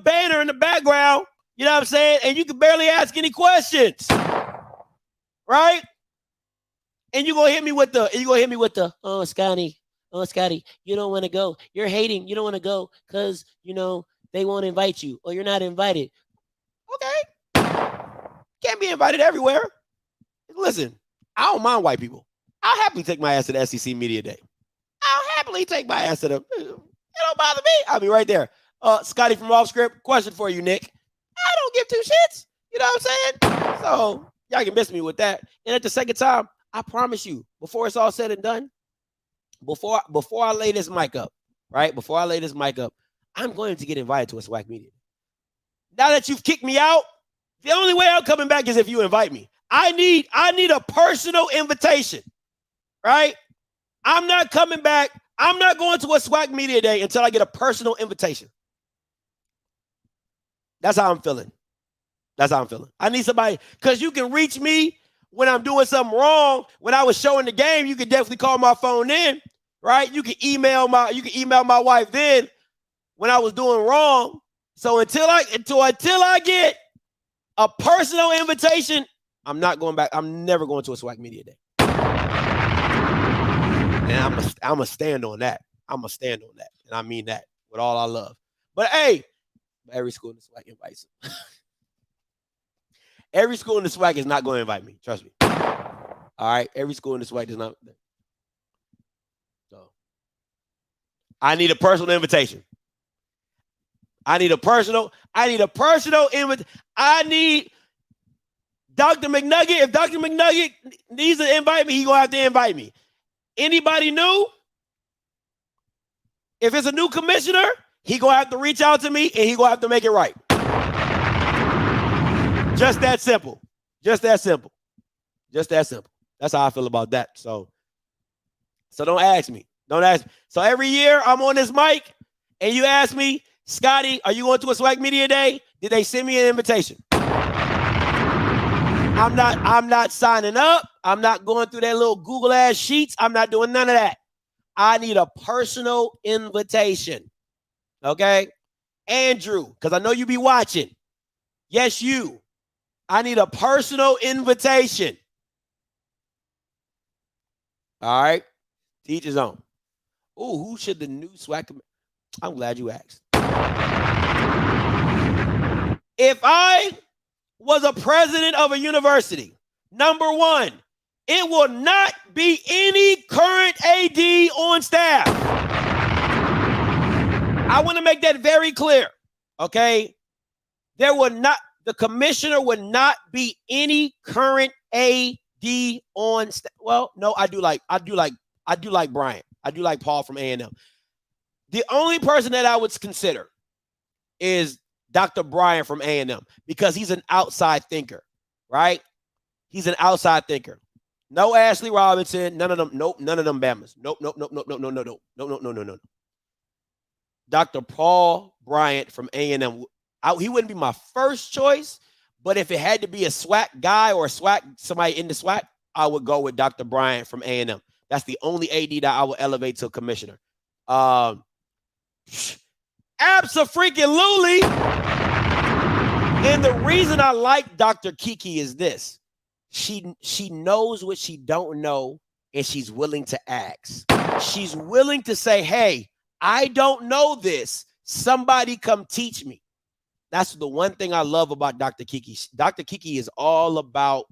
I: banner in the background, you know what I'm saying? And you can barely ask any questions. Right? And you're gonna hit me with the, Scotty, you don't want to go. You're hating, you don't want to go because they won't invite you or you're not invited. Okay. Can't be invited everywhere. Listen, I don't mind white people. I'll happily take my ass to the SEC Media Day. I'll happily take my ass to them. It don't bother me. I'll be right there. Scotty from Offscript, question for you, Nick. I don't give two shits. You know what I'm saying? So y'all can miss me with that. And at the second time, I promise you, before it's all said and done, before I lay this mic up, right? Before I lay this mic up, I'm going to get invited to a Swac Media. Now that you've kicked me out, the only way I'm coming back is if you invite me. I need a personal invitation, right? I'm not coming back. I'm not going to a Swac Media Day until I get a personal invitation. That's how I'm feeling. I need somebody, because you can reach me when I'm doing something wrong. When I was showing the game, you could definitely call my phone in, right? You can email my wife then when I was doing wrong. So until I get a personal invitation, I'm not going back. I'm never going to a Swac Media Day. And I'm going to stand on that. I'm going to stand on that. And I mean that with all I love. But hey, every school in the SWAC invites them. Every school in the SWAC is not going to invite me. Trust me. All right. Every school in the SWAC does not. So I need a personal invitation. I need Dr. McNugget. If Dr. McNugget needs to invite me, he's going to have to invite me. Anybody new? If it's a new commissioner, he's going to have to reach out to me and he's going to have to make it right. Just that simple. That's how I feel about that. So don't ask me. So every year I'm on this mic and you ask me, Scotty, are you going to a Swac Media Day? Did they send me an invitation? I'm not signing up. I'm not going through that little Google ass sheets. I'm not doing none of that. I need a personal invitation. Okay? Andrew, because I know you be watching. Yes, you. I need a personal invitation. All right? Teach his own. Ooh, who should the new SWAC? I'm glad you asked. If I was a president of a university, number one, it will not be any current AD on staff. I want to make that very clear. Okay? The commissioner would not be any current AD on staff. Well, no, I do like Brian. I do like Paul from A&M. The only person that I would consider is Dr. Brian from A&M because he's an outside thinker, right? He's an outside thinker. No Ashley Robinson, none of them. Nope, none of them Bamas. Nope. Dr. Paul Bryant from A&M. He wouldn't be my first choice, but if it had to be a SWAC guy or a SWAC, somebody in the SWAC, I would go with Dr. Bryant from A&M That's the only AD that I will elevate to commissioner. Abso-freaking-lutely. And the reason I like Dr. Kiki is this. She knows what she don't know, and she's willing to ask. She's willing to say, hey, I don't know this. Somebody come teach me. That's the one thing I love about Dr. Kiki. Dr. Kiki is all about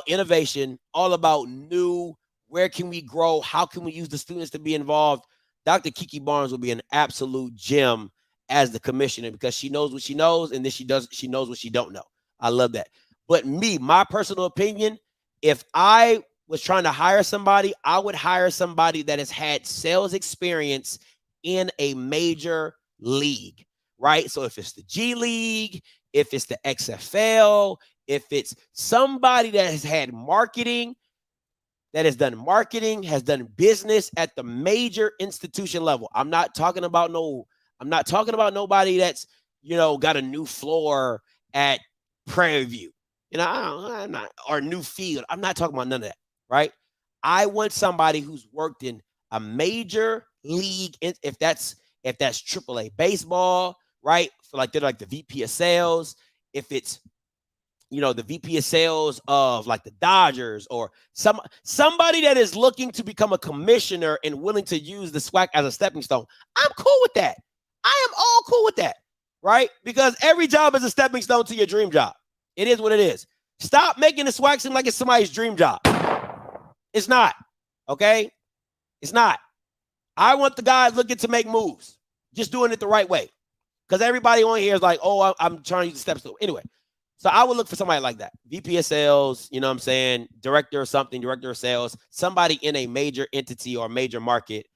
I: innovation, all about new, where can we grow? How can we use the students to be involved? Dr. Kiki Barnes will be an absolute gem as the commissioner because she knows what she knows, and then she knows what she don't know. I love that. But my personal opinion, if I was trying to hire somebody, I would hire somebody that has had sales experience in a major league, right? So if it's the G League, if it's the XFL, if it's somebody that has had marketing, that has done marketing, has done business at the major institution level. I'm not talking about nobody that's, got a new floor at Prairie View. I'm not, or new field. I'm not talking about none of that, right? I want somebody who's worked in a major league, if that's AAA baseball, right? So they're like the VP of sales. If it's the VP of sales of like the Dodgers, or somebody that is looking to become a commissioner and willing to use the SWAC as a stepping stone. I'm cool with that. I am all cool with that, right? Because every job is a stepping stone to your dream job. It is what it is. Stop making the SWAC seem like it's somebody's dream job. It's not, okay? It's not. I want the guy looking to make moves, just doing it the right way. Because everybody on here is like, oh, I'm trying to use the steps. Anyway, so I would look for somebody like that. VP of sales, you know what I'm saying? Director of something, director of sales, somebody in a major entity or major market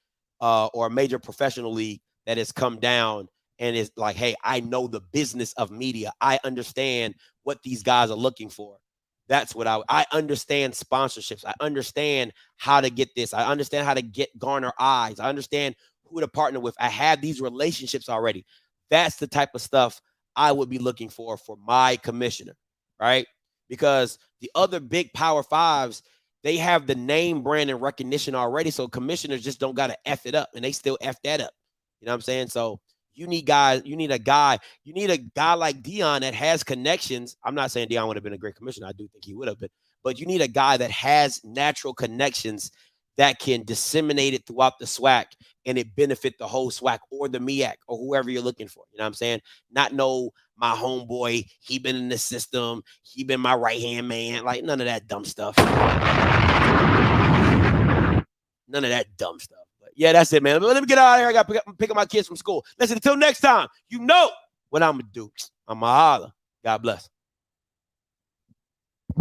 I: or a major professional league that has come down and is like, hey, I know the business of media. I understand what these guys are looking for. That's what I understand sponsorships. I understand how to get this. I understand how to garner eyes. I understand who to partner with. I have these relationships already. That's the type of stuff I would be looking for my commissioner, right? Because the other big Power Fives, they have the name, brand, and recognition already. So commissioners just don't got to F it up, and they still F that up. You know what I'm saying? So you need a guy like Dion that has connections. I'm not saying Dion would have been a great commissioner. I do think he would have been, but you need a guy that has natural connections that can disseminate it throughout the SWAC and it benefit the whole SWAC or the MEAC or whoever you're looking for. You know what I'm saying? Not my homeboy, he been in the system, he been my right-hand man. Like none of that dumb stuff. None of that dumb stuff. But yeah, that's it, man. Let me get out of here. I got to pick up my kids from school. Listen, until next time, you know what I'm going to do. I'm going to holler. God bless.